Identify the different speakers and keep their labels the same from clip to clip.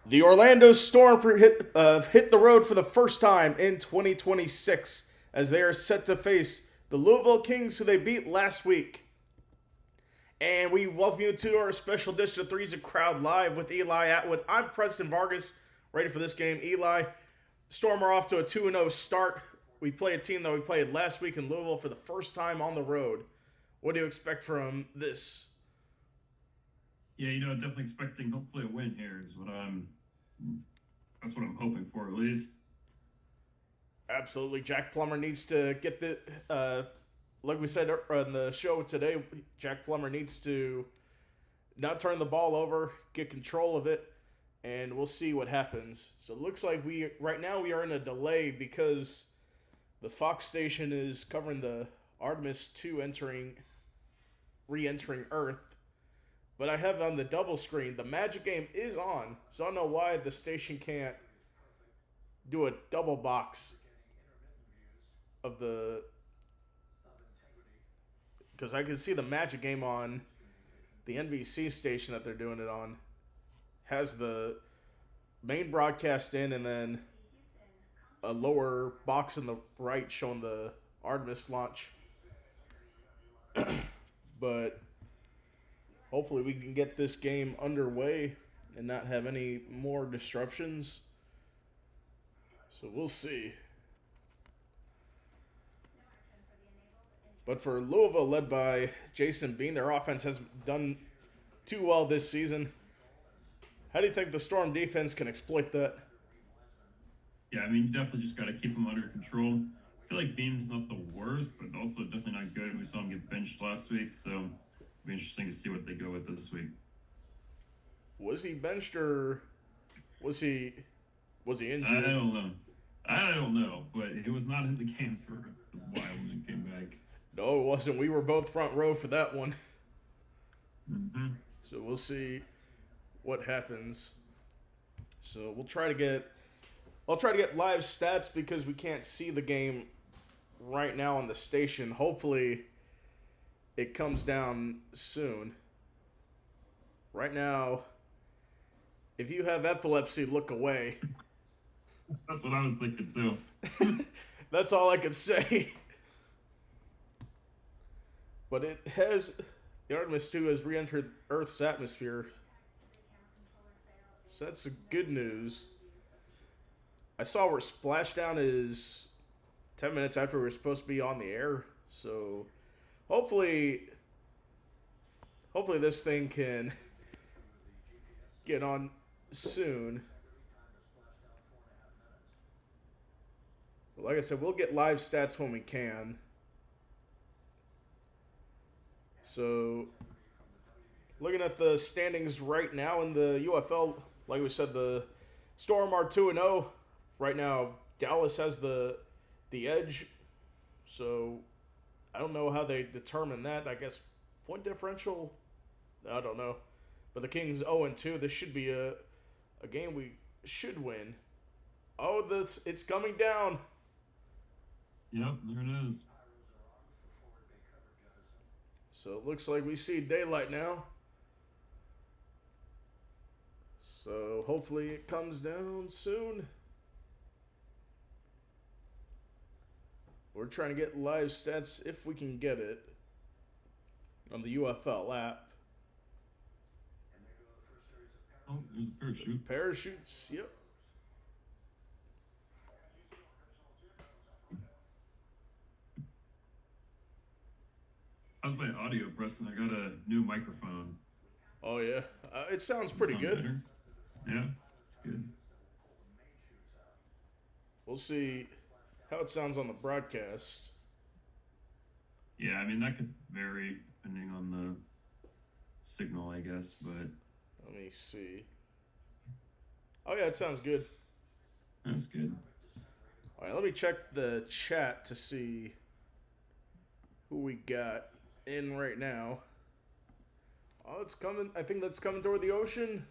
Speaker 1: The Orlando Storm hit the road for the first time in 2026 as they are set to face the Louisville Kings, who they beat last week. And we welcome you to our special edition of Threes and Crowd Live with Eli Atwood. I'm Preston Vargas, ready for this game. Eli, Storm are off to a 2-0 start. We play a team that we played last week in Louisville for the first time on the road. What do you expect from this?
Speaker 2: Yeah, definitely expecting hopefully a win here is that's what I'm hoping for at least.
Speaker 1: Absolutely. Jack Plummer needs to get like we said on the show today, Jack Plummer needs to not turn the ball over, get control of it, and we'll see what happens. So it looks like right now we are in a delay because the Fox station is covering the Artemis 2 re-entering Earth. But I have on the double screen, the Magic game is on, so I don't know why the station can't do a double box of the... Because I can see the Magic game on the NBC station that they're doing it on. Has the main broadcast in and then a lower box in the right showing the Artemis launch. But hopefully we can get this game underway and not have any more disruptions. So we'll see. But for Louisville, led by Jason Bean, their offense has done too well this season. How do you think the Storm defense can exploit that?
Speaker 2: Yeah, you definitely just got to keep them under control. I feel like Beam's not the worst, but also definitely not good. We saw him get benched last week, so it'll be interesting to see what they go with this week.
Speaker 1: Was he benched or was he injured?
Speaker 2: I don't know, but he was not in the game for a while when he came back.
Speaker 1: No, it wasn't. We were both front row for that one.
Speaker 2: Mm-hmm.
Speaker 1: So we'll see what happens. So I'll try to get live stats because we can't see the game right now on the station. Hopefully it comes down soon. Right now, if you have epilepsy, look away.
Speaker 2: That's what I was thinking too.
Speaker 1: That's all I could say. But the Artemis 2 has re-entered Earth's atmosphere. So that's good news. I saw where splashdown is 10 minutes after we're supposed to be on the air. So hopefully this thing can get on soon. But like I said, we'll get live stats when we can. So, looking at the standings right now in the UFL, like we said, the Storm are 2-0. Right now, Dallas has the edge. So, I don't know how they determine that. I guess point differential, I don't know. But the Kings 0-2. This should be a game we should win. Oh, it's coming down.
Speaker 2: Yep, there it is.
Speaker 1: So it looks like we see daylight now. So hopefully it comes down soon. We're trying to get live stats if we can get it on the UFL app.
Speaker 2: Oh, there's a parachute.
Speaker 1: Parachutes, yep.
Speaker 2: How's my audio, Preston? I got a new microphone.
Speaker 1: Oh, yeah. It sounds pretty good.
Speaker 2: Better? Yeah, it's good.
Speaker 1: We'll see how it sounds on the broadcast.
Speaker 2: Yeah, that could vary depending on the signal, I guess, but...
Speaker 1: Let me see. Oh, yeah, it sounds good.
Speaker 2: That's good.
Speaker 1: All right, let me check the chat to see who we got in right now. Oh, it's coming. I think that's coming toward the ocean.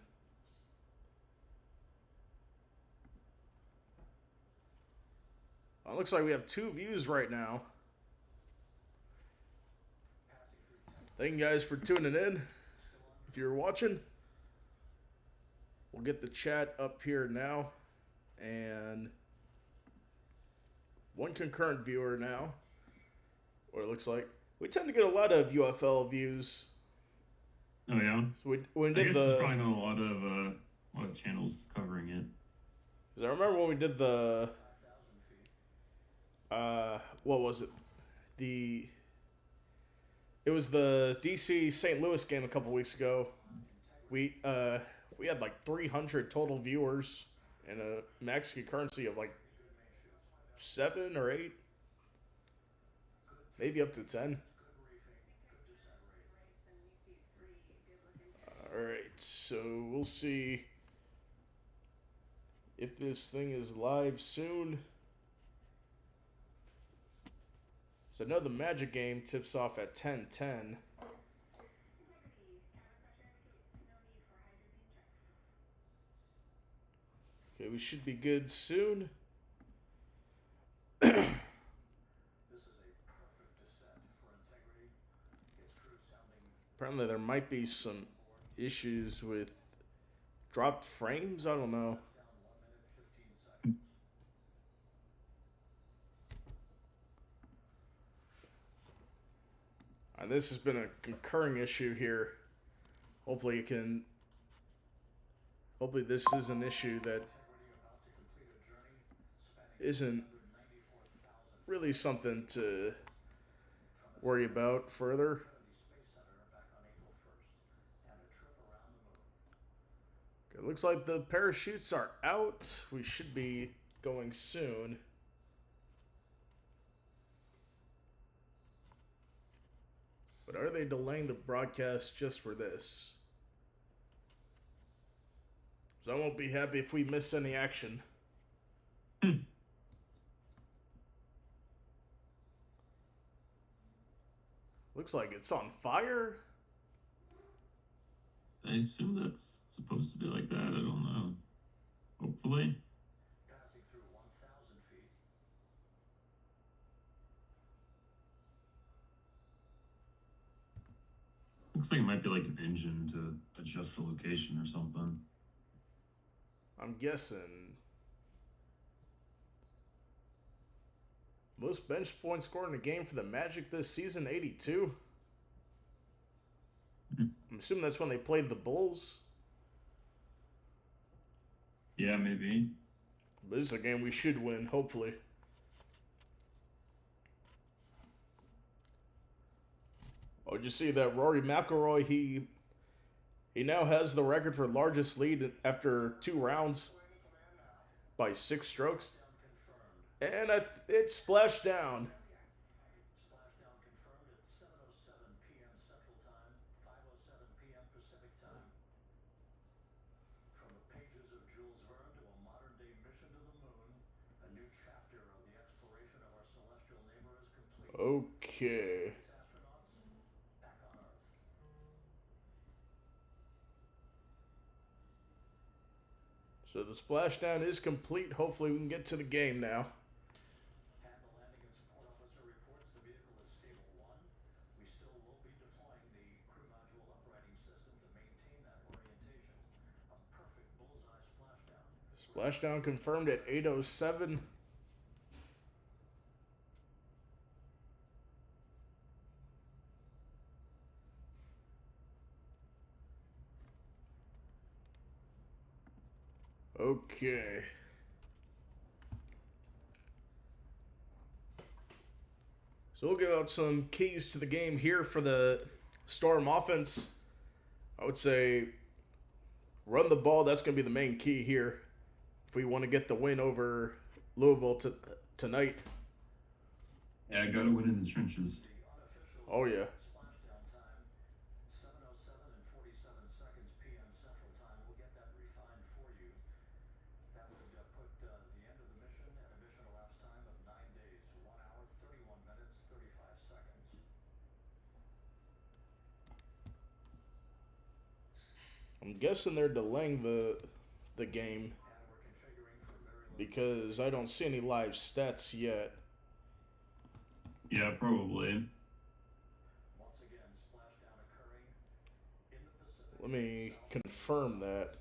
Speaker 1: Oh, it looks like we have 2 views right now. Thank you guys for tuning in. If you're watching, We'll get the chat up here now. And one concurrent viewer now. What it looks like. We tend to get a lot of UFL views.
Speaker 2: Oh yeah.
Speaker 1: So we
Speaker 2: I
Speaker 1: did
Speaker 2: guess
Speaker 1: the.
Speaker 2: there's probably not a lot of channels covering it.
Speaker 1: Because I remember when we did the. What was it? It was the DC St. Louis game a couple weeks ago. We had like 300 total viewers and a max concurrency of like 7 or 8, maybe up to 10. All right, so we'll see if this thing is live soon. So I know the Magic game tips off at 10:10. Okay, we should be good soon. Apparently there might be some issues with dropped frames. I don't know. This has been a concurring issue here. Hopefully this is an issue that isn't really something to worry about further. It looks like the parachutes are out. We should be going soon. But are they delaying the broadcast just for this? So I won't be happy if we miss any action. Looks like it's on fire.
Speaker 2: I assume that's supposed to be like that. I don't know. Hopefully. Looks like it might be like an engine to adjust the location or something.
Speaker 1: I'm guessing. Most bench points scored in a game for the Magic this season, 82. I'm assuming that's when they played the Bulls.
Speaker 2: Yeah, maybe.
Speaker 1: But this is a game we should win, hopefully. Oh, did you see that Rory McIlroy, he now has the record for largest lead after 2 rounds by 6 strokes. And it splashed down. Okay. So the splashdown is complete. Hopefully we can get to the game now. Splashdown confirmed at 8:07. Okay. So we'll give out some keys to the game here for the Storm offense. I would say run the ball. That's going to be the main key here if we want to get the win over Louisville tonight.
Speaker 2: Yeah, I gotta win in the trenches.
Speaker 1: Oh, yeah. I'm guessing they're delaying the game because I don't see any live stats yet.
Speaker 2: Yeah, probably.
Speaker 1: Let me confirm that.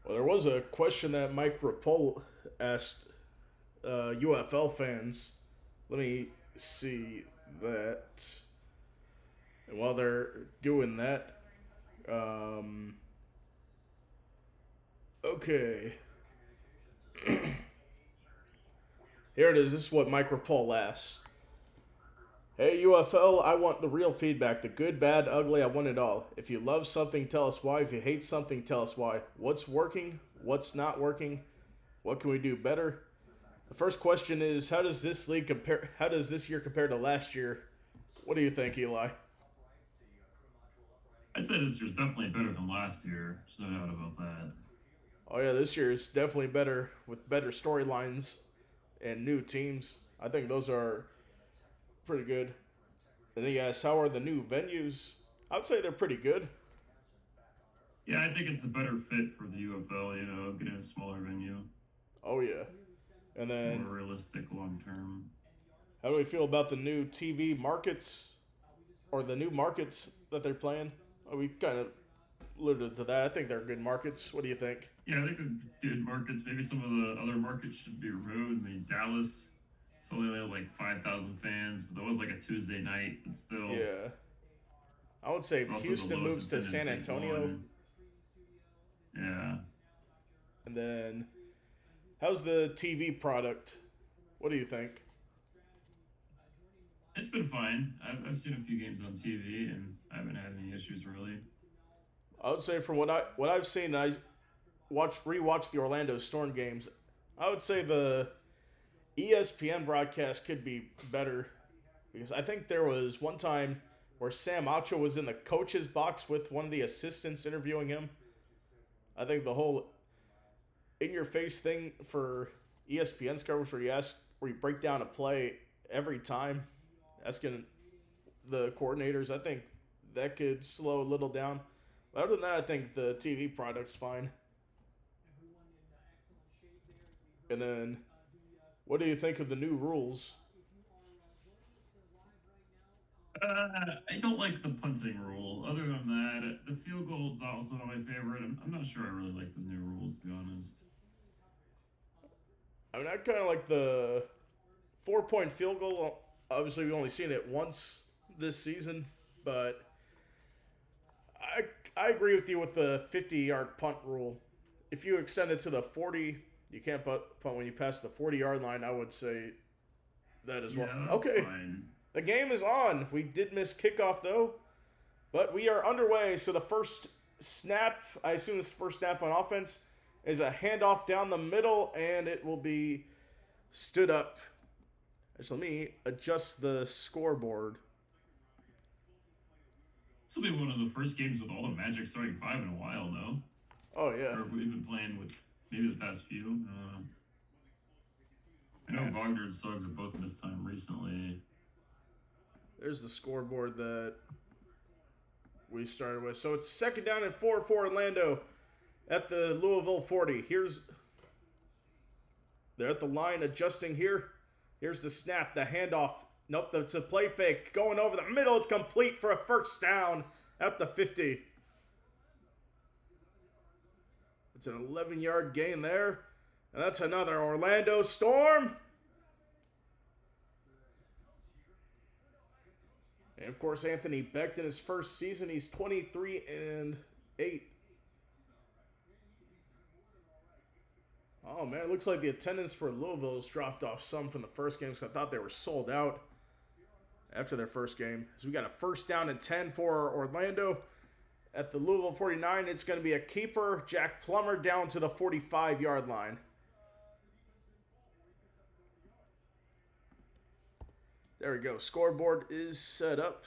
Speaker 1: Well, there was a question that Mike Rapole asked UFL fans. Let me see that. And while they're doing that, um, okay. Here it is. This is what Mike Rapole asks. Hey UFL, I want the real feedback. The good, bad, ugly, I want it all. If you love something, tell us why. If you hate something, tell us why. What's working? What's not working? What can we do better? The first question is, how does this league compare? How does this year compare to last year? What do you think, Eli?
Speaker 2: I'd say this year's definitely better than last year. There's no doubt about that.
Speaker 1: Oh yeah, this year is definitely better with better storylines and new teams. I think those are pretty good. And then you asked, how are the new venues? I would say they're pretty good.
Speaker 2: Yeah, I think it's a better fit for the UFL. Getting a smaller venue,
Speaker 1: Oh yeah. And
Speaker 2: more
Speaker 1: then
Speaker 2: realistic long term.
Speaker 1: how do we feel about the new TV markets or the new markets that they're playing? We kind of alluded to that. I think they're good markets. What do you think?
Speaker 2: Yeah, I think they're good markets. Maybe some of the other markets should be removed. I mean, Dallas, it's only like 5,000 fans, but that was like a Tuesday night, but still.
Speaker 1: Yeah. I would say
Speaker 2: Also the
Speaker 1: Houston
Speaker 2: lowest
Speaker 1: moves to
Speaker 2: attendance
Speaker 1: San
Speaker 2: we've
Speaker 1: Antonio.
Speaker 2: won. Yeah.
Speaker 1: And then, how's the TV product? What do you think?
Speaker 2: It's been fine. I've seen a few games on TV and I haven't had any issues really.
Speaker 1: I would say from what I've seen, I rewatched the Orlando Storm games. I would say the ESPN broadcast could be better because I think there was one time where Sam Acho was in the coach's box with one of the assistants interviewing him. I think the whole in your face thing for ESPN's coverage where you break down a play every time, asking the coordinators, I think that could slow a little down. But other than that, I think the TV product's fine. And then, what do you think of the new rules?
Speaker 2: I don't like the punting rule. Other than that, the field goal is also not my favorite. I'm not sure I really like the new rules, to be honest.
Speaker 1: I mean, I kind of like the 4 point field goal. Obviously, we've only seen it once this season, but I agree with you with the 50-yard punt rule. If you extend it to the 40, you can't punt when you pass the 40-yard line. I would say that as well.
Speaker 2: Yeah, that's
Speaker 1: Okay,
Speaker 2: fine.
Speaker 1: the game is on. We did miss kickoff though, but we are underway. So the first snap, I assume this first snap on offense, is a handoff down the middle, and it will be stood up. So let me adjust the scoreboard.
Speaker 2: This will be one of the first games with all the Magic starting five in a while, though.
Speaker 1: Oh yeah.
Speaker 2: Or we've been playing with maybe the past few. I know Wagner and Suggs have both missed time recently.
Speaker 1: There's the scoreboard that we started with. So it's second down and 4 for Orlando at the Louisville 40. They're at the line adjusting here. Here's the snap, the handoff. Nope, that's a play fake. Going over the middle. It's complete for a first down at the 50. It's an 11-yard gain there. And that's another Orlando Storm. And of course, Anthony Becht in his first season, he's 23-8. Oh man, it looks like the attendance for Louisville has dropped off some from the first game, because I thought they were sold out after their first game. So we got a first down and 10 for Orlando at the Louisville 49. It's going to be a keeper, Jack Plummer, down to the 45-yard line. There we go. Scoreboard is set up.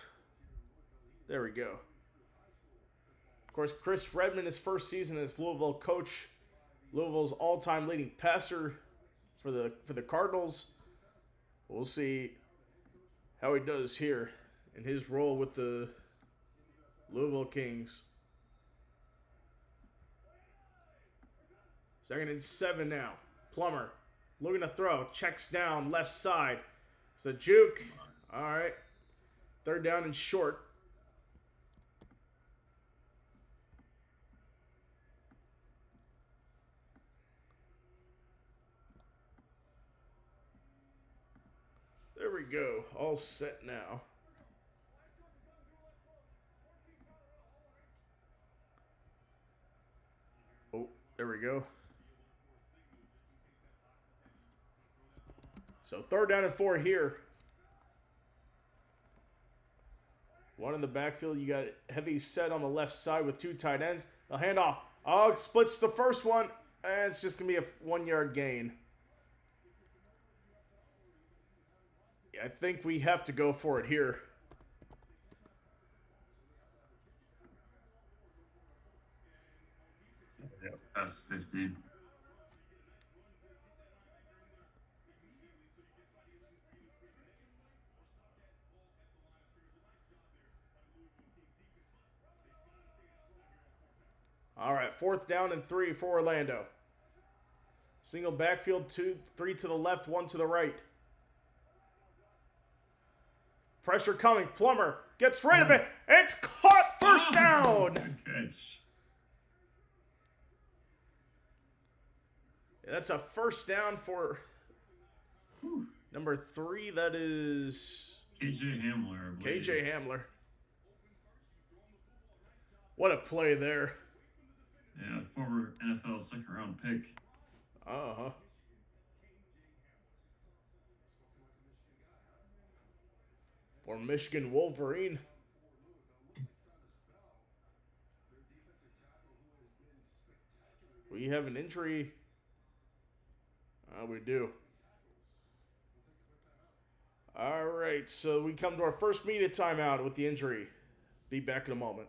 Speaker 1: There we go. Of course, Chris Redmond, his first season as Louisville coach, Louisville's all-time leading passer for the Cardinals. We'll see how he does here in his role with the Louisville Kings. 2nd and 7 now. Plummer looking to throw. Checks down left side. It's a juke. All right. 3rd down and short. we go. All set now. Oh, there we go. So 3rd down and 4 here. One in the backfield. You got heavy set on the left side with 2 tight ends. They'll hand off. Oh, splits the first one. It's just going to be a 1-yard gain. I think we have to go for it here.
Speaker 2: Yeah, past 50.
Speaker 1: All right, 4th down and 3 for Orlando. Single backfield, 3 to the left, 1 to the right. Pressure coming. Plummer gets rid of it. It's caught. First down.
Speaker 2: Good catch.
Speaker 1: Yeah, that's a first down for number 3. That is
Speaker 2: KJ Hamler.
Speaker 1: KJ Hamler. What a play there.
Speaker 2: Yeah, former NFL 2nd-round pick.
Speaker 1: Uh-huh. For Michigan Wolverine. We have an injury. We do. All right, so we come to our first media timeout with the injury. Be back in a moment.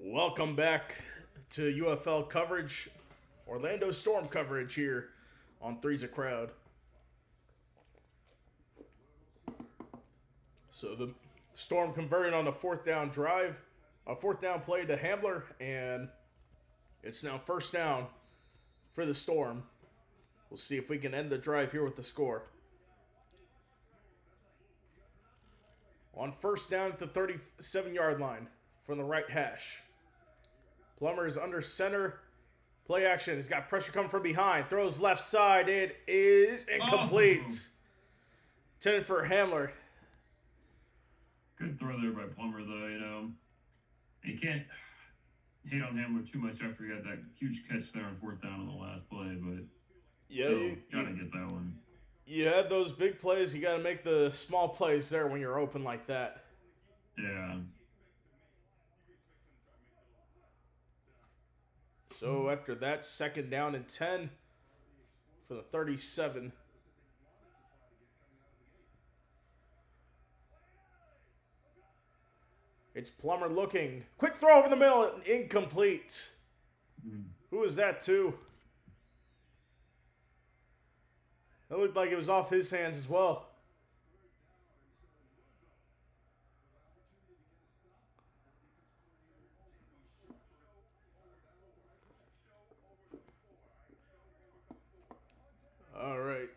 Speaker 1: Welcome back to UFL coverage, Orlando Storm coverage here on Three's a Crowd. So the Storm converted on a 4th down drive, a 4th down play to Hamler, and it's now first down for the Storm. We'll see if we can end the drive here with the score. On first down at the 37-yard line from the right hash. Plummer is under center. Play action. He's got pressure coming from behind. Throws left side. It is incomplete. Intended for Hamler.
Speaker 2: Good throw there by Plummer, though, you know. You can't hate on Hamler too much after he had that huge catch there on 4th down on the last play, but
Speaker 1: yeah,
Speaker 2: you gotta get that one.
Speaker 1: You had those big plays. You got to make the small plays there when you're open like that.
Speaker 2: Yeah.
Speaker 1: So after that, 2nd down and 10 for the 37. It's Plummer looking. Quick throw over the middle. Incomplete. Who is that to? It looked like it was off his hands as well. All right.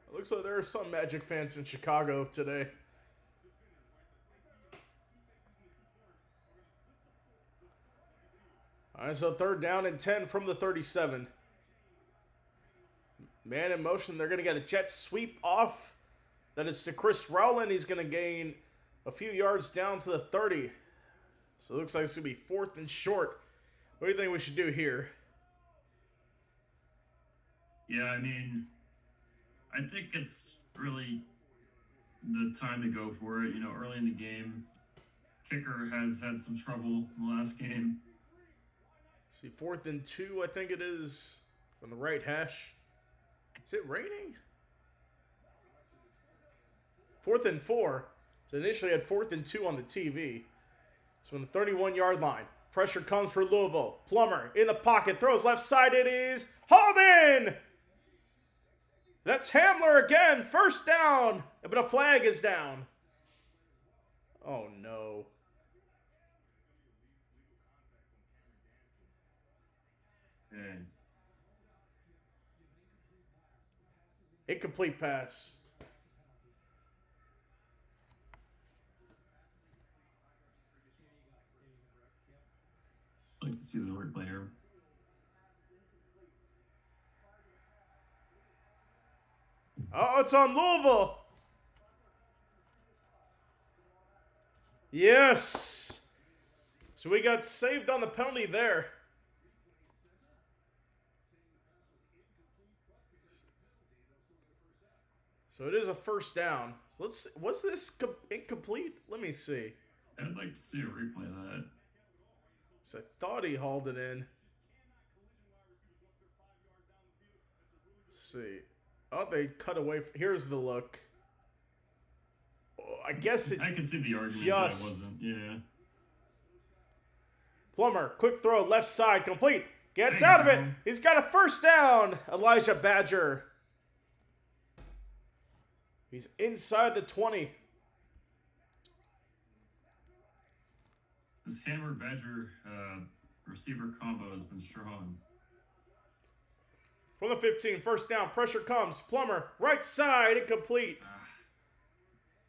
Speaker 1: It looks like there are some Magic fans in Chicago today. All right, so 3rd down and 10 from the 37. Man in motion. They're going to get a jet sweep off. That is to Chris Rowland. He's going to gain a few yards down to the 30. So it looks like it's going to be 4th and short. What do you think we should do here?
Speaker 2: Yeah, I mean, I think it's really the time to go for it. You know, early in the game, kicker has had some trouble in the last game.
Speaker 1: See, 4th and 2, I think it is, from the right hash. Is it raining? 4th and 4. So initially had 4th and 2 on the TV. So on the 31-yard line, pressure comes for Louisville. Plummer in the pocket, throws left side. It is hauled in. That's Hamler again. 1st down, but a flag is down. Oh no.
Speaker 2: Okay.
Speaker 1: Incomplete pass.
Speaker 2: I'd like to see the replay here.
Speaker 1: Oh, it's on Louisville. Yes. So we got saved on the penalty there. So it is a 1st down. So was this incomplete? Let me see.
Speaker 2: I'd like to see a replay of that.
Speaker 1: So I thought he hauled it in. Let's see. Oh, they cut away. Here's the look. Oh, I guess
Speaker 2: I can see the argument
Speaker 1: just
Speaker 2: that it wasn't. Yeah.
Speaker 1: Plummer, quick throw, left side, complete. Gets out of it. He's got a 1st down. Elijah Badger. He's inside the 20.
Speaker 2: This Hammer Badger receiver combo has been strong.
Speaker 1: From the 15, 1st down, pressure comes. Plummer, right side, incomplete.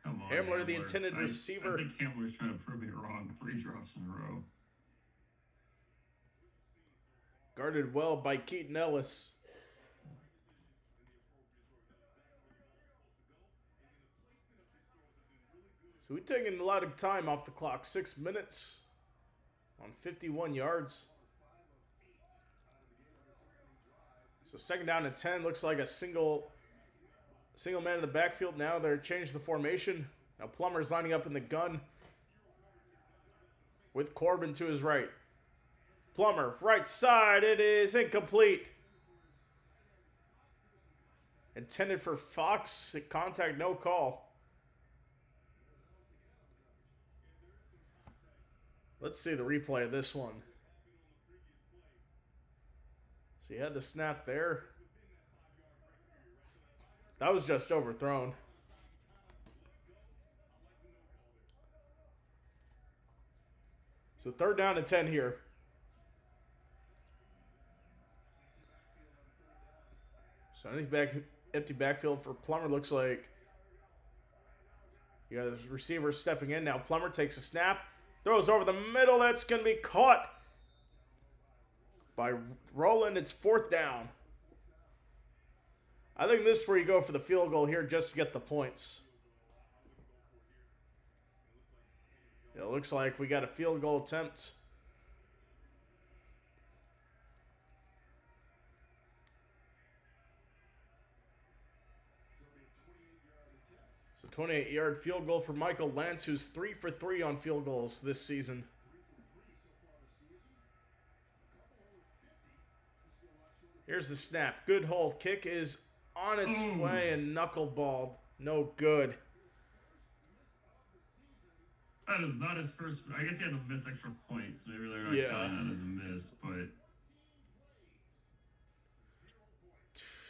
Speaker 2: Come on,
Speaker 1: Hamler, the intended receiver.
Speaker 2: I think Hamler's trying to prove me wrong. 3 drops in a row.
Speaker 1: Guarded well by Keaton Ellis. So we're taking a lot of time off the clock. 6 minutes on 51 yards. So 2nd down and 10. Looks like a single man in the backfield. Now they're changing the formation. Now Plummer's lining up in the gun with Corbin to his right. Plummer, right side. It is incomplete. Intended for Fox. Contact, no call. Let's see the replay of this one. So he had the snap there. That was just overthrown. So 3rd down and 10 here. So empty backfield for Plummer. Looks like you got the receiver stepping in. Now Plummer takes a snap. Throws over the middle. That's going to be caught by Rowland. It's 4th down. I think this is where you go for the field goal here just to get the points. It looks like we got a field goal attempt. So 28-yard field goal for Michael Lance, who's 3 for 3 on field goals this season. Here's the snap. Good hold. Kick is on its
Speaker 2: Ooh.
Speaker 1: way and knuckleballed. No good.
Speaker 2: That is not his first. I guess he had to miss extra points. Maybe they're not
Speaker 1: Yeah.
Speaker 2: counting that as a miss, but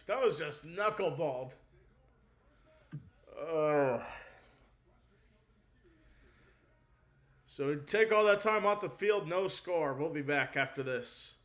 Speaker 1: That was just knuckleballed. So take all that time off the field, no score. We'll be back after this.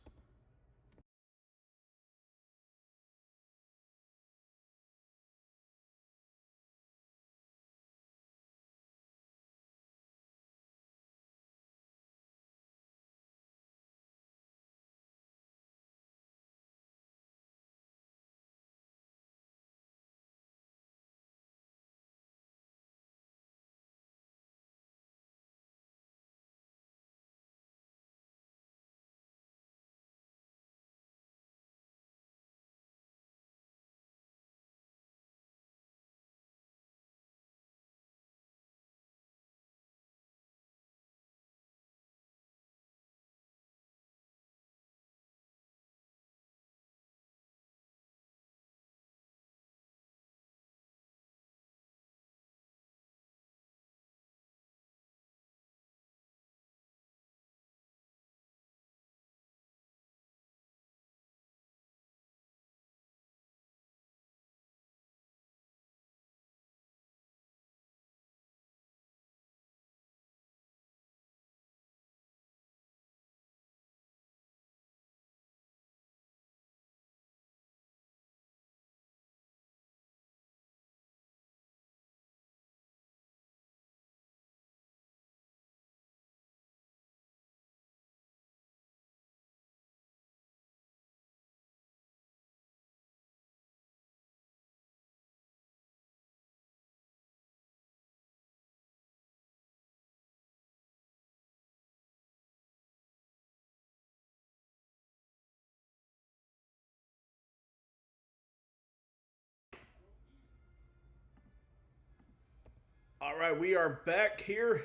Speaker 1: All right, we are back here.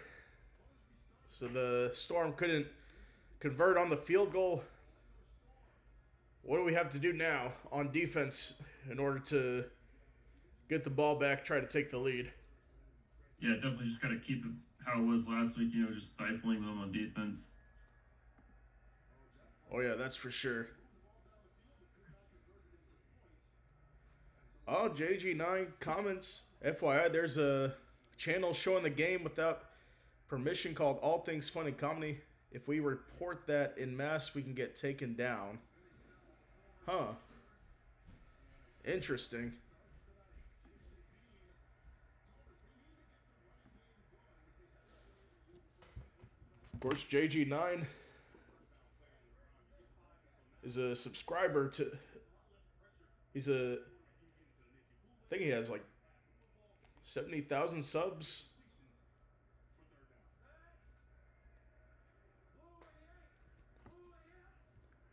Speaker 1: So the Storm couldn't convert on the field goal. What do we have to do now on defense in order to get the ball back, try to take the lead?
Speaker 2: yeah, definitely just got to keep it how it was last week. Just stifling them on defense.
Speaker 1: Oh yeah, that's for sure. Oh, JG9 comments. FYI, there's a channel showing the game without permission called All Things Funny Comedy. If we report that in mass, we can get taken down. Huh. Interesting. Of course, JG9 is a subscriber to... He's a... I think he has like 70,000 subs.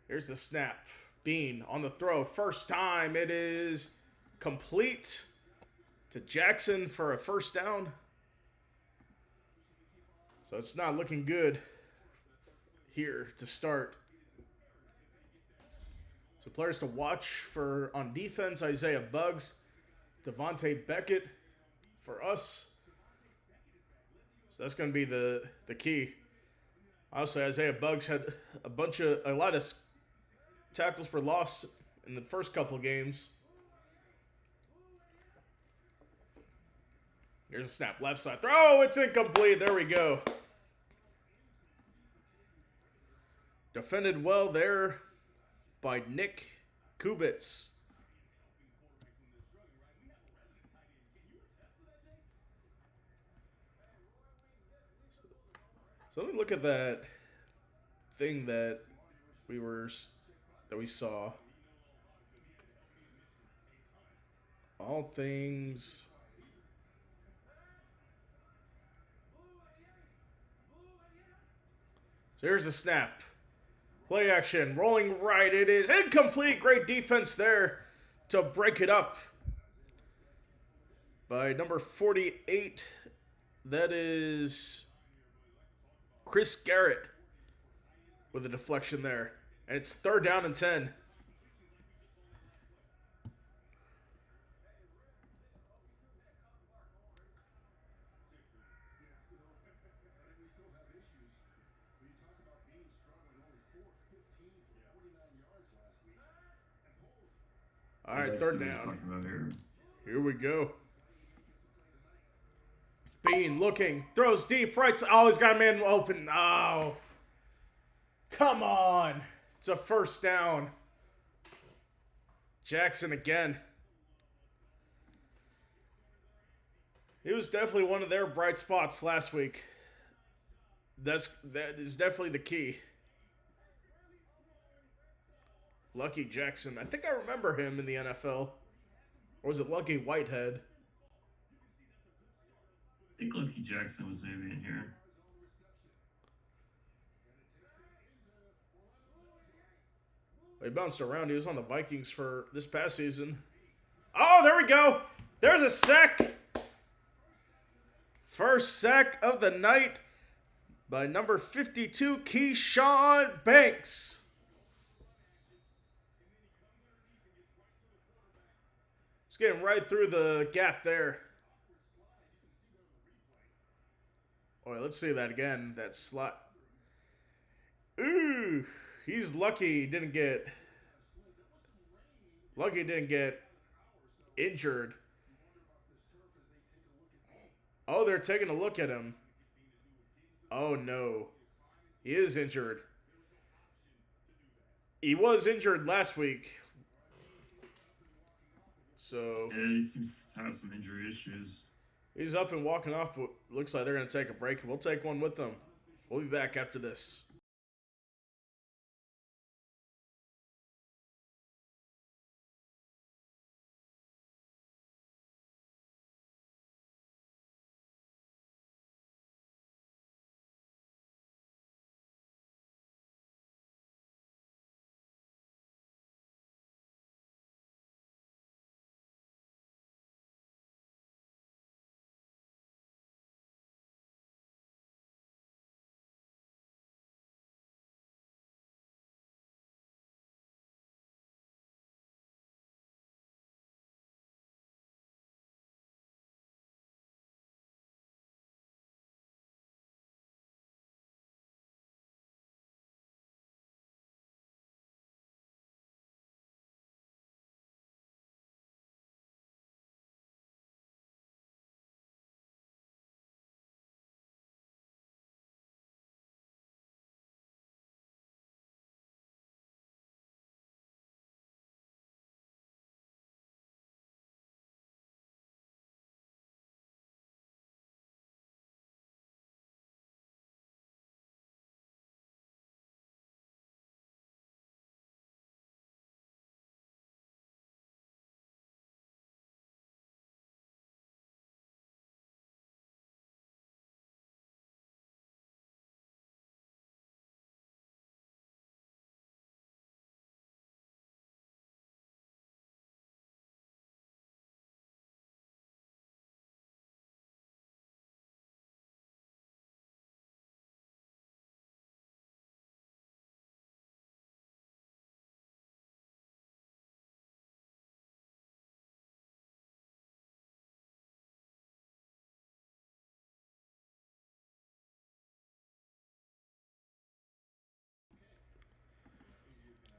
Speaker 1: Here's the snap. Bean on the throw. First time. It is complete to Jackson for a first down. So it's not looking good here to start. So players to watch for on defense, Isaiah Buggs, Devontae Beckett for us. So that's going to be the key. Obviously, Isaiah Buggs had a lot of tackles for loss in the first couple of games. Here's a snap, left side throw. It's incomplete. There we go. Defended well there by Nick Kubitz. So let me look at that thing that we saw. All things. So here's the snap. Play action. Rolling right. It is incomplete. Great defense there to break it up. By number 48. That is Chris Garrett with a deflection there. And it's 3rd down and 10. All right,
Speaker 2: Let's see
Speaker 1: third
Speaker 2: what he's
Speaker 1: down.
Speaker 2: talking about here.
Speaker 1: Here we go. Bean looking, throws deep, right side. Oh, he's got a man open. Oh. Come on. It's a first down. Jackson again. He was definitely one of their bright spots last week. That is definitely the key. Lucky Jackson. I think I remember him in the NFL. Or was it Lucky Whitehead?
Speaker 2: I think Lucky Jackson was maybe in here.
Speaker 1: He bounced around. He was on the Vikings for this past season. Oh, there we go. There's a sack. First sack of the night by number 52, Keyshawn Banks. He's getting right through the gap there. All right, let's see that again. That slot. Ooh, he's lucky he didn't get injured. Oh, they're taking a look at him. Oh no, he is injured. He was injured last week. So
Speaker 2: Yeah, he seems to have some injury issues.
Speaker 1: he's up and walking off, but looks like they're going to take a break. We'll take one with them. We'll be back after this.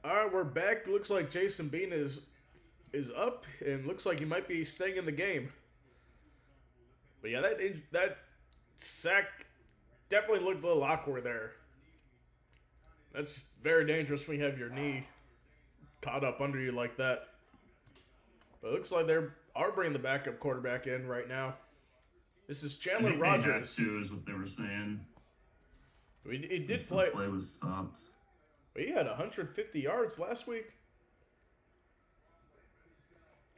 Speaker 1: All right, we're back. Looks like Jason Bean is up and looks like he might be staying in the game. But yeah, that sack definitely looked a little awkward there. That's very dangerous when you have your knee caught up under you like that. But it looks like they are bringing the backup quarterback in right now. This is Chandler Rogers.
Speaker 2: They had to, is what they were saying.
Speaker 1: He did play.
Speaker 2: The play was stopped.
Speaker 1: He had 150 yards last week.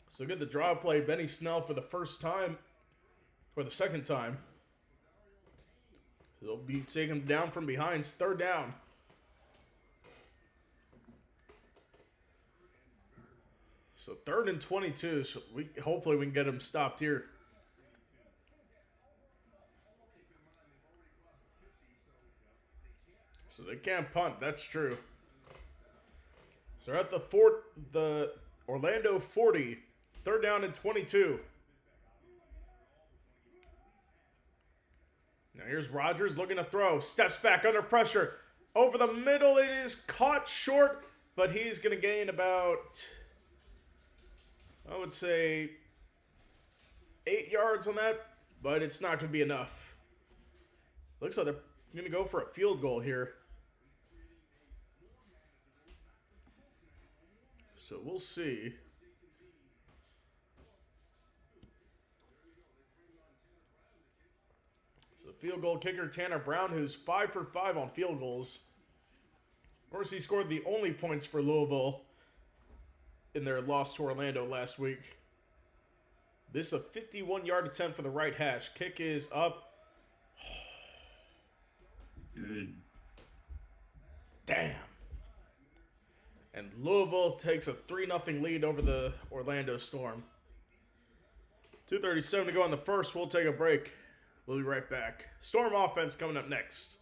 Speaker 1: So good the draw play Benny Snell for the first time, or the second time. They'll be taking him down from behind. It's third down. So 3rd and 22. So hopefully we can get him stopped here. So they can't punt. That's true. So they're at the Orlando 40. 3rd down and 22. Now here's Rodgers looking to throw. Steps back under pressure. Over the middle, it is caught short, but he's going to gain about, I would say, 8 yards on that, but it's not going to be enough. Looks like they're going to go for a field goal here. So we'll see. So field goal kicker Tanner Brown, who's 5 for 5 on field goals. Of course, he scored the only points for Louisville in their loss to Orlando last week. This is a 51-yard attempt for the right hash. Kick is up.
Speaker 2: Good.
Speaker 1: Damn. And Louisville takes a 3-0 lead over the Orlando Storm. 2:37 to go in the first. We'll take a break. We'll be right back. Storm offense coming up next.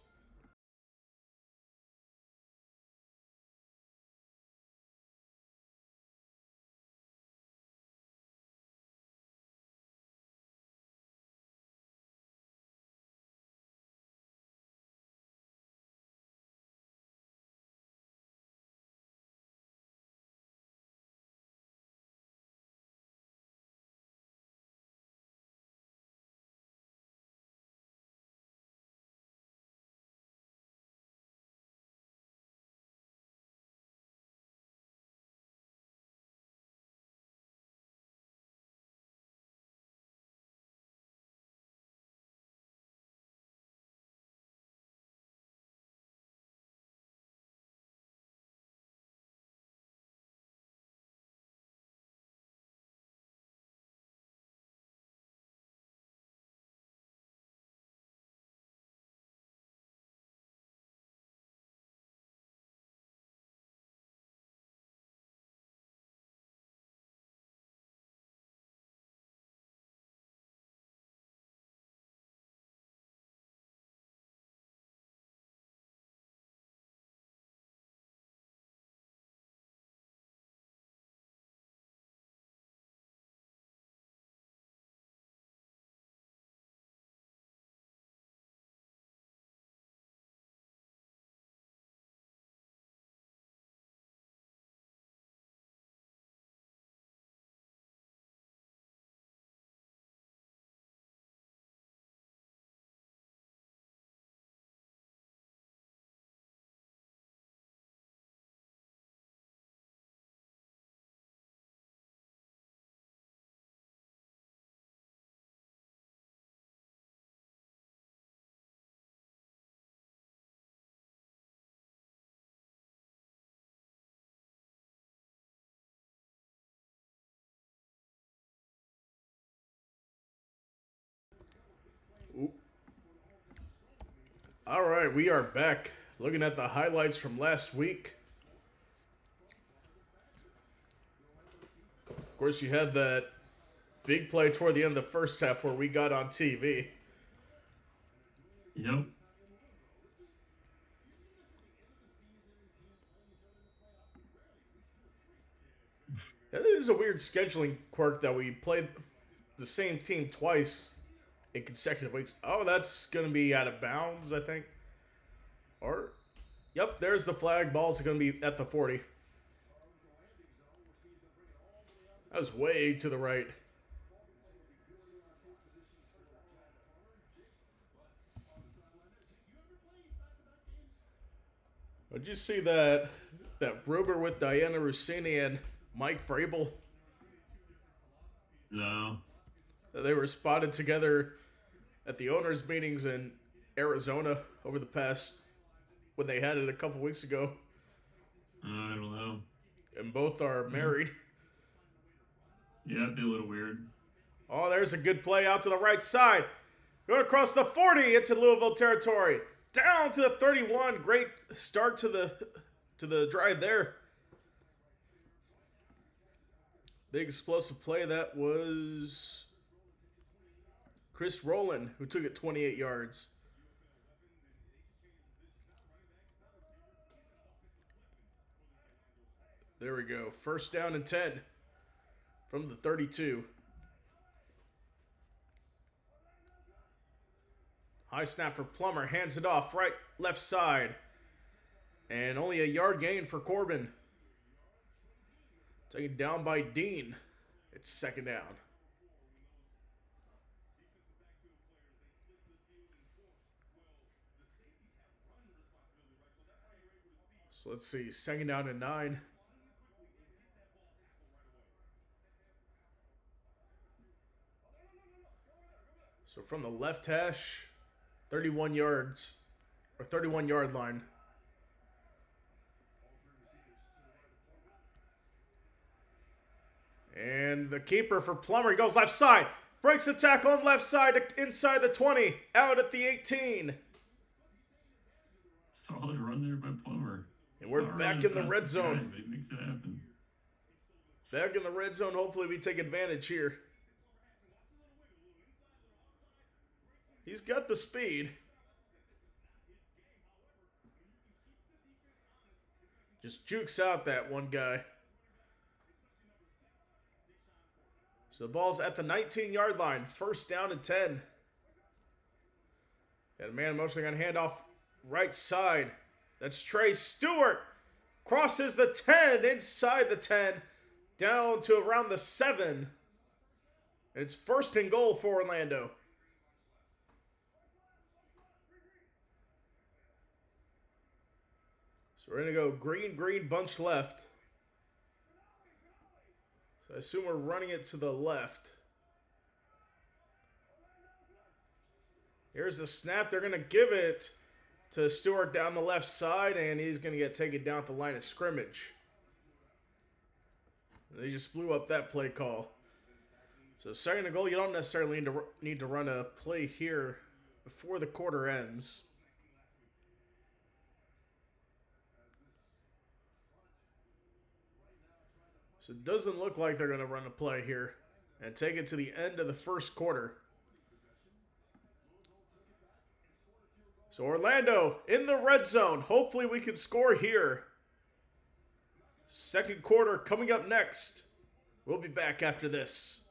Speaker 1: Ooh. All right, we are back. Looking at the highlights from last week. Of course, you had that big play toward the end of the first half where we got on TV.
Speaker 2: Yep.
Speaker 1: It is a weird scheduling quirk that we played the same team twice in consecutive weeks. Oh, that's going to be out of bounds, I think. Or, yep, there's the flag. Ball's going to be at the 40. That was way to the right. Did you see that Ruber with Diana Rossini and Mike Vrabel?
Speaker 2: No.
Speaker 1: They were spotted together at the owners' meetings in Arizona over the past, when they had it a couple weeks ago.
Speaker 2: I don't know.
Speaker 1: And both are married.
Speaker 2: Yeah, it'd be a little weird.
Speaker 1: Oh, there's a good play out to the right side. Going across the 40 into Louisville territory. Down to the 31. Great start to the drive there. Big explosive play. That was Chris Rowland, who took it 28 yards. There we go. First down and 10 from the 32. High snap for Plummer. Hands it off. Left side. And only a yard gain for Corbin. Taken down by Dean. It's second down. So let's see, second down and 9. So from the left hash, 31 yards, or 31-yard line. And the keeper for Plummer, he goes left side. Breaks the tackle on left side inside the 20. Out at the 18.
Speaker 2: Solid run there by Plummer.
Speaker 1: And we're back in the red zone.
Speaker 2: Guy, but he makes it happen.
Speaker 1: Back in the red zone. Hopefully we take advantage here. He's got the speed. Just jukes out that one guy. So the ball's at the 19-yard line. First down and 10. Got a man motioning on handoff right side. That's Trey Stewart. Crosses the 10, inside the 10, down to around the 7. It's first and goal for Orlando. So we're going to go green, bunch left. So I assume we're running it to the left. Here's the snap. They're going to give it to Stewart down the left side, and he's going to get taken down at the line of scrimmage. They just blew up that play call. So second and goal, you don't necessarily need to run a play here before the quarter ends. So it doesn't look like they're going to run a play here and take it to the end of the first quarter. So Orlando in the red zone. Hopefully we can score here. Second quarter coming up next. We'll be back after this.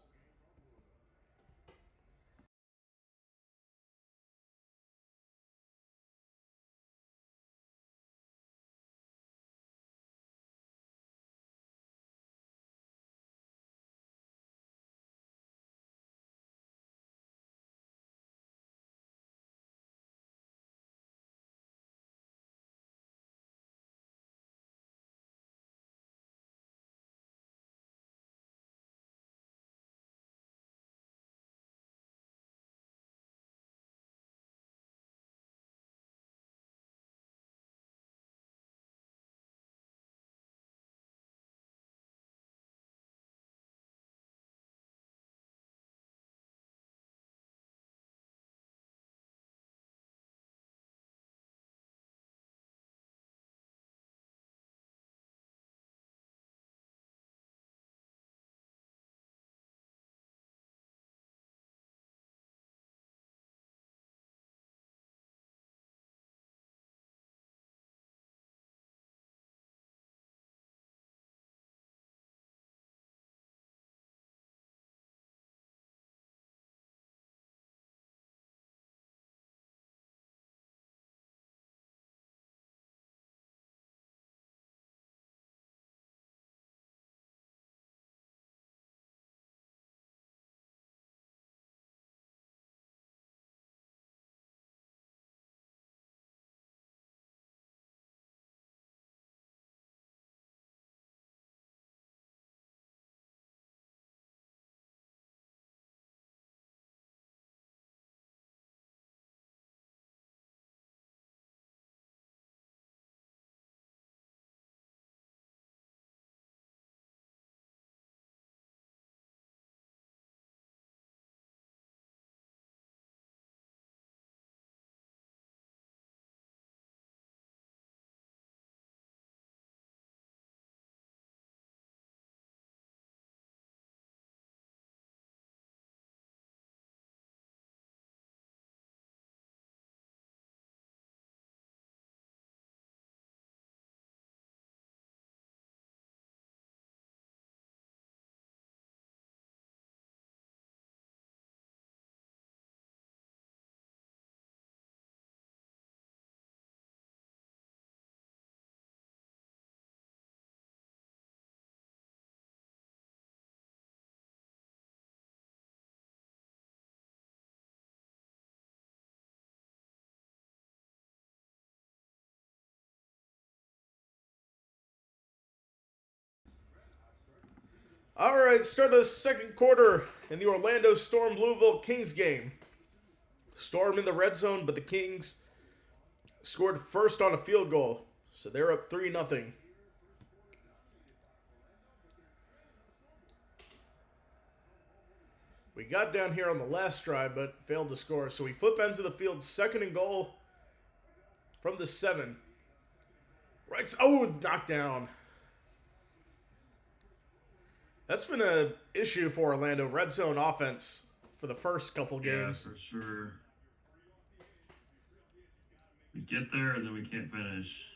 Speaker 1: All right, start of the second quarter in the Orlando Storm Louisville Kings game. Storm in the red zone, but the Kings scored first on a field goal, so they're up 3-0. We got down here on the last drive, but failed to score. So we flip ends of the field, second and goal from the 7. Right, oh, knocked down. That's been an issue for Orlando. Red zone offense for the first couple games.
Speaker 2: Yeah, for sure. We get there and then we can't finish.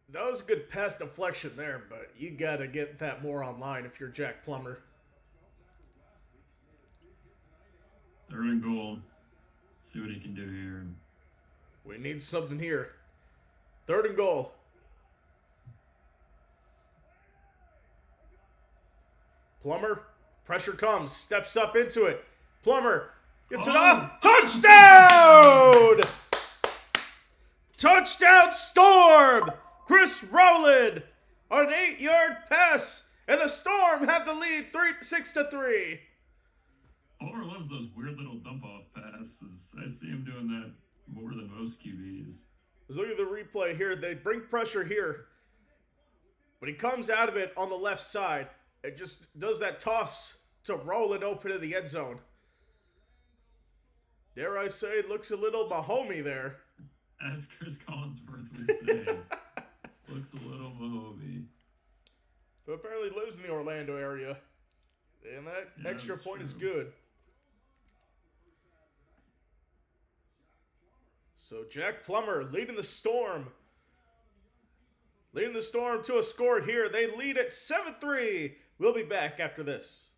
Speaker 1: That was a good pass deflection there, but you got to get that more online if you're Jack Plummer.
Speaker 2: Third and goal. See what he can do here.
Speaker 1: We need something here. Third and goal. Plummer, pressure comes, steps up into it. Plummer gets it off. Touchdown! Touchdown Storm! Chris Rowland on an 8-yard pass, and the Storm have the lead 6-3.
Speaker 2: Palmer loves those weird little dump-off passes. I see him doing that more than most QBs.
Speaker 1: Let's look at the replay here. They bring pressure here, but he comes out of it on the left side. It just does that toss to Rowland open in the end zone. Dare I say, looks a little Mahomey there.
Speaker 2: As Chris Collinsworth would say. Looks a little Mahomey.
Speaker 1: But apparently lives in the Orlando area. And that extra point is good. So Jack Plummer leading the Storm. Leading the Storm to a score here. They lead at 7-3. We'll be back after this.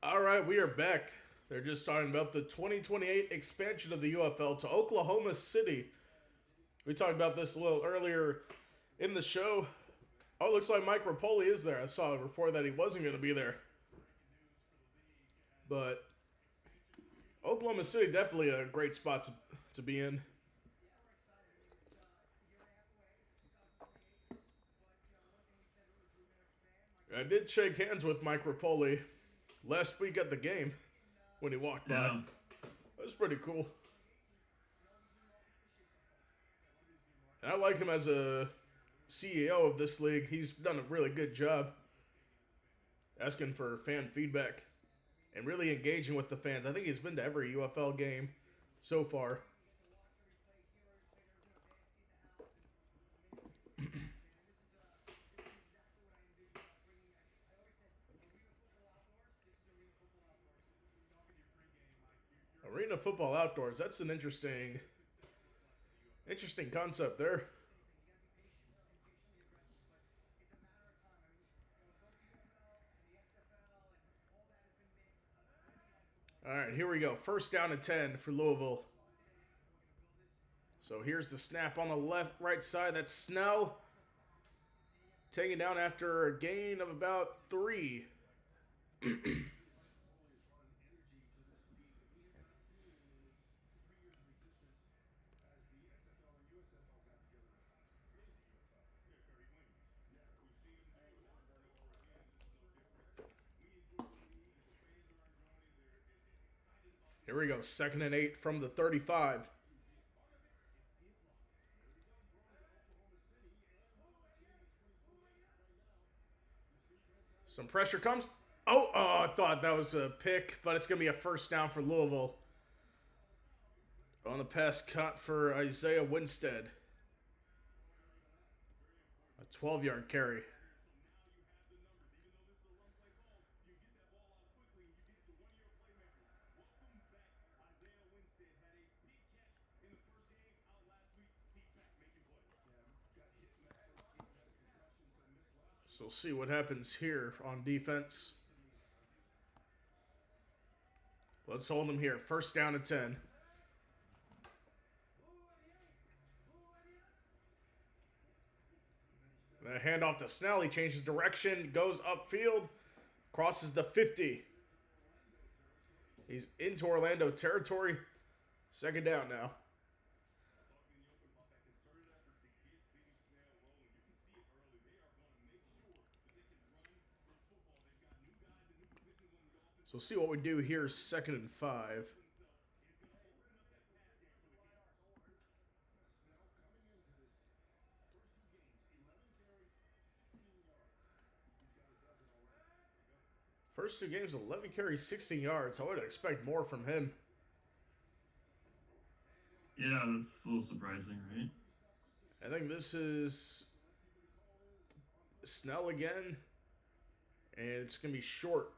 Speaker 1: All right, we are back. They're just talking about the 2028 expansion of the UFL to Oklahoma City. We talked about this a little earlier in the show. Oh, it looks like Mike Rapoli is there. I saw a report that he wasn't going to be there. But Oklahoma City, definitely a great spot to be in. I did shake hands with Mike Rapoli last week at the game. when he walked by.
Speaker 2: Yeah.
Speaker 1: That was pretty cool. And I like him as a CEO of this league. He's done a really good job asking for fan feedback and really engaging with the fans. I think he's been to every UFL game so far. Arena football outdoors. That's an interesting concept there. All right, here we go. First down and 10 for Louisville. So here's the snap on the right side. That's Snell. Taken down after a gain of about 3. Here we go. 2nd and 8 from the 35. Some pressure comes. Oh, I thought that was a pick, but it's going to be a first down for Louisville. On the pass cut for Isaiah Winstead. A 12-yard carry. So we'll see what happens here on defense. Let's hold them here. First down and 10. The handoff to Snell. He changes direction, goes upfield, crosses the 50. He's into Orlando territory. 2nd down now. So we'll see what we do here. 2nd and 5. First 2 games, 11 carries, 16 yards. I would expect more from him.
Speaker 2: Yeah, that's a little surprising, right?
Speaker 1: I think this is Snell again, and it's going to be short.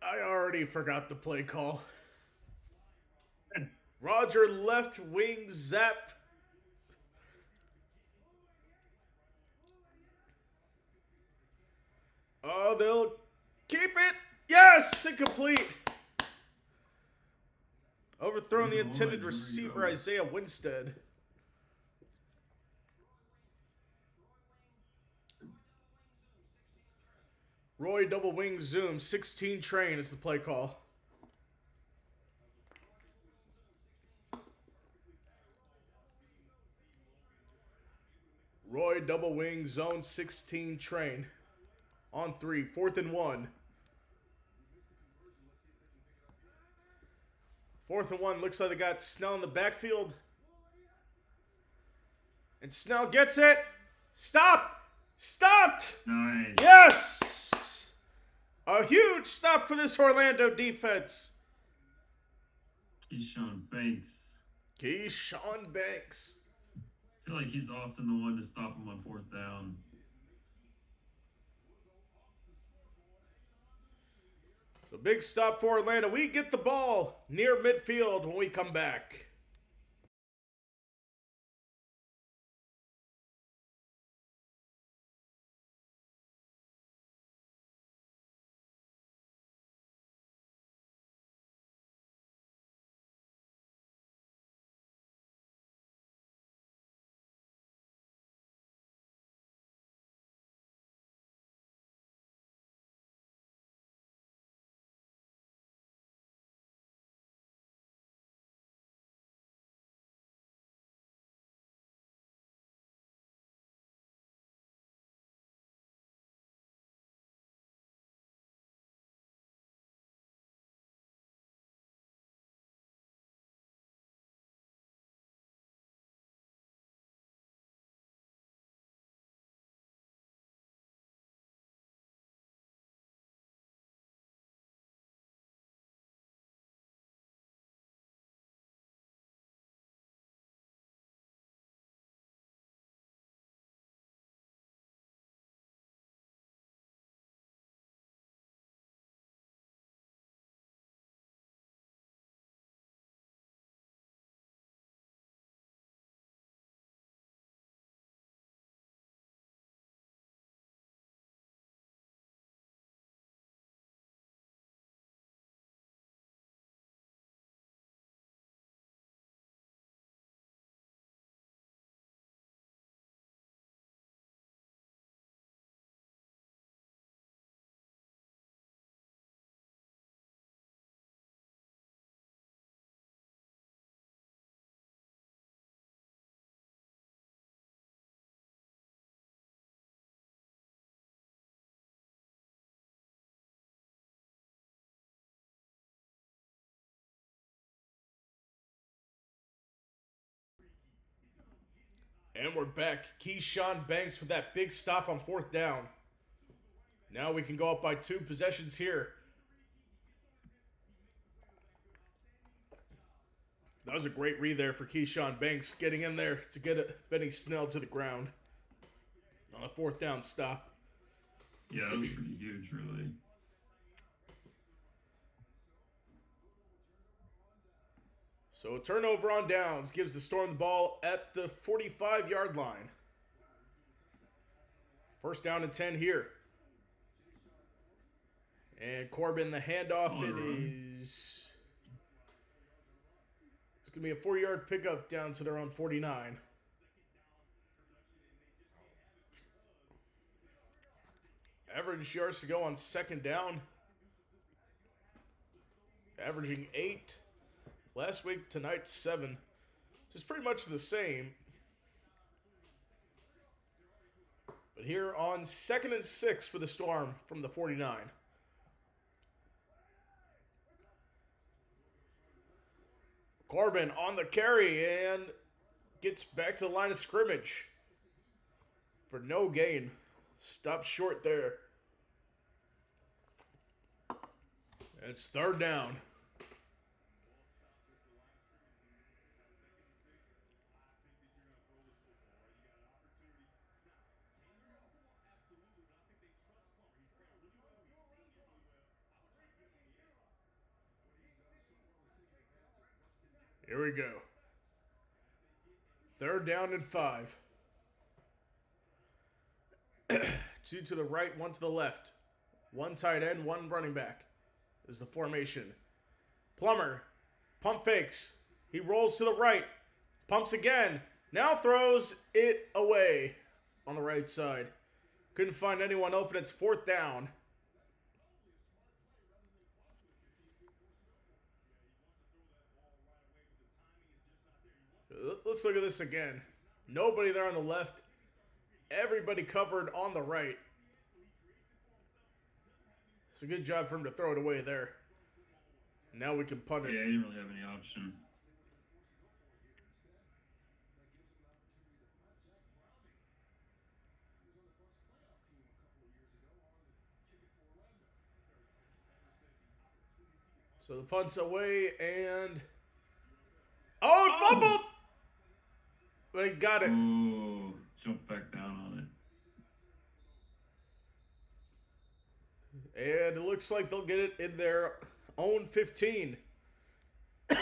Speaker 1: I already forgot the play call. Roger left wing zap. Oh, they'll keep it. Yes, incomplete. Overthrowing the intended receiver, Isaiah Winstead. Roy double wing zoom, 16 train is the play call. Roy double wing zone 16 train. On 3, 4th and 1. 4th and 1, looks like they got Snell in the backfield. And Snell gets it. Stop! Stopped!
Speaker 2: Nice.
Speaker 1: Yes! A huge stop for this Orlando defense.
Speaker 2: Keyshawn Banks.
Speaker 1: Keyshawn Banks.
Speaker 2: I feel like he's often the one to stop him on 4th down.
Speaker 1: So big stop for Orlando. We get the ball near midfield when we come back. And we're back. Keyshawn Banks with that big stop on 4th down. Now we can go up by 2 possessions here. That was a great read there for Keyshawn Banks, getting in there to get Benny Snell to the ground on a 4th down stop.
Speaker 2: Yeah, that was pretty huge, really.
Speaker 1: So a turnover on downs gives the Storm the ball at the 45-yard line. 1st down and 10 here. And Corbin, the handoff,
Speaker 2: Solid
Speaker 1: it
Speaker 2: run.
Speaker 1: is... It's going to be a 4-yard pickup down to their own 49. Average yards to go on 2nd down. Averaging 8. Last week, tonight, 7. Just pretty much the same. But here on 2nd and 6 for the Storm from the 49. Corbin on the carry and gets back to the line of scrimmage for no gain. Stops short there. It's 3rd down. Here we go. 3rd down and 5. 2 to the right, 1 to the left. 1 tight end, 1 running back is the formation. Plummer, pump fakes. He rolls to the right, pumps again. Now throws it away on the right side. Couldn't find anyone open. It's 4th down. Let's look at this again. Nobody there on the left. Everybody covered on the right. It's a good job for him to throw it away there. Now we can punt it.
Speaker 2: Yeah, he didn't really have any option.
Speaker 1: So the punt's away and... Oh, it fumbled! But he got it.
Speaker 2: Oh, jumped back down on
Speaker 1: And it looks like they'll get it in their own 15. Well,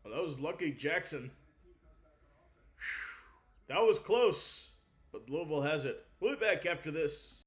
Speaker 1: that was lucky Jackson. That was close, but Louisville has it. We'll be back after this.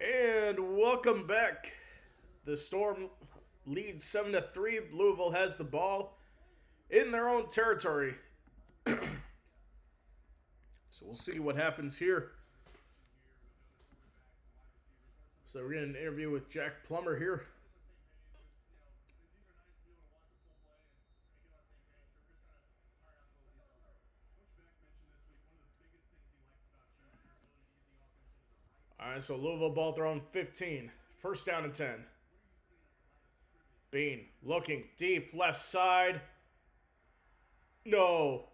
Speaker 1: And welcome back. The Storm leads 7-3. Louisville has the ball in their own territory. So we'll see what happens here. So we're getting an interview with Jack Plummer here. All right, so Louisville ball thrown 15. First down and 10. Bean looking deep left side. No.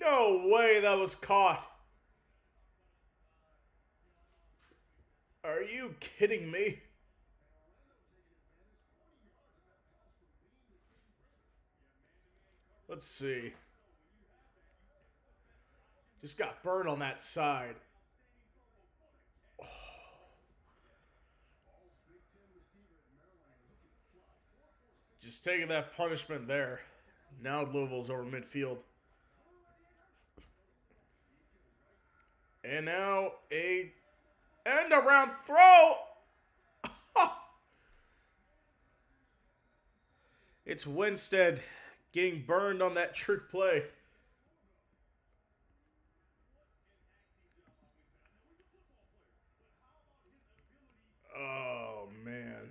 Speaker 1: No way that was caught. Are you kidding me? Let's see. Just got burned on that side. Oh. Just taking that punishment there. Now Louisville's over midfield. And now a end around throw. It's Winstead getting burned on that trick play. Oh, man.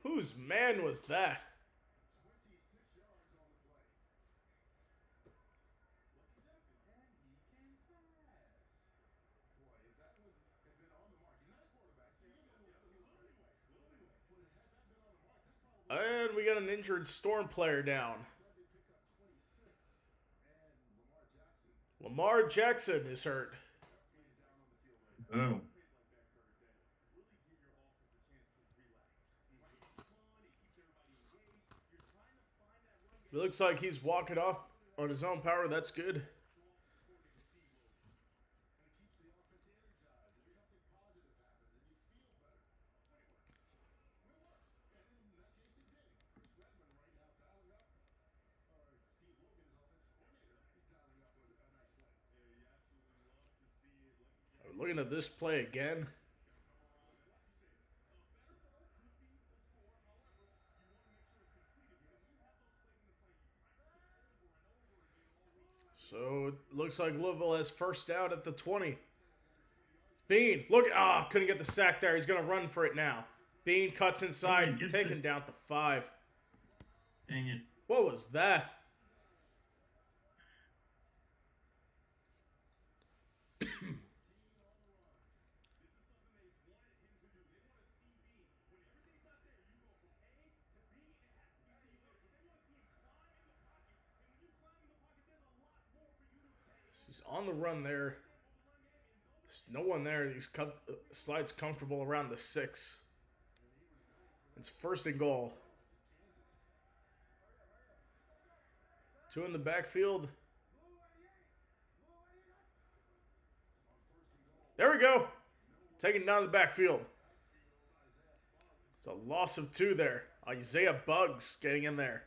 Speaker 1: Whose man was that? And we got an injured Storm player down. Lamar Jackson is hurt.
Speaker 2: Oh.
Speaker 1: It looks like he's walking off on his own power. That's good. Looking at this play again. So it looks like Louisville has first down at the 20. Bean, look. Couldn't get the sack there. He's going to run for it now. Bean cuts inside, taken down to 5.
Speaker 2: Dang it.
Speaker 1: What was that? He's on the run there. There's no one there. He slides comfortable around the 6. It's first and goal. 2 in the backfield. There we go. Taking down the backfield. It's a loss of 2 there. Isaiah Buggs getting in there.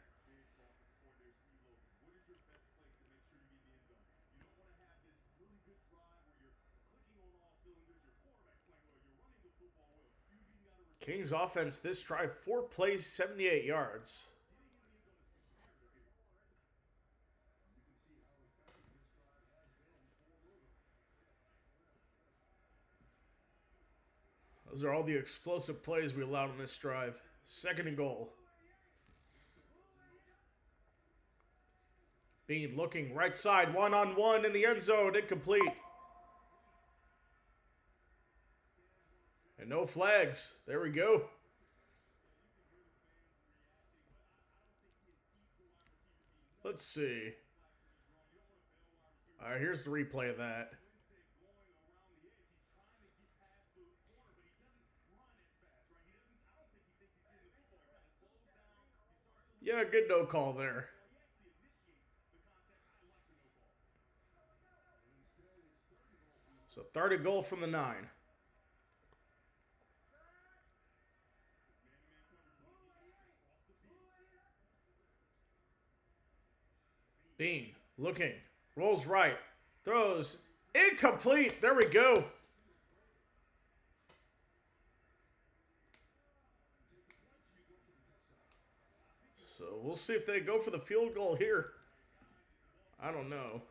Speaker 1: Kings offense this drive, 4 plays, 78 yards. Those are all the explosive plays we allowed on this drive. Second and goal. Bean looking right side, one-on-one in the end zone, incomplete. And no flags. There we go. Let's see. All right, here's the replay of that. Yeah, good no call there. So third and goal from the 9. Bean looking. Rolls right. Throws. Incomplete. There we go. So we'll see if they go for the field goal here. I don't know.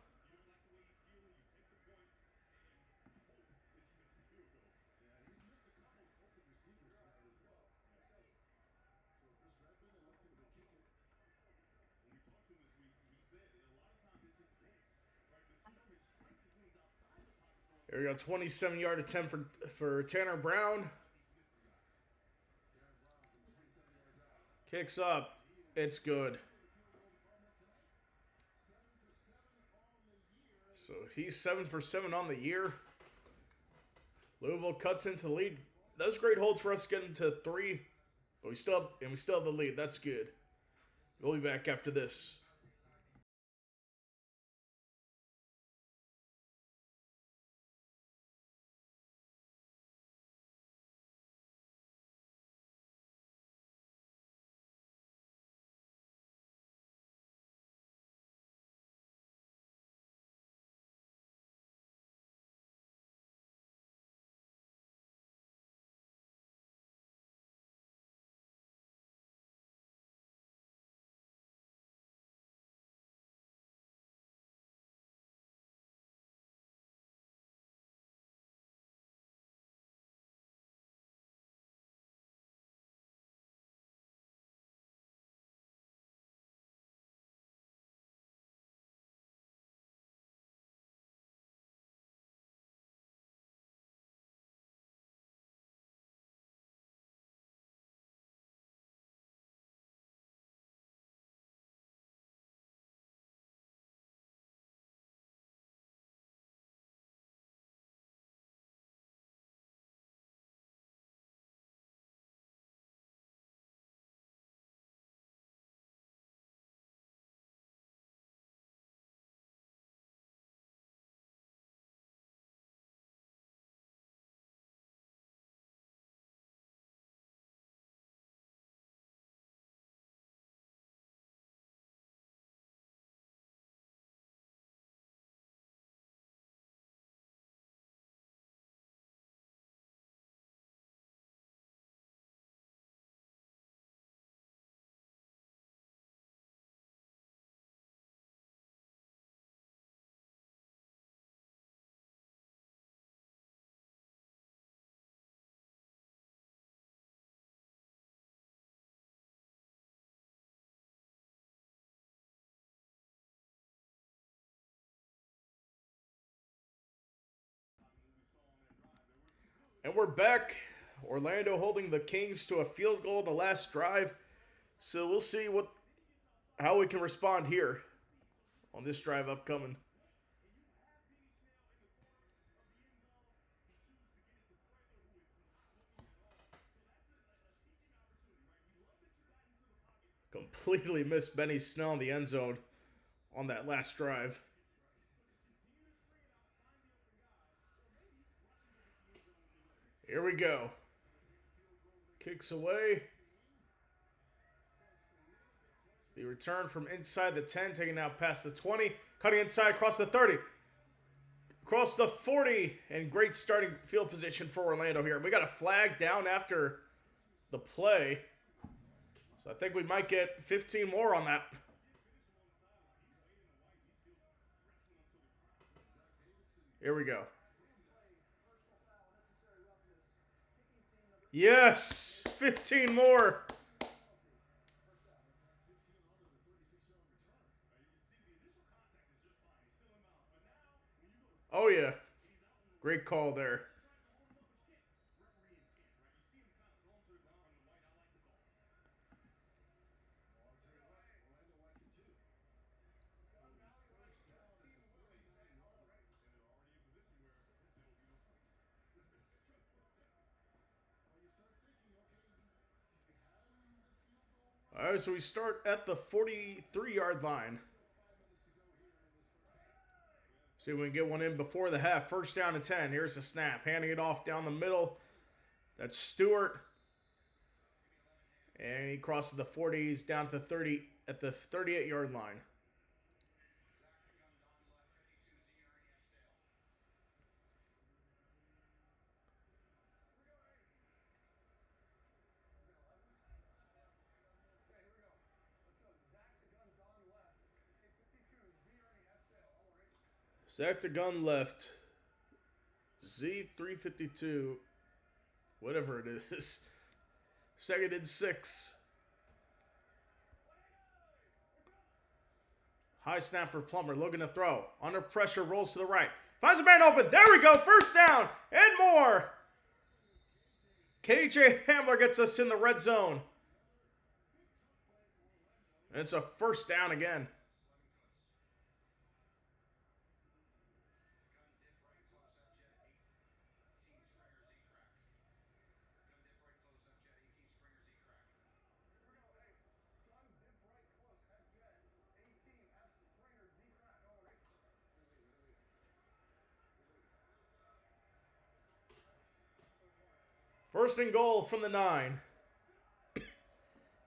Speaker 1: There we go. 27-yard attempt for Tanner Brown. Kicks up. It's good. So he's 7 for 7 on the year. Louisville cuts into the lead. Those great holds for us getting to 3, but we still have the lead. That's good. We'll be back after this. And we're back. Orlando holding the Kings to a field goal in the last drive. So we'll see how we can respond here on this drive upcoming. Completely missed Benny Snell in the end zone on that last drive. Here we go. Kicks away. The return from inside the 10, taking out past the 20, cutting inside across the 30, across the 40, and great starting field position for Orlando here. We got a flag down after the play, so I think we might get 15 more on that. Here we go. Yes, 15 more. Oh, yeah. Great call there. All right, so we start at the 43-yard line. See if we can get one in before the half. First down and 10. Here's the snap. Handing it off down the middle. That's Stewart. And he crosses the 40s down to the 30 at the 38-yard line. Zach the gun left. Z352. Whatever it is. Second and 6. High snap for Plummer. Looking to throw. Under pressure. Rolls to the right. Finds a man open. There we go. First down. And more. KJ Hamler gets us in the red zone. And it's a first down again. First and goal from the 9.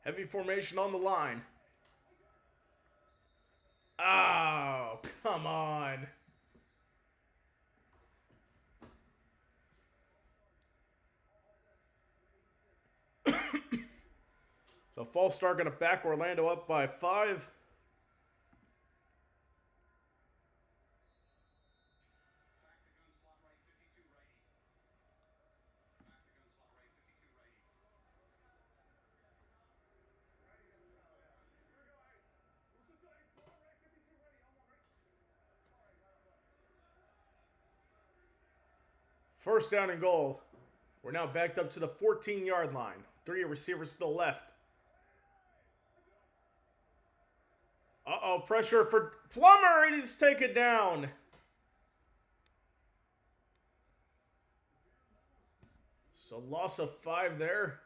Speaker 1: Heavy formation on the line. Oh, come on. So false start going to back Orlando up by 5. First down and goal. We're now backed up to the 14-yard line. 3 receivers to the left. Uh-oh, pressure for Plummer, and he's taken down. So loss of 5 there.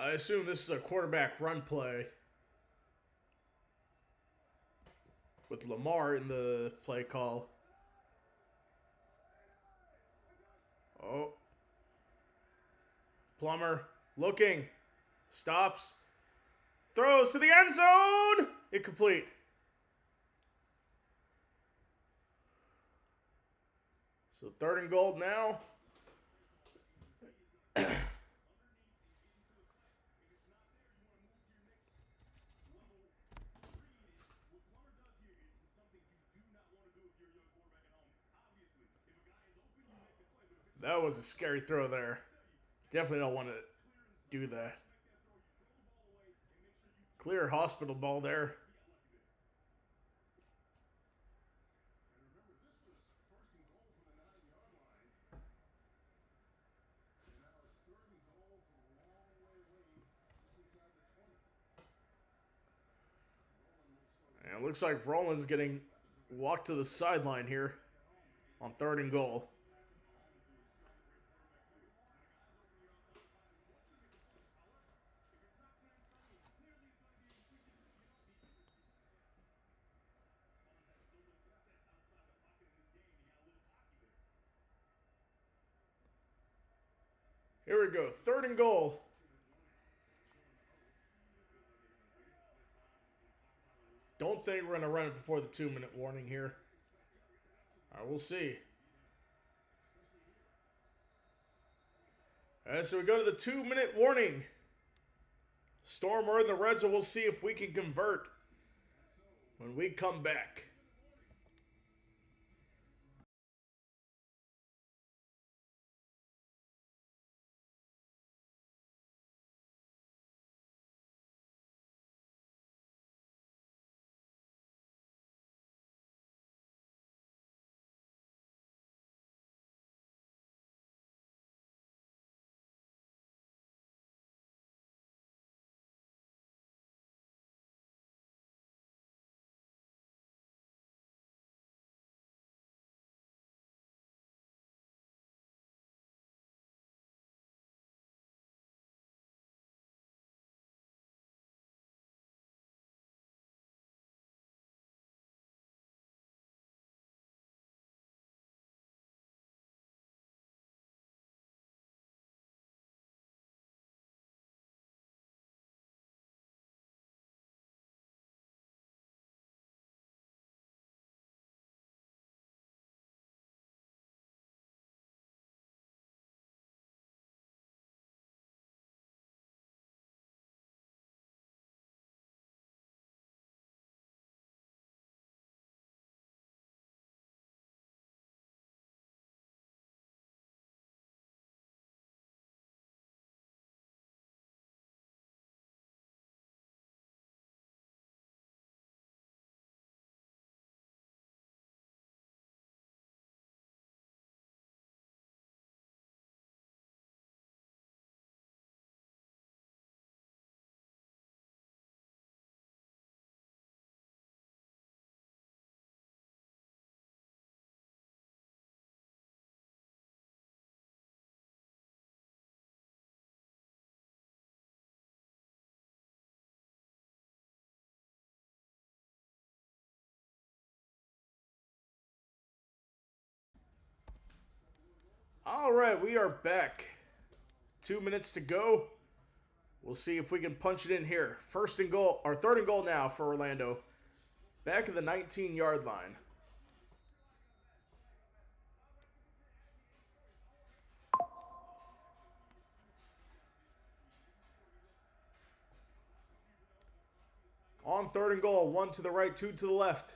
Speaker 1: I assume this is a quarterback run play with Lamar in the play call. Oh. Plummer looking. Stops. Throws to the end zone. Incomplete. So third and goal now. That was a scary throw there. Definitely don't want to do that. Clear hospital ball there. And it looks like Roland's getting walked to the sideline here on third and goal. Here we go. Third and goal. Don't think we're going to run it before the 2-minute warning here. All right, we'll see. All right, so we go to the 2-minute warning. Storm are in the red zone. We'll see if we can convert when we come back. All right, we are back. 2 minutes to go. We'll see if we can punch it in here. First and goal, or third and goal now for Orlando. Back at the 19-yard line. On third and goal, 1 to the right, 2 to the left.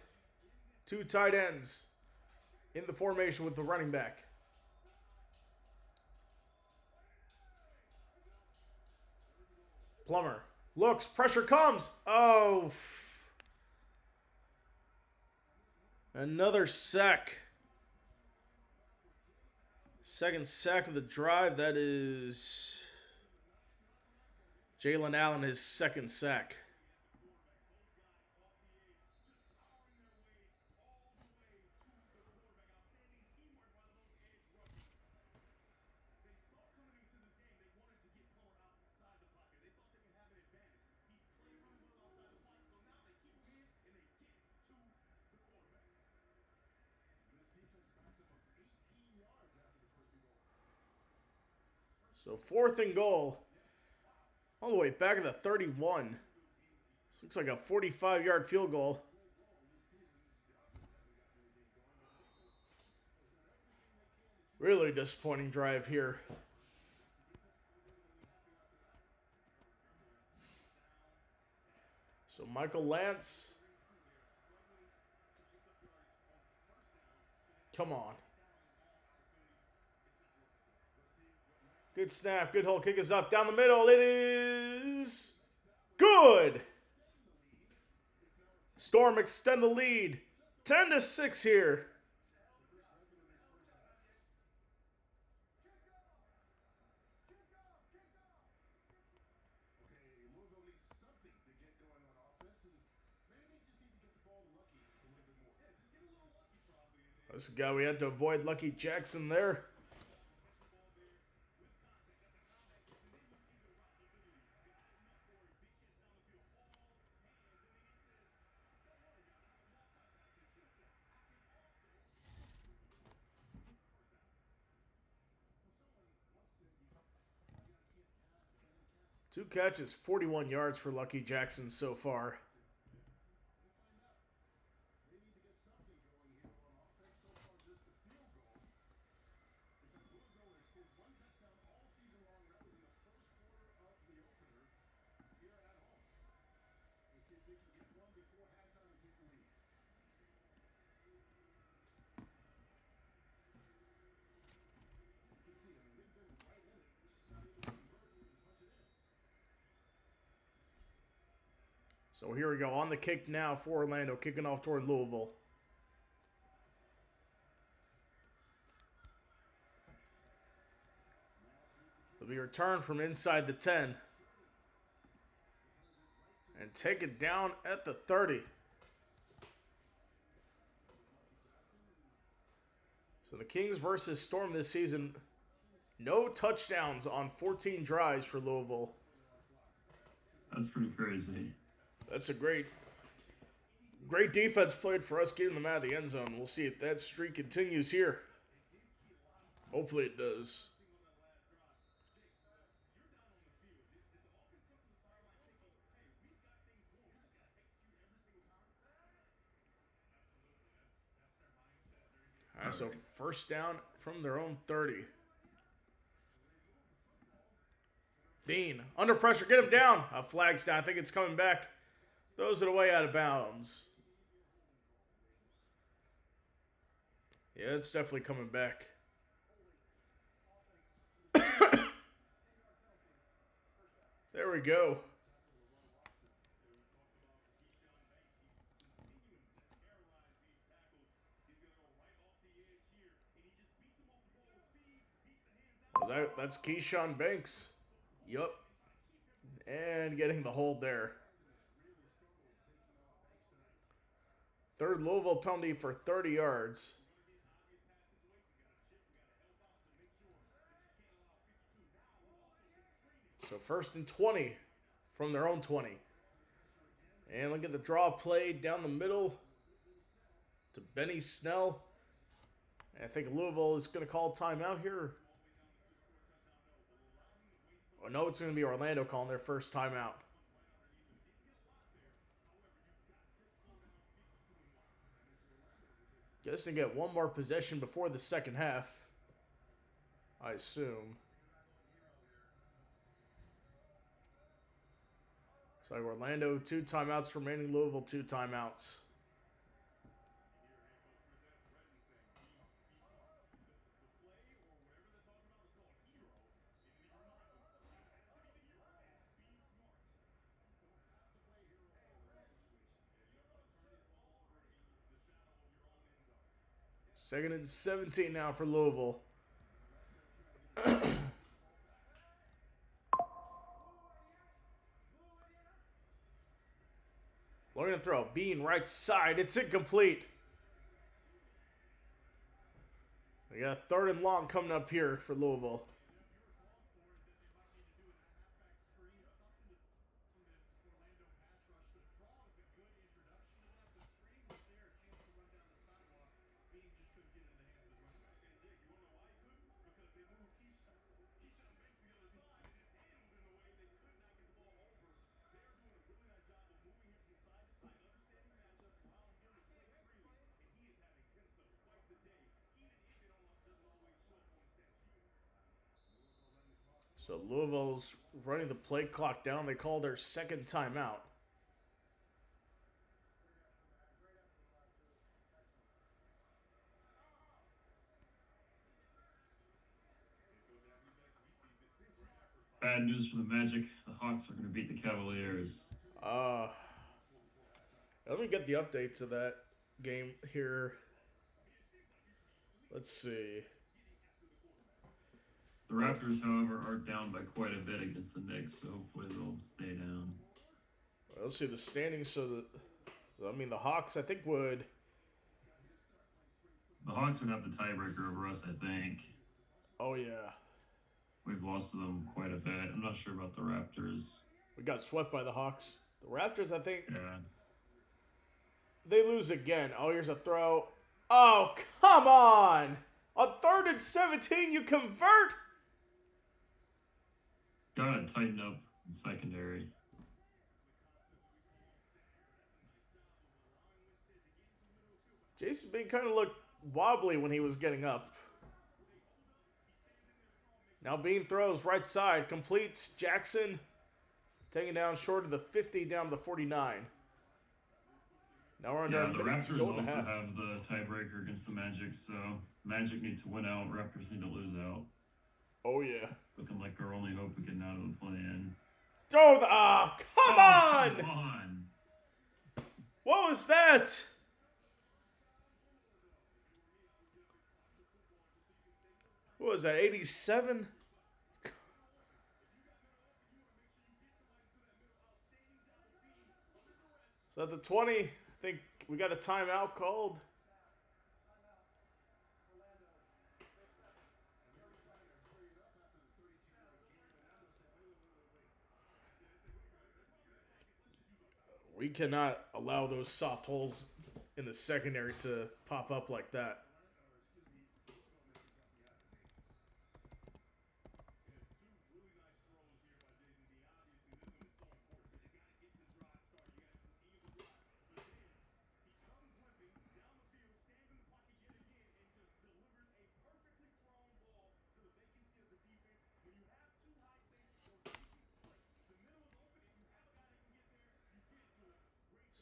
Speaker 1: 2 tight ends in the formation with the running back. Plummer looks, pressure comes. Oh. Another sack. Second sack of the drive. That is Jalen Allen, his second sack. So fourth and goal. All the way back at the 31. This looks like a 45-yard field goal. Really disappointing drive here. So Michael Lance. Come on. Good snap, good hold, kick is up, down the middle, it is good! Storm extend the lead, 10-6 here. That's the guy we had to avoid, Lucky Jackson there. Two catches, 41 yards for Lucky Jackson so far. So here we go, on the kick now for Orlando, kicking off toward Louisville. It'll be returned from inside the 10. And take it down at the 30. So the Kings versus Storm this season, no touchdowns on 14 drives for Louisville.
Speaker 2: That's pretty crazy.
Speaker 1: That's a great defense played for us getting them out of the end zone. We'll see if that streak continues here. Hopefully it does. All right, so first down from their own 30. Bean, under pressure, get him down. A flag's down. I think it's coming back. Throws it away out of bounds. Yeah, it's definitely coming back. There we go. That's Keyshawn Banks. Yup. And getting the hold there. Third Louisville penalty for 30 yards. So first and 20 from their own 20. And look at the draw play down the middle to Benny Snell. And I think Louisville is going to call timeout here. I know it's going to be Orlando calling their first timeout. Guess they get one more possession before the second half, I assume. So Orlando, 2 timeouts remaining. Louisville, 2 timeouts. Second and 17 now for Louisville. Looking to throw. Bean right side. It's incomplete. We got a 3rd and long coming up here for Louisville. So Louisville's running the play clock down. They call their second timeout.
Speaker 2: Bad news for the Magic. The Hawks are going to beat the Cavaliers.
Speaker 1: Let me get the updates of that game here. Let's see.
Speaker 2: The Raptors, however, are down by quite a bit against the Knicks, so hopefully they'll stay down.
Speaker 1: Let's see the standings. So the Hawks, I think, would.
Speaker 2: The Hawks would have the tiebreaker over us, I think.
Speaker 1: Oh, yeah.
Speaker 2: We've lost to them quite a bit. I'm not sure about the Raptors.
Speaker 1: We got swept by the Hawks. The Raptors, I think.
Speaker 2: Yeah.
Speaker 1: They lose again. Oh, here's a throw. Oh, come on. On 3rd and 17, you convert?
Speaker 2: Gotta tighten up in secondary.
Speaker 1: Jason Bean kind of looked wobbly when he was getting up. Now Bean throws right side. Completes. Jackson taking down short of the 50, down to the 49. Now we're under
Speaker 2: the Raptors also have the tiebreaker against the Magic, so Magic need to win out. Raptors need to lose out.
Speaker 1: Oh, yeah.
Speaker 2: Looking like our only hope of getting out of the play-in.
Speaker 1: Throw the... come on!
Speaker 2: Come on!
Speaker 1: What was that? What was that, 87? So at the 20, I think we got a timeout called. We cannot allow those soft holes in the secondary to pop up like that.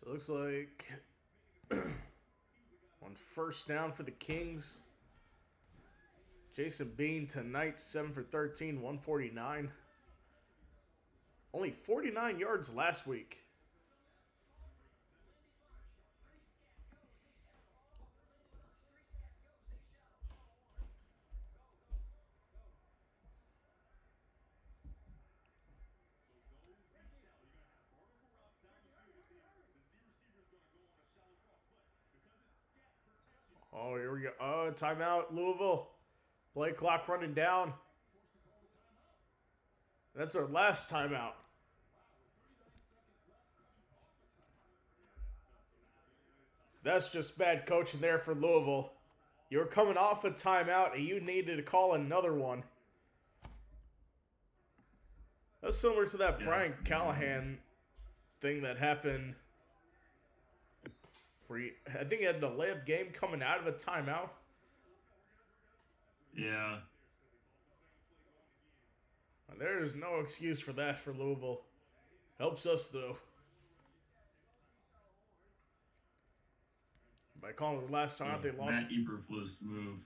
Speaker 1: So it looks like on 1st down for the Kings. Jason Bean tonight, 7 for 13, 149. Only 49 yards last week. Oh, here we go. Oh, timeout, Louisville. Play clock running down. That's our last timeout. That's just bad coaching there for Louisville. You were coming off a timeout and you needed to call another one. That's similar to that
Speaker 2: Yeah,
Speaker 1: Brian
Speaker 2: that's
Speaker 1: Callahan thing that happened. Where I think he had a layup game coming out of a timeout.
Speaker 2: yeah.
Speaker 1: There is no excuse for that for Louisville. Helps us though. By calling it the last time they lost.
Speaker 2: Matt Eberflus move.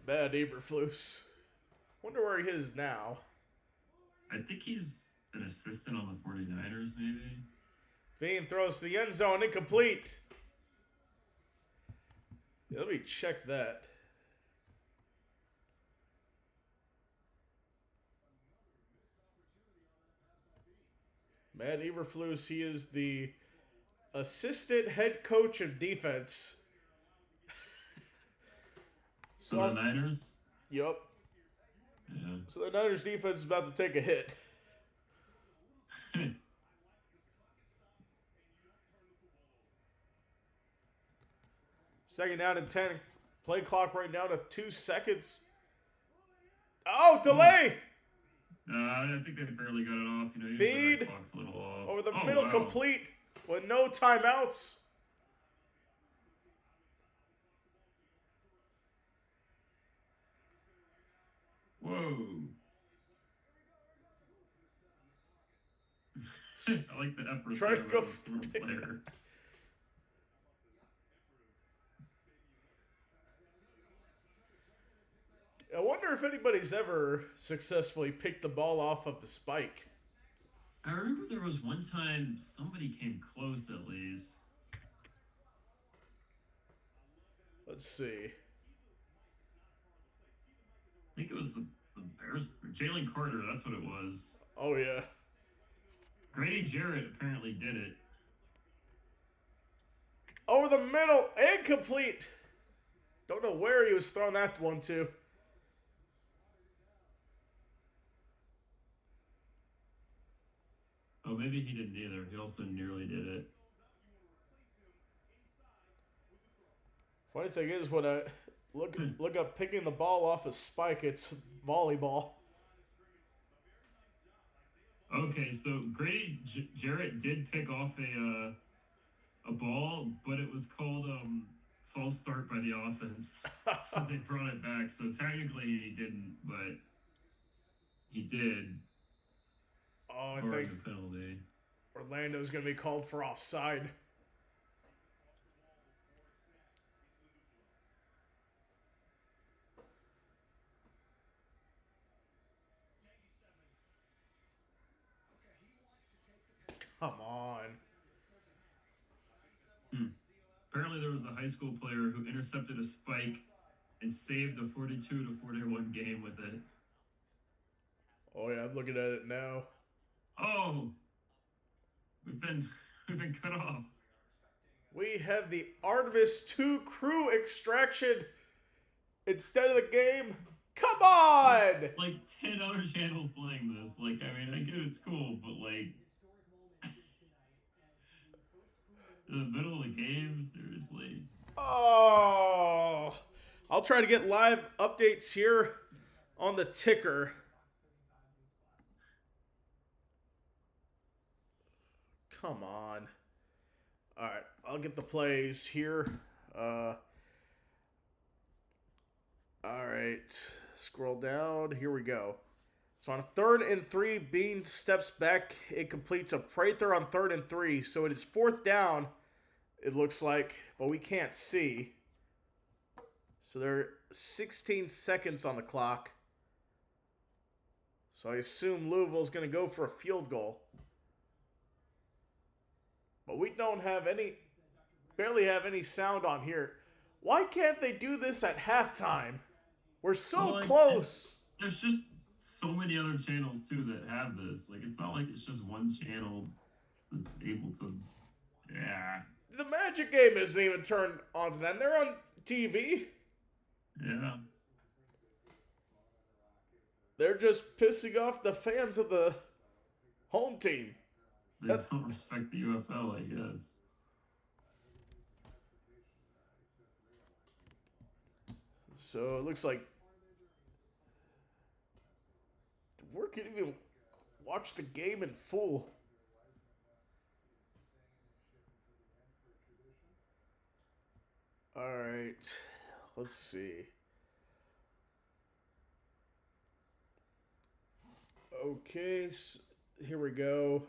Speaker 1: Bad Eberflus. Wonder where he is now.
Speaker 2: I think he's an assistant on the 49ers, maybe.
Speaker 1: Bean throws to the end zone, incomplete. Yeah, let me check that. Matt Eberflus, he is the assistant head coach of defense.
Speaker 2: So the Niners?
Speaker 1: Yep.
Speaker 2: Yeah.
Speaker 1: So the Niners defense is about to take a hit. Second down and 10. Play clock right now to 2 seconds. Oh, delay!
Speaker 2: I think they barely got it off.
Speaker 1: Bead
Speaker 2: the clock's a little off.
Speaker 1: over the middle, complete with no timeouts.
Speaker 2: Whoa. I like the effort.
Speaker 1: Try to go
Speaker 2: from the player.
Speaker 1: I wonder if anybody's ever successfully picked the ball off of a spike.
Speaker 2: I remember there was one time somebody came close at least.
Speaker 1: Let's see.
Speaker 2: I think it was the Bears. Jalen Carter, that's what it was.
Speaker 1: Oh, yeah.
Speaker 2: Grady Jarrett apparently did it.
Speaker 1: Over the middle, incomplete. Don't know where he was throwing that one to.
Speaker 2: Oh, maybe he didn't either. He also nearly did it.
Speaker 1: Funny thing is, when I look up picking the ball off a spike, it's volleyball.
Speaker 2: Okay, so Grady Jarrett did pick off a ball, but it was called false start by the offense. So they brought it back. So technically he didn't, but he did.
Speaker 1: Oh, I think
Speaker 2: the penalty.
Speaker 1: Orlando's going to be called for offside. Come on.
Speaker 2: Apparently there was a high school player who intercepted a spike and saved a 42-41 game with it.
Speaker 1: Oh yeah, I'm looking at it now.
Speaker 2: Oh, we've been cut off.
Speaker 1: We have the Artemis 2 crew extraction instead of the game. Come on!
Speaker 2: There's like 10 other channels playing this. Like, I mean, I get it's cool, but like in the middle of the game, seriously.
Speaker 1: Oh, I'll try to get live updates here on the ticker. Come on. All right, I'll get the plays here. All right, scroll down. Here we go. So on 3rd and 3, Bean steps back. It completes a Prather on 3rd and 3. So it is 4th down, it looks like, but we can't see. So there are 16 seconds on the clock. So I assume Louisville's going to go for a field goal. But we don't have barely have any sound on here. Why can't they do this at halftime? We're so close.
Speaker 2: There's just so many other channels too that have this. Like, it's not like it's just one channel that's able to. Yeah.
Speaker 1: The Magic game isn't even turned on to them. They're on TV.
Speaker 2: Yeah.
Speaker 1: They're just pissing off the fans of the home team.
Speaker 2: They don't respect the UFL, I guess.
Speaker 1: So it looks like never could even watch the game in full. All right, let's see. Okay, so here we go.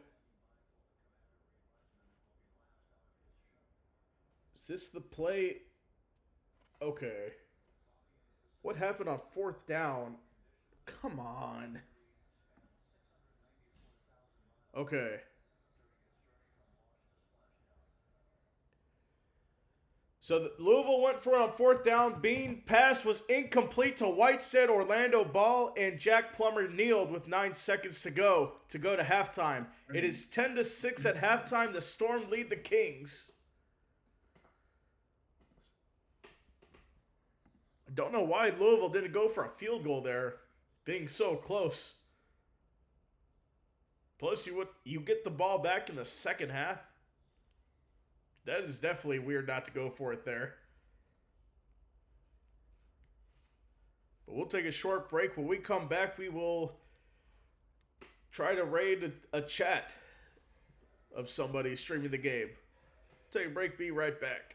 Speaker 1: Is this the play? Okay. What happened on fourth down? Come on. Okay. So Louisville went for it on fourth down. Bean pass was incomplete to Whitestead, Orlando Ball, and Jack Plummer kneeled with 9 seconds to go to halftime. It is 10-6 at halftime. The Storm lead the Kings. I don't know why Louisville didn't go for a field goal there, being so close. Plus, you get the ball back in the second half. That is definitely weird not to go for it there. But we'll take a short break. When we come back, we will try to raid a chat of somebody streaming the game. Take a break, be right back.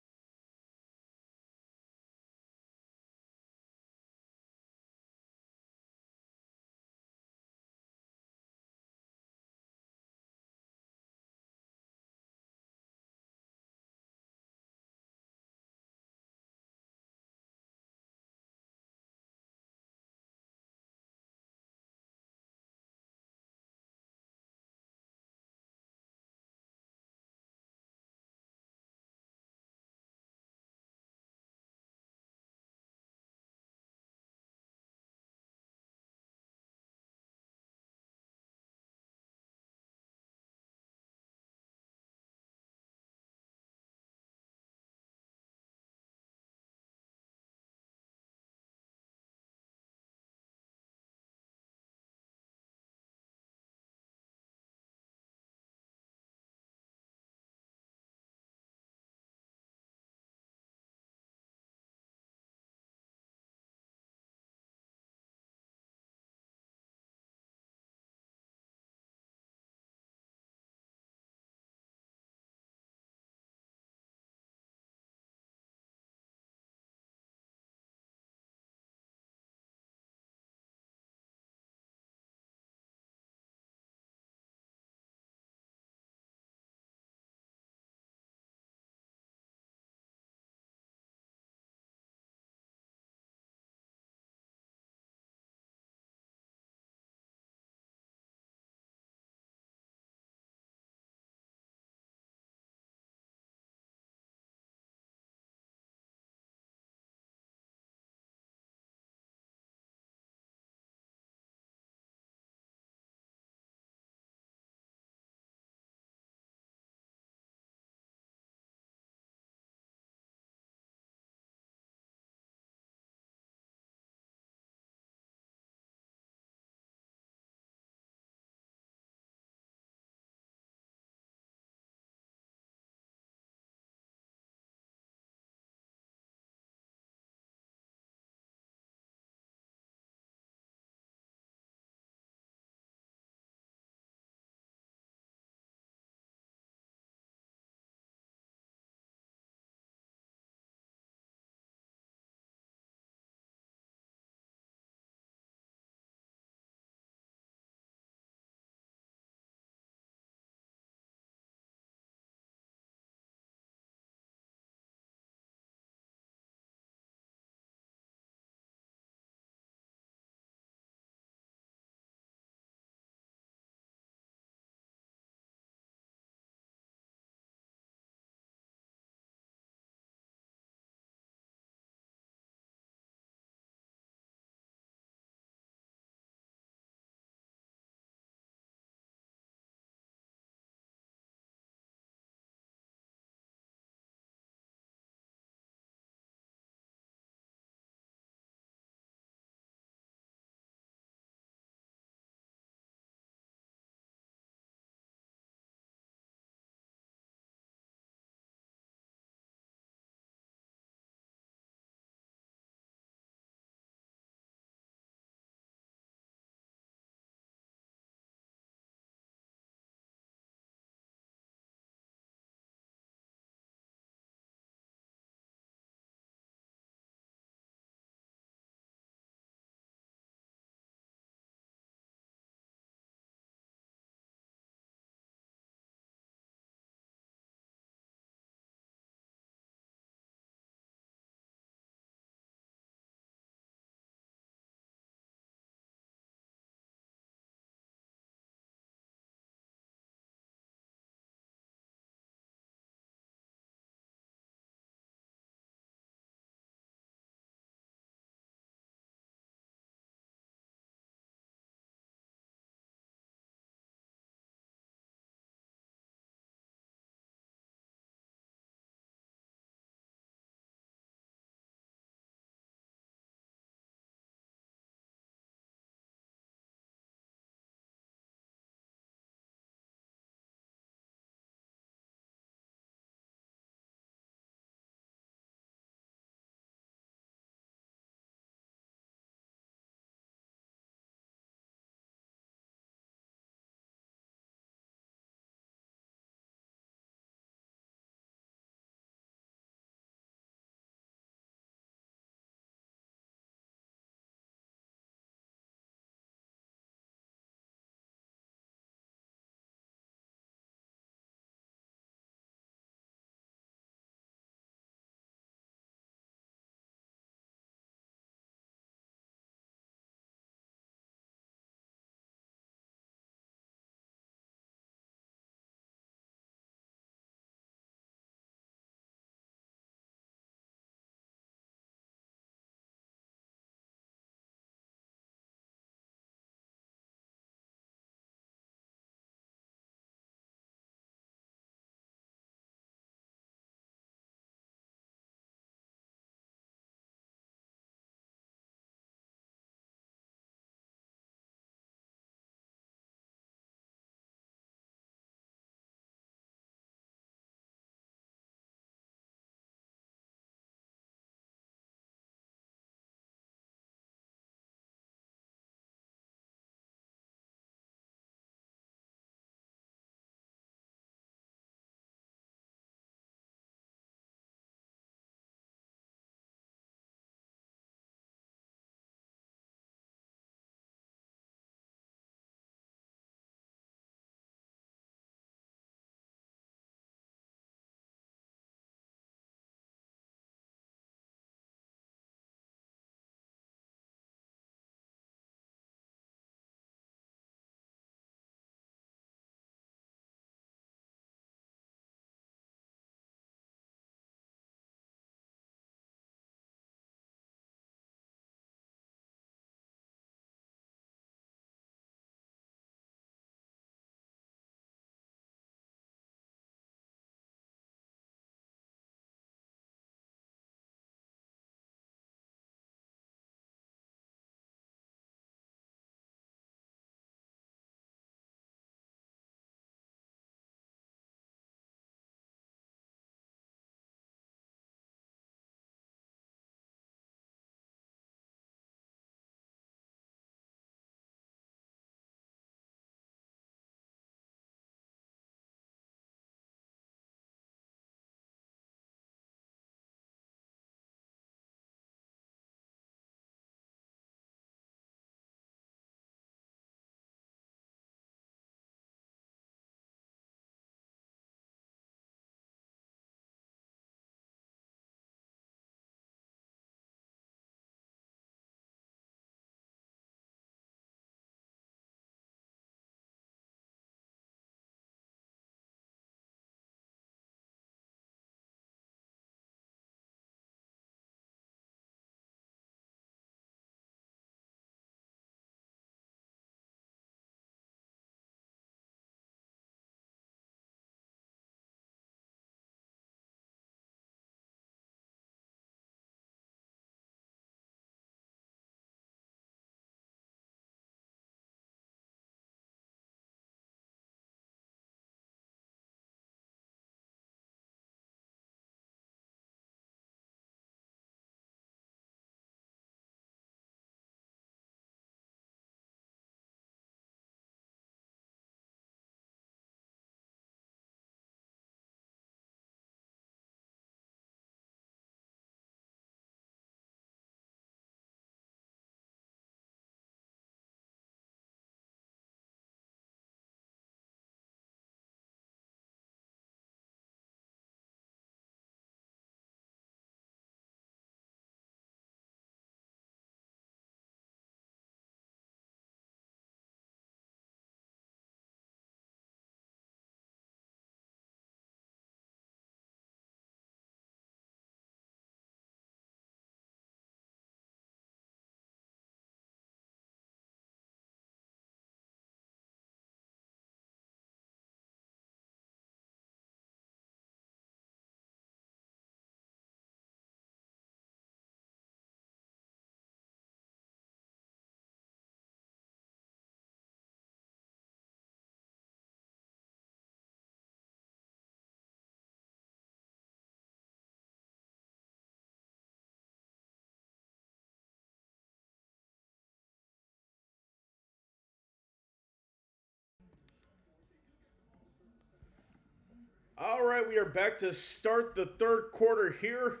Speaker 1: All right, we are back to start the third quarter here.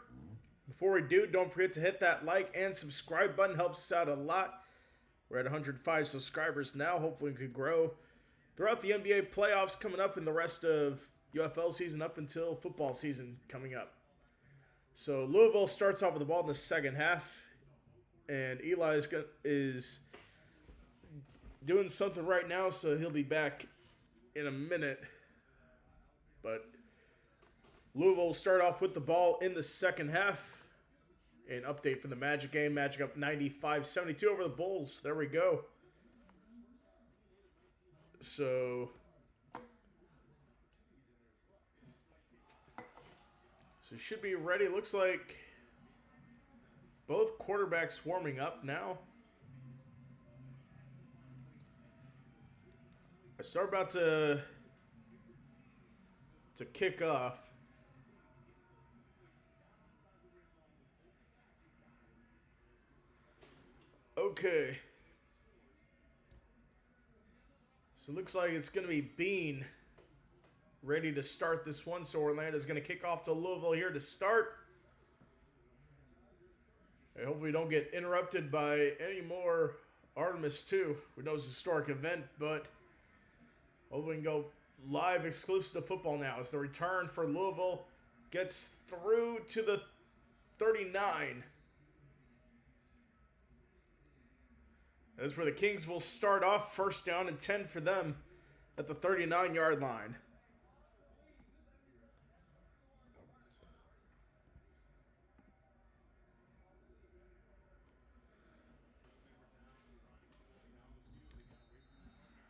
Speaker 1: Before we do, don't forget to hit that like and subscribe button. Helps us out a lot. We're at 105 subscribers now. Hopefully we could grow throughout the NBA playoffs coming up and the rest of UFL season up until football season coming up. So Louisville starts off with the ball in the second half. And Eli is doing something right now, so he'll be back in a minute. But Louisville will start off with the ball in the second half. An update from the Magic game. Magic up 95-72 over the Bulls. There we go. So should be ready. Looks like both quarterbacks warming up now. I start about to kick off. Okay. So it looks like it's going to be Bean ready to start this one. So Orlando's going to kick off to Louisville here to start. I hope we don't get interrupted by any more Artemis 2. We know it's a historic event, but hopefully we can go live exclusive to football now as the return for Louisville gets through to the 39. That's where the Kings will start off. First down and 10 for them at the 39-yard line.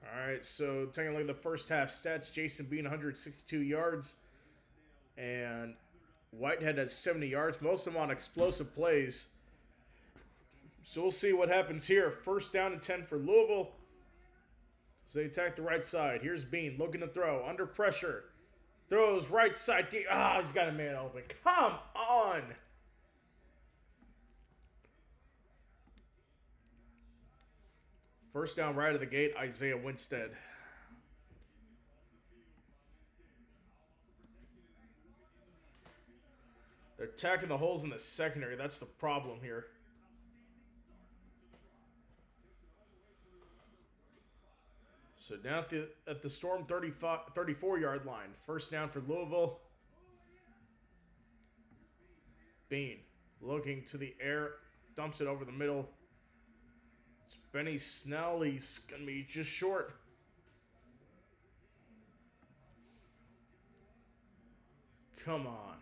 Speaker 1: All right, so taking a look at the first half stats, Jason Bean 162 yards, and Whitehead has 70 yards, most of them on explosive plays. So we'll see what happens here. First down and 10 for Louisville. So they attack the right side. Here's Bean looking to throw. Under pressure. Throws right side. He's got a man open. Come on. First down right of the gate, Isaiah Winstead. They're attacking the holes in the secondary. That's the problem here. So down at the Storm 34-yard line. First down for Louisville. Bean looking to the air. Dumps it over the middle. It's Benny Snell. He's going to be just short. Come on.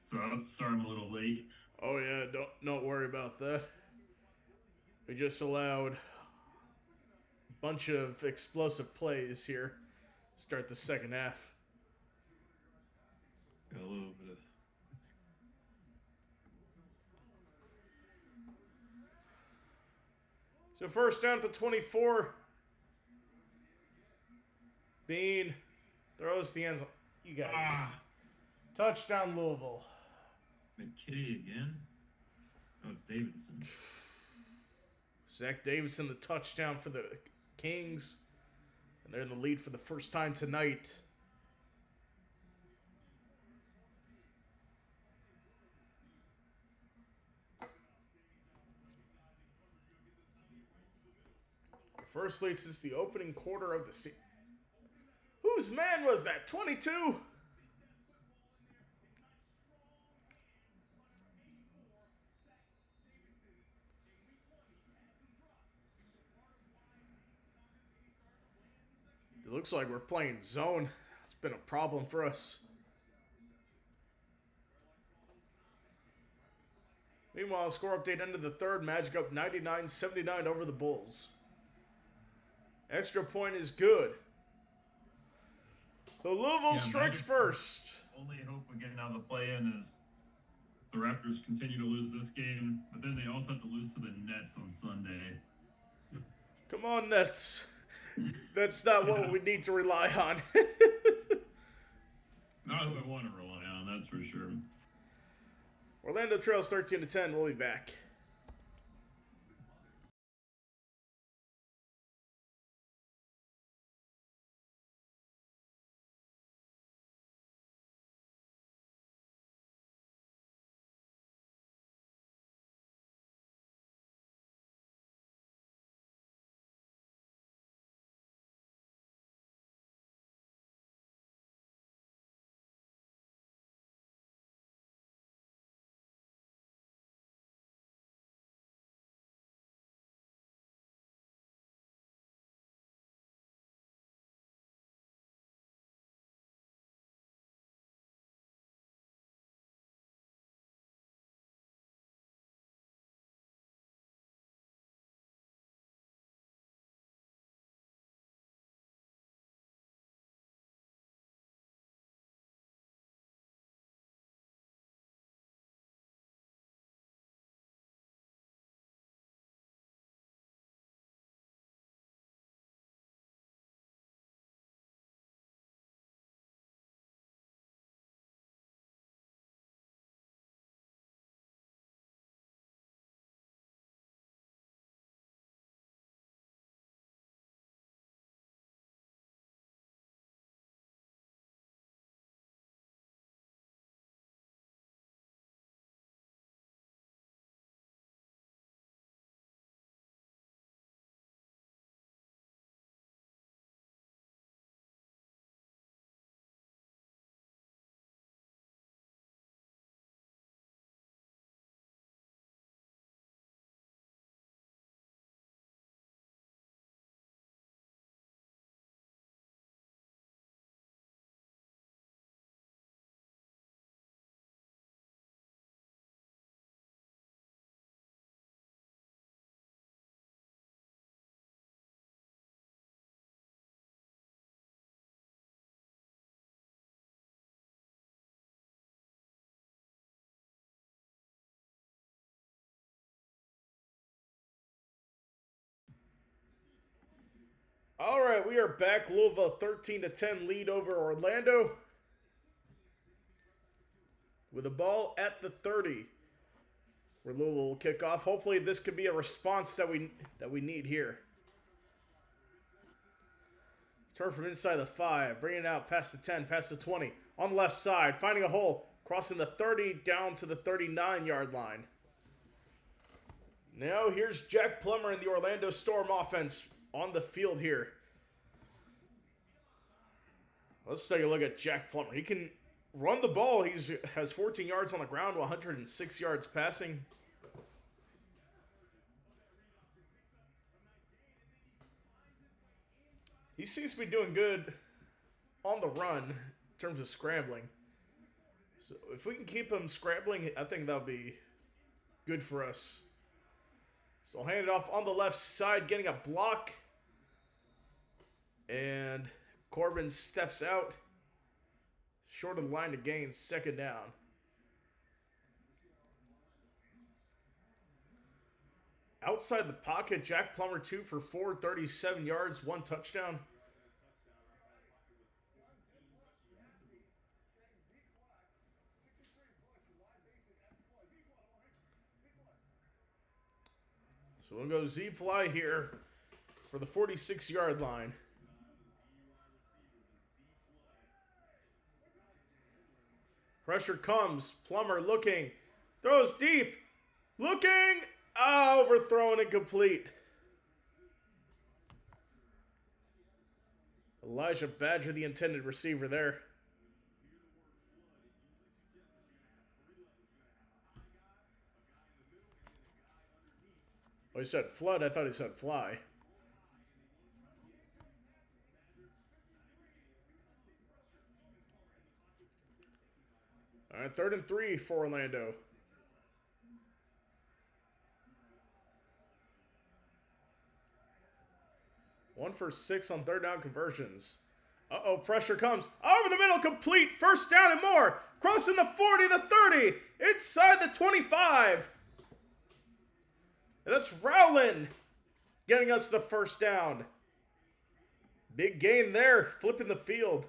Speaker 2: So, sorry I'm a little late.
Speaker 1: Oh, yeah. Don't worry about that. We just allowed a bunch of explosive plays here. Start the second half.
Speaker 2: Got a little bit of...
Speaker 1: So first down at the 24. Bean throws the end zone. You got it. Touchdown Louisville.
Speaker 2: McKay again? Oh, it's Davidson.
Speaker 1: Zach Davidson, the touchdown for the Kings. And they're in the lead for the first time tonight. First lead since the opening quarter of the season. Whose man was that? 22? It looks like we're playing zone. It's been a problem for us. Meanwhile, score update end of the third. Magic up 99-79 over the Bulls. Extra point is good. So Louisville strikes first.
Speaker 2: Only hope we get out of the play-in is the Raptors continue to lose this game, but then they also have to lose to the Nets on Sunday.
Speaker 1: Come on, Nets. That's not what we need to rely on.
Speaker 2: Not who I want to rely on, that's for sure.
Speaker 1: Orlando trails 13-10. We'll be back. All right, we are back. Louisville 13-10 lead over Orlando. With the ball at the 30. Where Louisville will kick off. Hopefully this could be a response that we need here. Turn from inside the 5. Bring it out past the 10, past the 20. On the left side, finding a hole. Crossing the 30 down to the 39-yard line. Now here's Jack Plummer in the Orlando Storm offense on the field here. Let's take a look at Jack Plummer. He can run the ball. He has 14 yards on the ground, 106 yards passing. He seems to be doing good on the run in terms of scrambling. So if we can keep him scrambling, I think that'll be good for us. So I'll hand it off on the left side, getting a block. And Corbin steps out. Short of the line to gain, second down. Outside the pocket, Jack Plummer 2 for 4, 37 yards, 1 touchdown. So we'll go Z-fly here for the 46-yard line. Pressure comes. Plummer looking. Throws deep. Looking. Overthrown and complete. Elijah Badger, the intended receiver there. Oh, he said flood. I thought he said fly. All right, 3rd and 3 for Orlando. One for 6 on 3rd down conversions. Uh-oh, pressure comes. Over the middle, complete. 1st down and more. Crossing the 40, the 30. Inside the 25. And that's Rowland getting us the 1st down. Big gain there, flipping the field.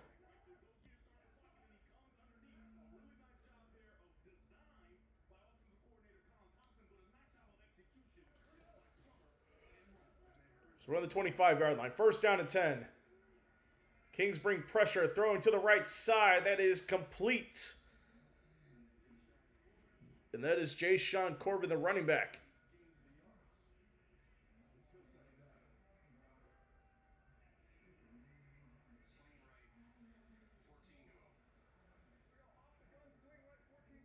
Speaker 1: So we're on the 25-yard line. 1st down and 10. Kings bring pressure, throwing to the right side. That is complete. And that is Jay Sean Corbin, the running back.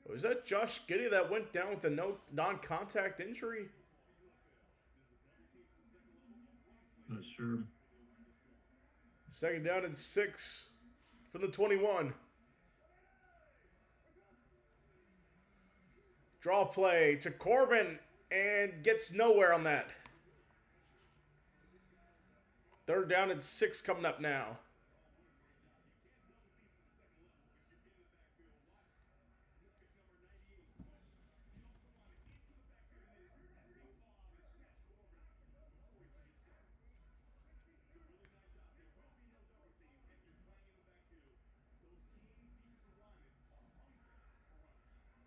Speaker 1: Was that Josh Giddey that went down with a non-contact injury?
Speaker 2: Not sure.
Speaker 1: 2nd down and 6 from the 21. Draw play to Corbin and gets nowhere on that. 3rd down and 6 coming up now.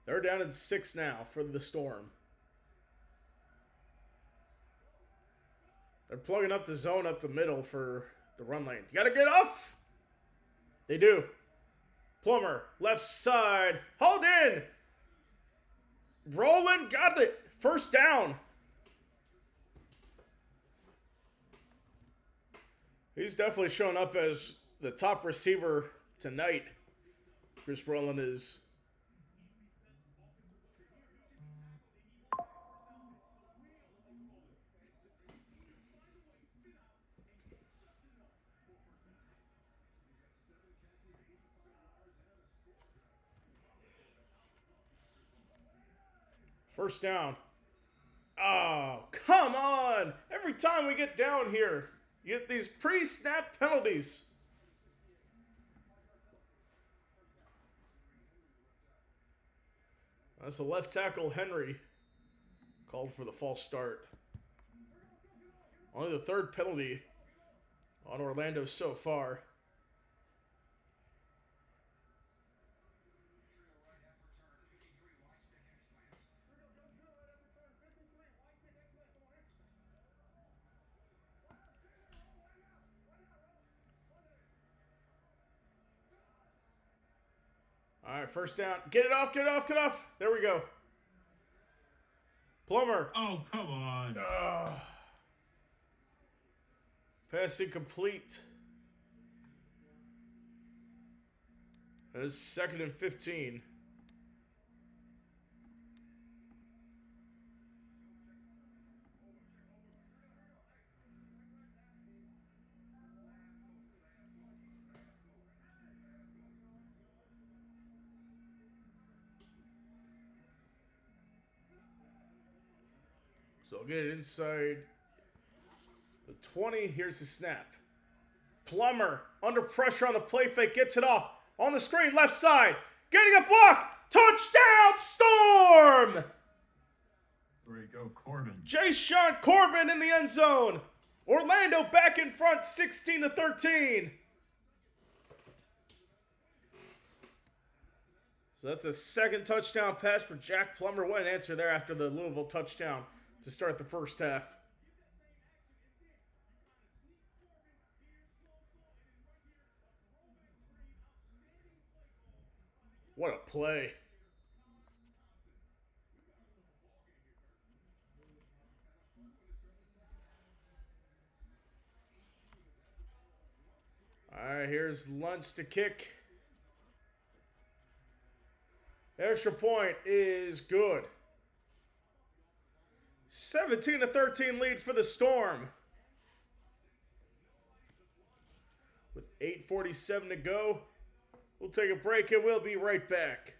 Speaker 1: They're down in 6 now for the Storm. They're plugging up the zone up the middle for the run lane. You got to get off. They do. Plummer, left side. Hauled in. Roland got it. 1st down. He's definitely shown up as the top receiver tonight. Chris Roland is. First down. Oh, come on. Every time we get down here, you get these pre-snap penalties. That's the left tackle, Henry, called for the false start. Only the 3rd penalty on Orlando so far. All right, first down. Get it off, get it off, get it off. There we go. Plummer.
Speaker 2: Oh, come on.
Speaker 1: Pass incomplete. That's 2nd and 15. So I'll get it inside the 20. Here's the snap. Plummer, under pressure on the play fake, gets it off. On the screen, left side. Getting a block. Touchdown, Storm!
Speaker 2: There you go, Corbin.
Speaker 1: Jay-Sean Corbin in the end zone. Orlando back in front, 16-13. So that's the second touchdown pass for Jack Plummer. What an answer there after the Louisville touchdown to start the first half. What a play. All right, here's Luntz to kick. Extra point is good. 17-13 lead for the Storm. With 8:47 to go, we'll take a break and we'll be right back.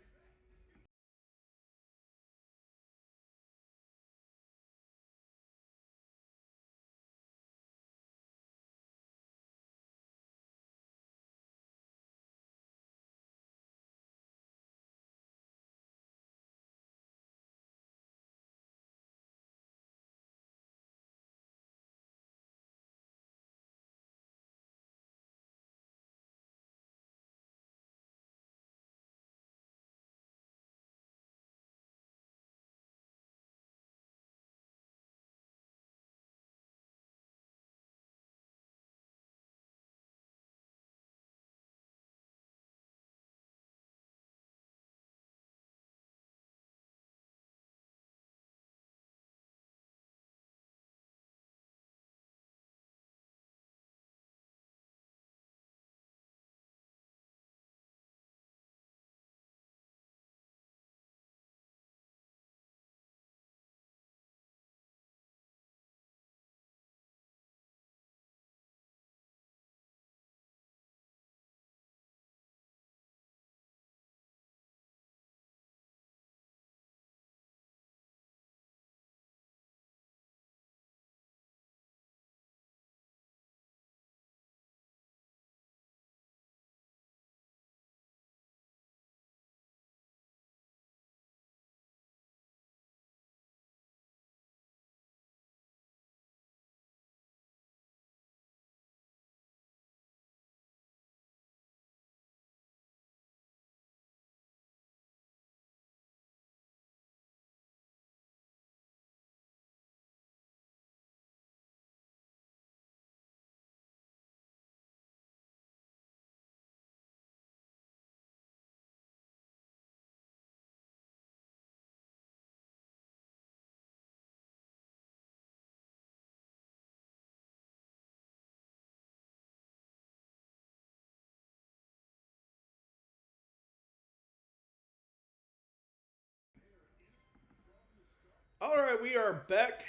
Speaker 1: All right, we are back.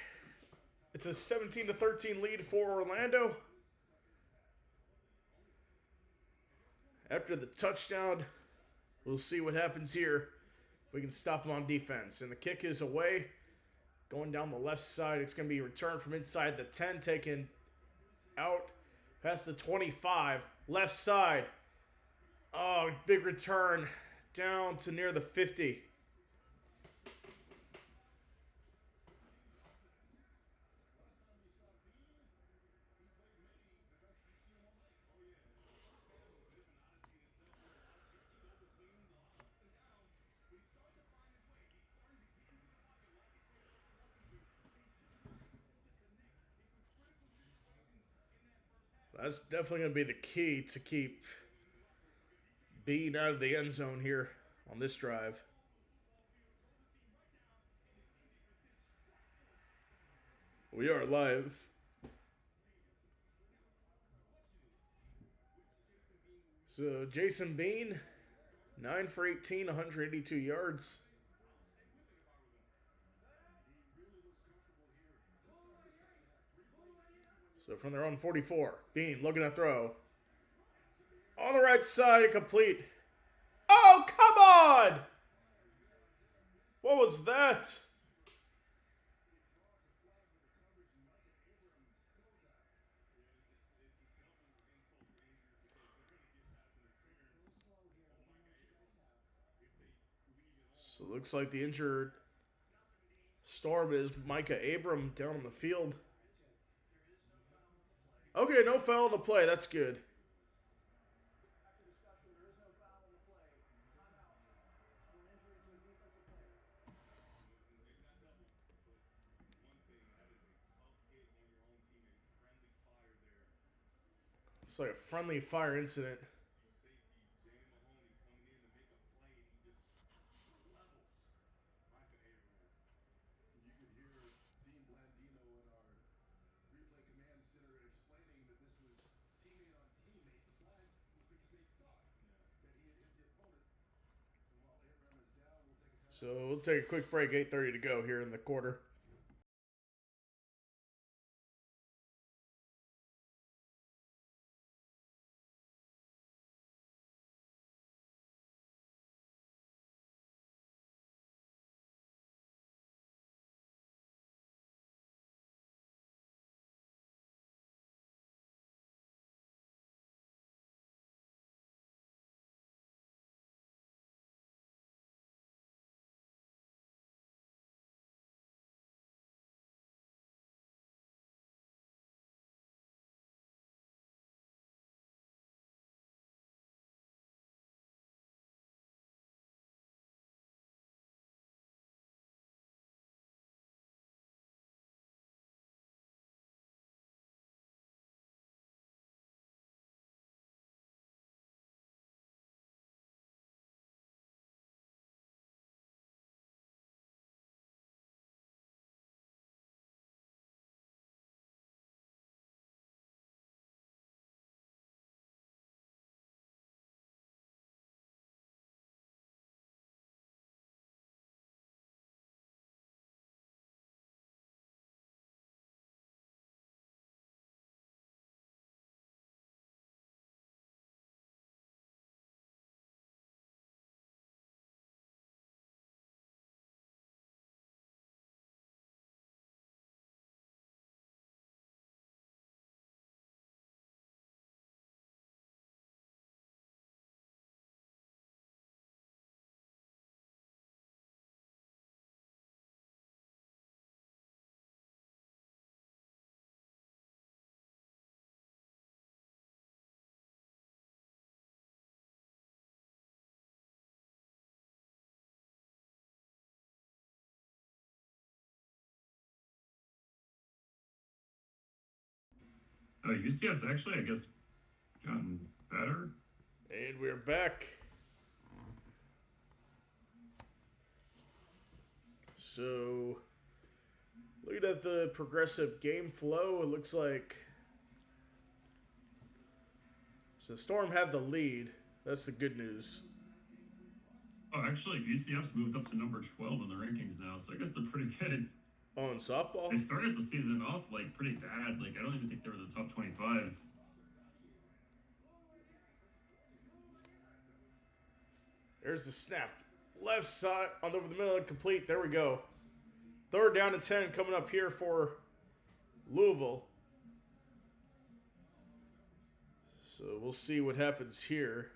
Speaker 1: It's a 17-13 lead for Orlando. After the touchdown, we'll see what happens here. We can stop them on defense. And the kick is away. Going down the left side, it's going to be returned from inside the 10, taken out past the 25. Left side. Oh, big return down to near the 50. That's definitely going to be the key to keep Bean out of the end zone here on this drive. We are live. So Jason Bean, 9 for 18, 182 yards. So from their own 44, Bean looking to throw. On the right side, complete. Oh, come on! What was that? So it looks like the injured Storm is Micah Abram down on the field. Okay, no foul on the play. That's good. It's like a friendly fire incident. So we'll take a quick break. 8:30 to go here in the quarter.
Speaker 2: UCF's actually, I guess, gotten better.
Speaker 1: And we're back. So, looking at the progressive game flow, it looks like so Storm have the lead. That's the good news.
Speaker 2: Oh, actually, UCF's moved up to number 12 in the rankings now, so I guess they're pretty good.
Speaker 1: Oh, in softball?
Speaker 2: They started the season off like pretty bad. Like I don't even think they were in the top 25.
Speaker 1: There's the snap. Left side on over the middle, complete. There we go. Third down and 10 coming up here for Louisville. So we'll see what happens here.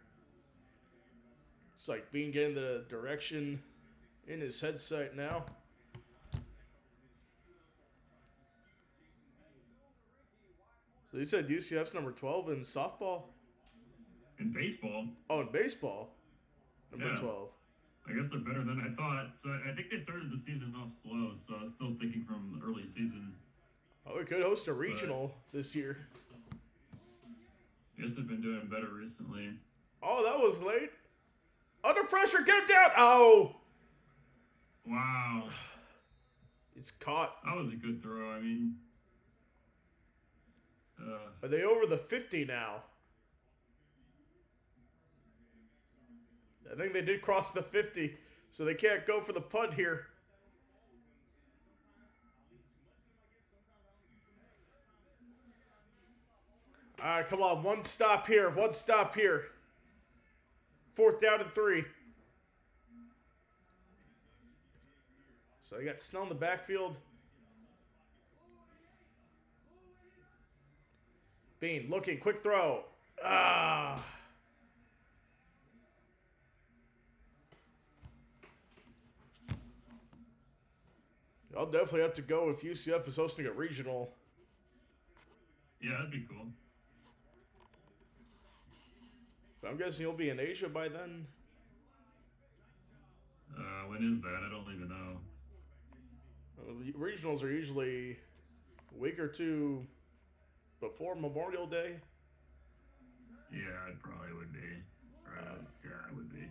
Speaker 1: It's like Bean getting the direction in his headset now. So you said UCF's number 12 in softball?
Speaker 2: In baseball.
Speaker 1: Oh, in baseball? Number
Speaker 2: Yeah.
Speaker 1: 12.
Speaker 2: I guess they're better than I thought. So I think they started the season off slow. So I was still thinking from the early season.
Speaker 1: Oh, we could host a regional this year.
Speaker 2: I guess they've been doing better recently.
Speaker 1: Oh, that was late. Under pressure, get him down. Oh.
Speaker 2: Wow.
Speaker 1: It's caught.
Speaker 2: That was a good throw. I mean,
Speaker 1: Are they over the 50 now? I think they did cross the 50, so they can't go for the punt here. All right, come on. One stop here. One stop here. 4th down and 3. So they got Snell in the backfield. Bean looking, quick throw. Ah. I'll definitely have to go if UCF is hosting a regional.
Speaker 2: yeah, that'd be cool.
Speaker 1: But I'm guessing you'll be in Asia by then.
Speaker 2: When is that? I don't even know.
Speaker 1: Regionals are usually a week or two before Memorial Day.
Speaker 2: Yeah, it probably would be. Yeah, it would be.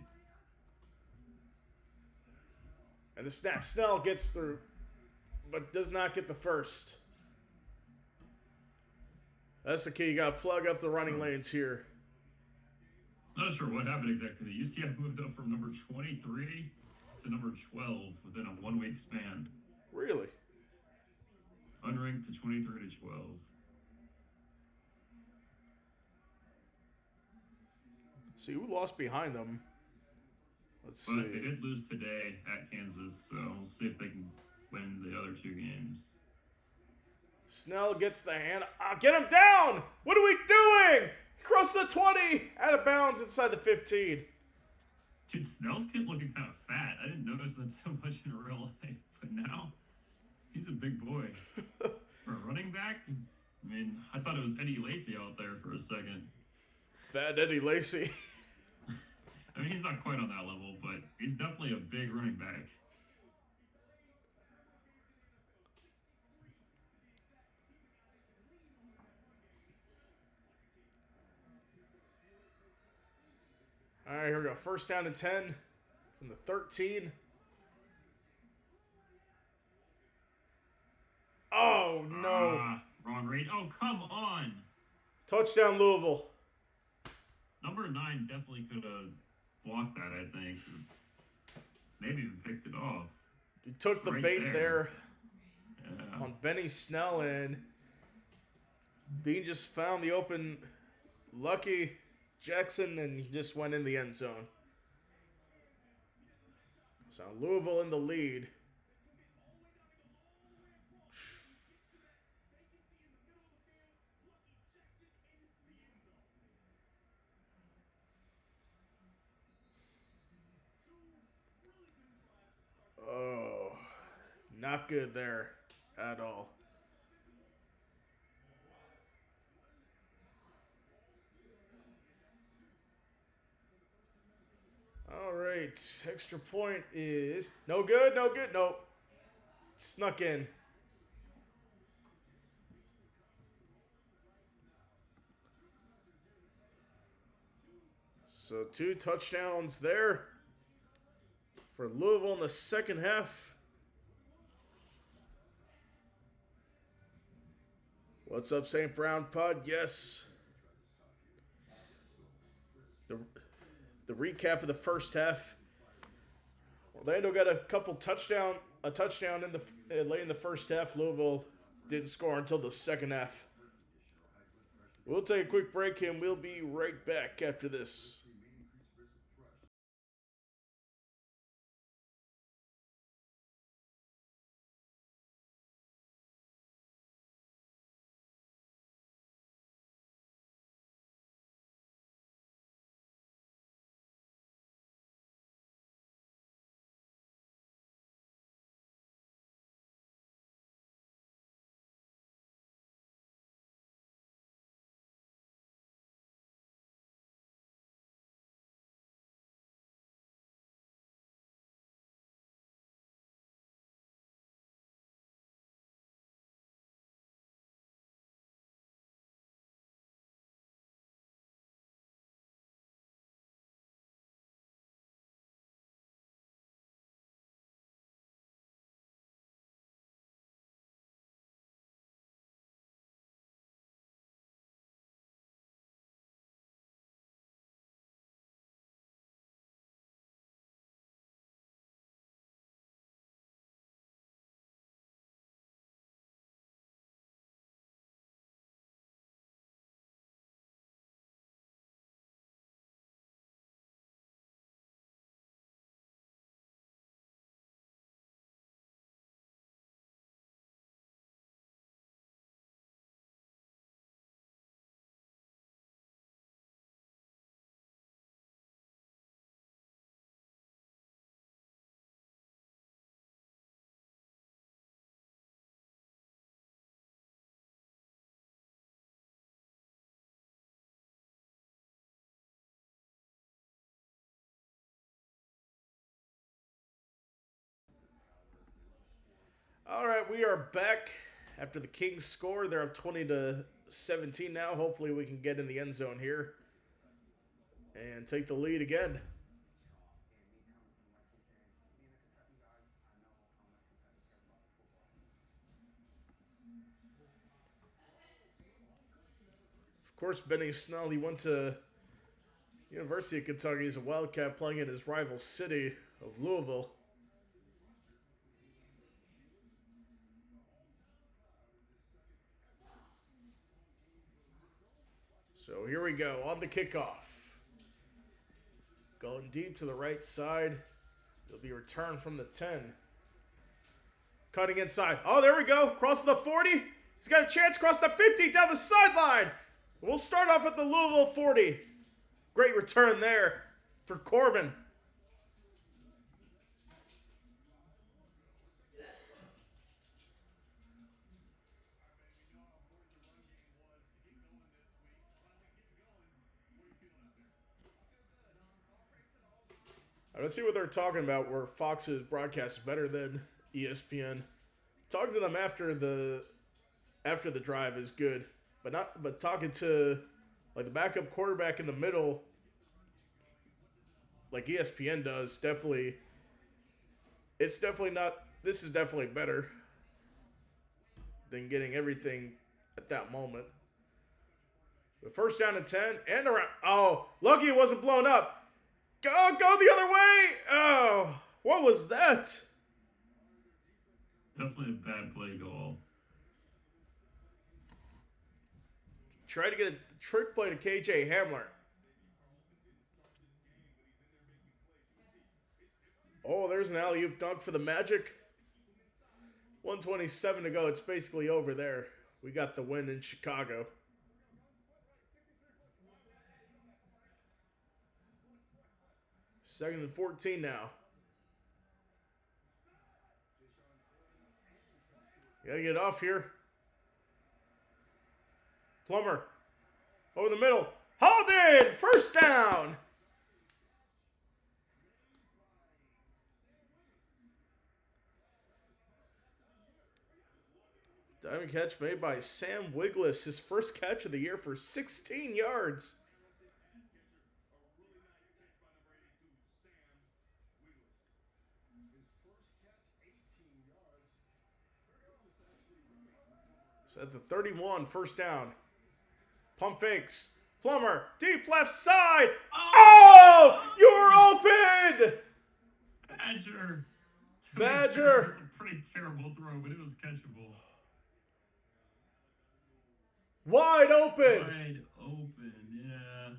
Speaker 1: And the snap. Snell gets through, but does not get the first. That's the key. You got to plug up the running lanes here.
Speaker 2: Not sure what happened exactly. The UCF moved up from number 23 to number 12 within a 1 week span.
Speaker 1: Really?
Speaker 2: Unranked to 23 to 12.
Speaker 1: See who lost behind them. Let's
Speaker 2: But
Speaker 1: see.
Speaker 2: they did lose today at Kansas, so we'll see if they can win the other 2 games.
Speaker 1: Snell gets the hand. Get him down! What are we doing? Across the 20, out of bounds inside the 15.
Speaker 2: Dude, Snell's kid looking kind of fat. I didn't notice that so much in real life, but now he's a big boy. For a running back, I thought it was Eddie Lacy out there for a second.
Speaker 1: Fat Eddie Lacy.
Speaker 2: I mean, he's not quite on that level, but he's definitely a big running back.
Speaker 1: All right, here we go. 1st down and 10 from the 13. Oh, no.
Speaker 2: Wrong read. Oh, come on.
Speaker 1: Touchdown, Louisville.
Speaker 2: Number 9 definitely could have blocked that, I think. Maybe even picked it off.
Speaker 1: He took the
Speaker 2: Right
Speaker 1: bait there
Speaker 2: Yeah.
Speaker 1: on Benny Snell, and Bean just found the open Lucky Jackson, and he just went in the end zone. So Louisville in the lead. Oh, not good there at all. All right, extra point is no good, no good, nope. Snuck in. So 2 touchdowns there for Louisville in the second half. What's up, St. Brown Pod? Yes. The recap of the first half. Orlando got a touchdown in the late in the first half. Louisville didn't score until the second half. We'll take a quick break and we'll be right back after this. All right, we are back after the Kings score. They're up 20-17 now. Hopefully, we can get in the end zone here and take the lead again. Of course, Benny Snell, he went to University of Kentucky. He's a Wildcat playing in his rival city of Louisville. So here we go on the kickoff. Going deep to the right side. It'll be returned from the 10. Cutting inside. Oh, there we go. Crossing the 40. He's got a chance. Cross the 50 down the sideline. We'll start off at the Louisville 40. Great return there for Corbin. I don't see what they're talking about where Fox's broadcast is better than ESPN. Talking to them after the drive is good, but talking to like the backup quarterback in the middle like ESPN does, it's definitely not, this is definitely better than getting everything at that moment. The first down to 10 and around. Oh, lucky it wasn't blown up. Go the other way! Oh, what was that?
Speaker 2: Definitely a bad play call.
Speaker 1: Try to get a trick play to KJ Hamler. Oh, there's an alley-oop dunk for the Magic. 1:27 to go. It's basically over there. We got the win in Chicago. Second and 14 now. Gotta get off here. Plummer. Over the middle. Holden! First down! Diving catch made by Sam Wiglis. His first catch of the year for 16 yards. So at the 31, first down. Pump fakes. Plummer, deep left side. Oh! You were open! Badger.
Speaker 2: It was a pretty terrible throw, but it was catchable.
Speaker 1: Wide open.
Speaker 2: Wide open, yeah.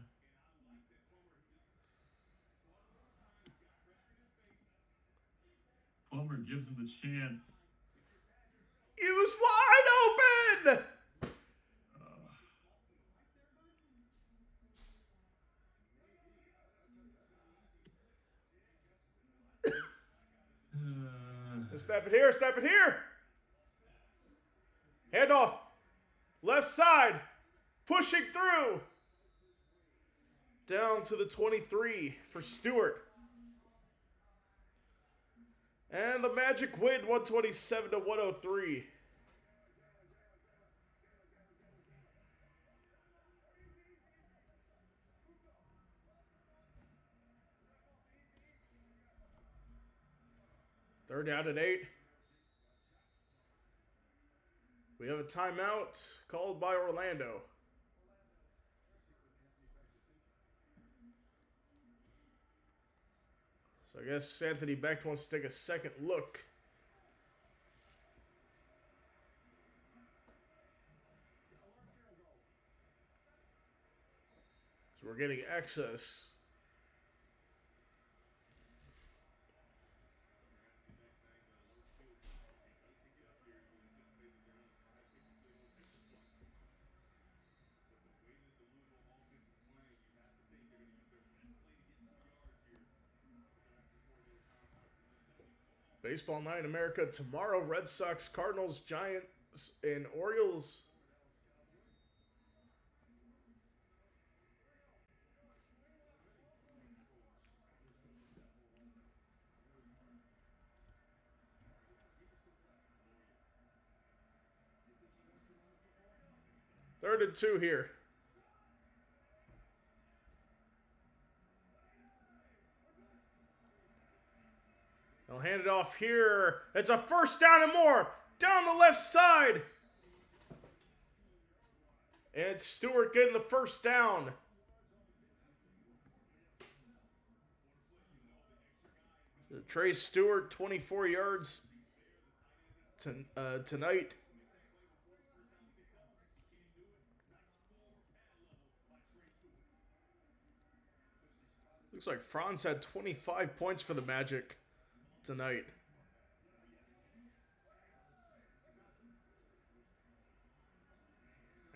Speaker 2: Plummer gives him the chance.
Speaker 1: It was wide open! Snap it here, snap it here. Handoff. Left side. Pushing through. Down to the 23 for Stewart. And the Magic win 127-103. Third down and 8. We have a timeout called by Orlando. So I guess Anthony Becht wants to take a second look. So we're getting access. Baseball night in America tomorrow. Red Sox, Cardinals, Giants, and Orioles. 3rd and 2 here. They'll hand it off here. It's a first down and more. Down the left side. And Stewart getting the first down. Trey Stewart, 24 yards tonight. Looks like Franz had 25 points for the Magic tonight.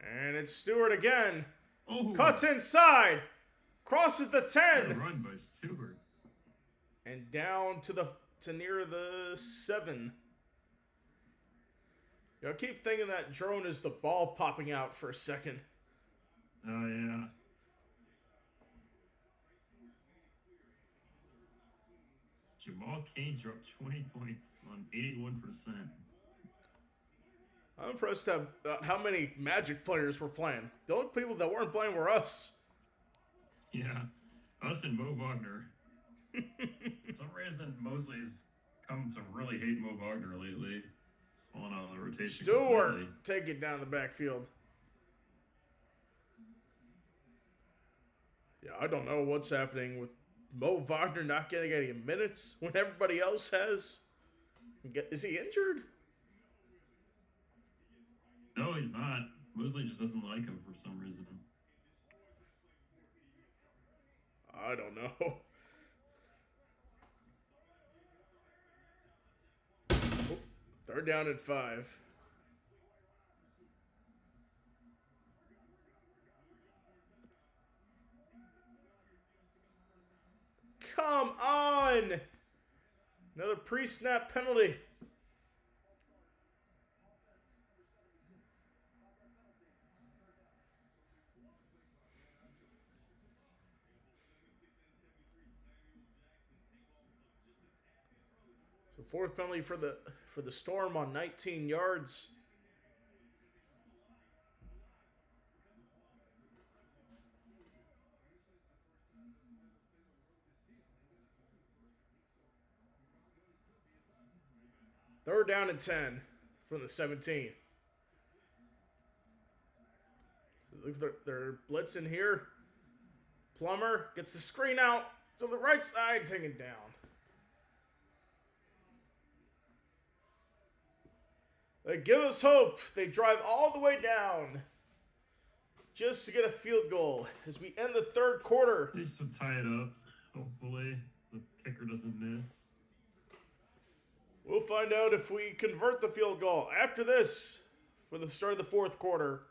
Speaker 1: And it's Stewart again.
Speaker 2: Oh.
Speaker 1: Cuts inside. Crosses the 10.
Speaker 2: Good run by Stewart.
Speaker 1: And down to near the 7. You know, I keep thinking that drone is the ball popping out for a second.
Speaker 2: Oh, yeah. Jamal Kane dropped 20 points on 81%.
Speaker 1: I'm impressed at how many Magic players were playing. The only people that weren't playing were us.
Speaker 2: Yeah, us and Mo Wagner.
Speaker 3: For some reason, Mosley's come to really hate Mo Wagner lately.
Speaker 2: It's falling out of the rotation.
Speaker 1: Stewart,
Speaker 2: completely.
Speaker 1: take it down the backfield. Yeah, I don't know what's happening with Mo Wagner not getting any minutes when everybody else has. Is he injured?
Speaker 2: No, he's not. Mosley just doesn't like him for some reason.
Speaker 1: I don't know. Oh, 3rd down and 5. Come on! Another pre-snap penalty. So 4th penalty for the Storm on 19 yards. Third down and 10 from the 17. It looks like they're blitzing here. Plummer gets the screen out to the right side, taken down. They give us hope. They drive all the way down just to get a field goal as we end the 3rd quarter.
Speaker 2: At least we'll tie it up. Hopefully, the kicker doesn't miss.
Speaker 1: We'll find out if we convert the field goal after this for the start of the 4th quarter.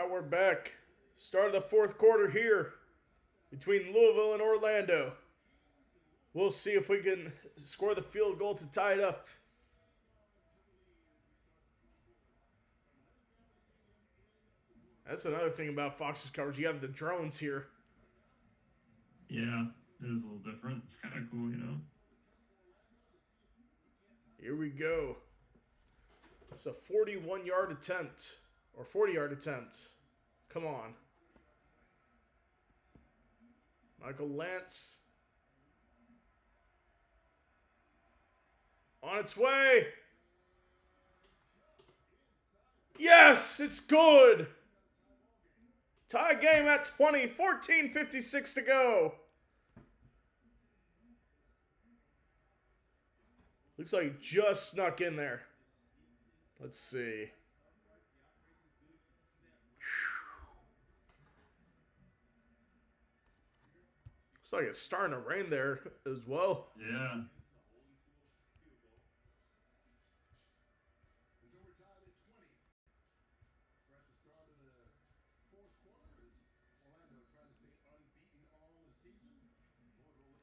Speaker 1: right, we're back. Start of the fourth quarter here between Louisville and Orlando. We'll see if we can score the field goal to tie it up. That's another thing about Fox's coverage. You have the drones here.
Speaker 2: Yeah, it is a little different. It's kind of cool, you know.
Speaker 1: Here we go. It's a 41-yard attempt. Or 40-yard attempt. Come on. Michael Lance. On its way. Yes, it's good. Tie game at 20. 14:56 to go. Looks like he just snuck in there. Let's see. Looks like it's starting to rain there as well.
Speaker 2: Yeah.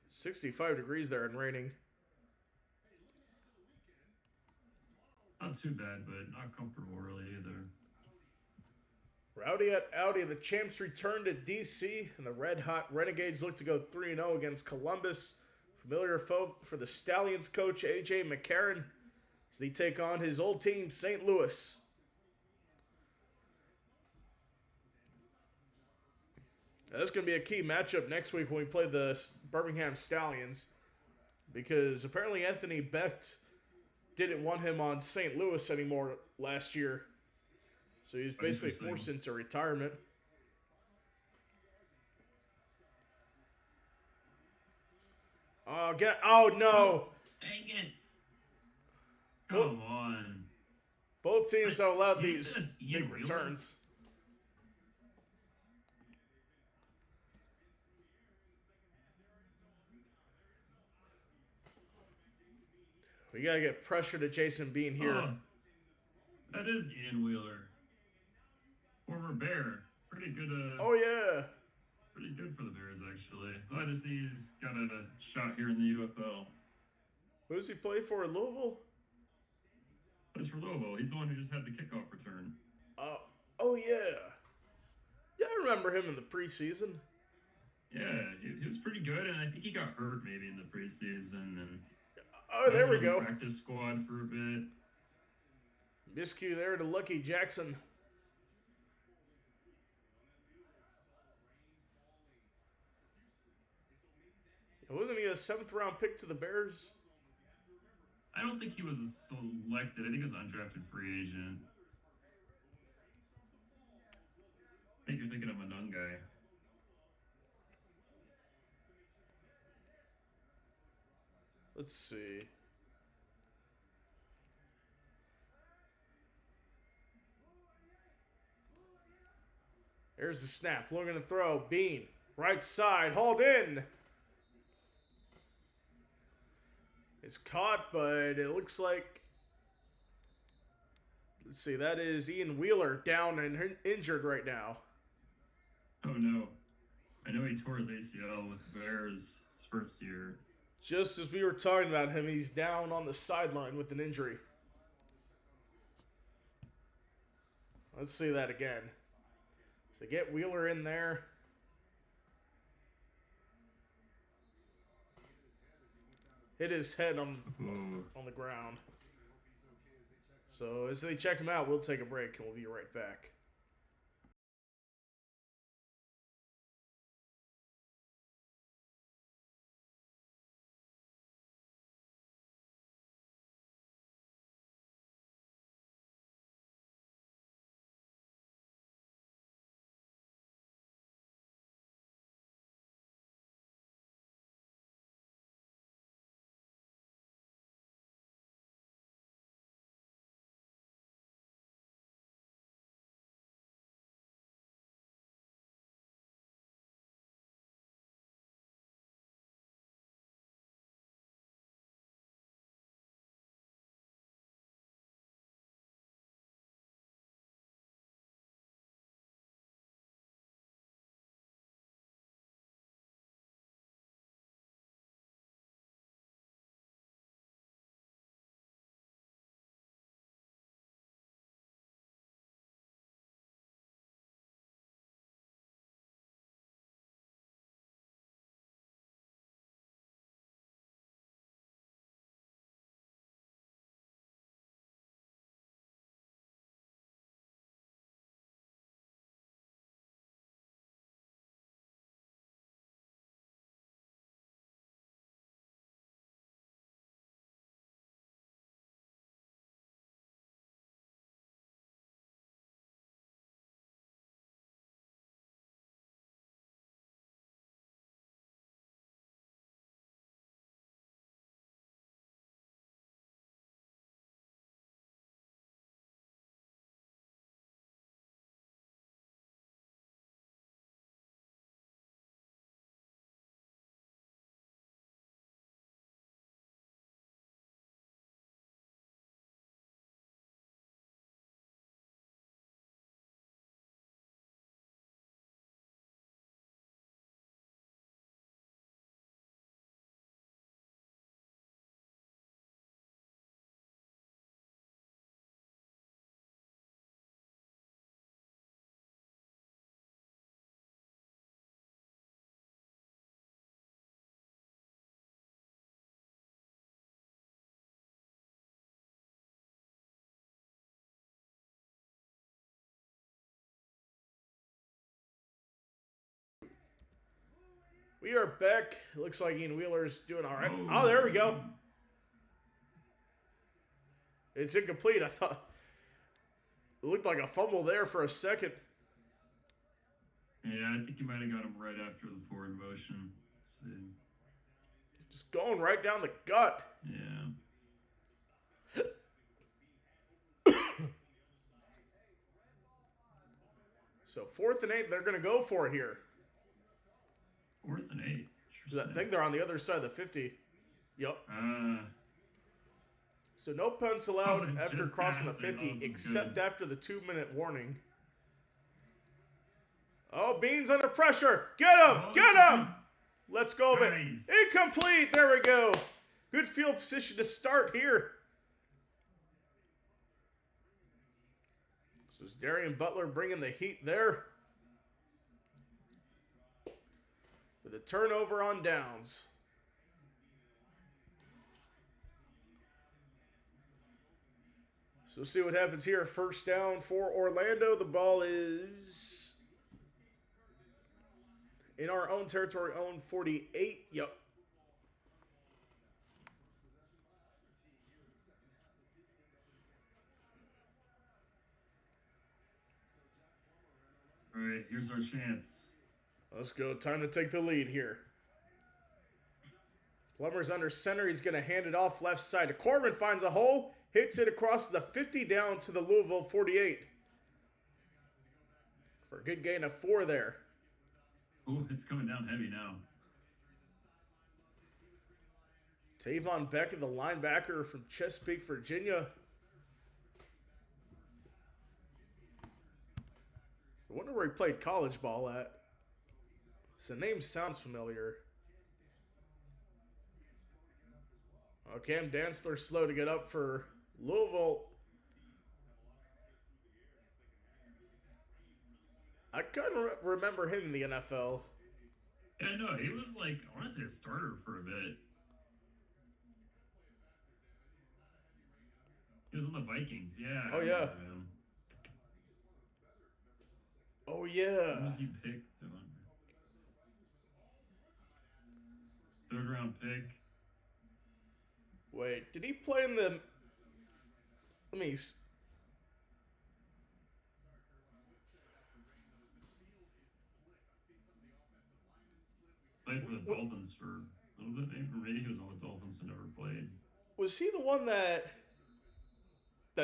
Speaker 1: It's 65 degrees there and raining.
Speaker 2: Not too bad, but not comfortable really either.
Speaker 1: Rowdy at Audi. The champs return to DC, and the Red Hot Renegades look to go 3-0 against Columbus. Familiar foe for the Stallions coach, A.J. McCarron, as they take on his old team, St. Louis. Now, this is going to be a key matchup next week when we play the Birmingham Stallions, because apparently Anthony Becht didn't want him on St. Louis anymore last year. So he's basically forced into retirement. Oh no!
Speaker 2: Dang it! Come on.
Speaker 1: Both teams have allowed these
Speaker 2: Ian
Speaker 1: big
Speaker 2: Wheeler?
Speaker 1: returns. We gotta get pressure to Jason Bean here.
Speaker 2: Oh, that is Ian Wheeler. Former Bear. Pretty good.
Speaker 1: Oh yeah.
Speaker 2: Pretty good for the Bears, actually. Glad to see he's got a shot here in the UFL.
Speaker 1: Who does he play for in Louisville?
Speaker 2: Plays for Louisville. He's the one who just had the kickoff return.
Speaker 1: Oh yeah. Yeah, I remember him in the preseason.
Speaker 2: Yeah, he was pretty good, and I think he got hurt maybe in the preseason. And
Speaker 1: Oh, there we go.
Speaker 2: Practice squad for a bit.
Speaker 1: Miscue there to Lucky Jackson. Wasn't he a 7th round pick to the Bears?
Speaker 2: I don't think he was selected. I think he was an undrafted free agent. I think you're thinking of a Nun guy.
Speaker 1: Let's see. Here's the snap. Looking to throw. Bean. Right side. Hauled in. It's caught, but it looks like... Let's see. That is Ian Wheeler down and injured right now.
Speaker 2: Oh, no. I know he tore his ACL with the Bears his first year.
Speaker 1: Just as we were talking about him, he's down on the sideline with an injury. Let's see that again. So get Wheeler in there. Hit his head on the ground. So as they check him out, we'll take a break and we'll be right back. We are back. Looks like Ian Wheeler's doing all right. Oh, there we go. It's incomplete. I thought it looked like a fumble there for a second.
Speaker 2: Yeah, I think you might have got him right after the forward motion. Let's see.
Speaker 1: Just going right down the gut.
Speaker 2: Yeah.
Speaker 1: So 4th and 8, they're going to go for it here.
Speaker 2: 4th and 8.
Speaker 1: I think they're on the other side of the 50. Yep.
Speaker 2: Uh,
Speaker 1: So no punts allowed after
Speaker 2: just
Speaker 1: crossing the
Speaker 2: passed it.
Speaker 1: 50,
Speaker 2: Oh, this is
Speaker 1: except
Speaker 2: good.
Speaker 1: after the 2-minute warning. Oh, Beans under pressure. Get him!
Speaker 2: Oh,
Speaker 1: Get him! Let's go, man.
Speaker 2: Nice.
Speaker 1: Incomplete. There we go. Good field position to start here. So is Darian Butler bringing the heat there. For the turnover on downs. So see what happens here. First down for Orlando. The ball is in our own territory, own 48. Yep.
Speaker 2: All right, here's our chance.
Speaker 1: Let's go. Time to take the lead here. Plummer's under center. He's going to hand it off left side to Corbin. Finds a hole. Hits it across the 50 down to the Louisville 48. For a good gain of 4 there.
Speaker 2: Oh, it's coming down heavy now.
Speaker 1: Tavon Beckett, the linebacker from Chesapeake, Virginia. I wonder where he played college ball at. The name sounds familiar. Oh, Cam Dantzler slow to get up for Louisville. I kind of remember him in the NFL.
Speaker 2: Yeah, no, he was like, I want to say a starter for a bit. He was on the Vikings, yeah.
Speaker 1: Oh,
Speaker 2: I
Speaker 1: yeah.
Speaker 2: remember him.
Speaker 1: Oh, yeah.
Speaker 2: Who was he picked? 3rd round pick.
Speaker 1: Wait, did he play in the... Let me...
Speaker 2: Played for the Dolphins for a little bit, maybe. Or maybe he was on the Dolphins and never played.
Speaker 1: Was he the one that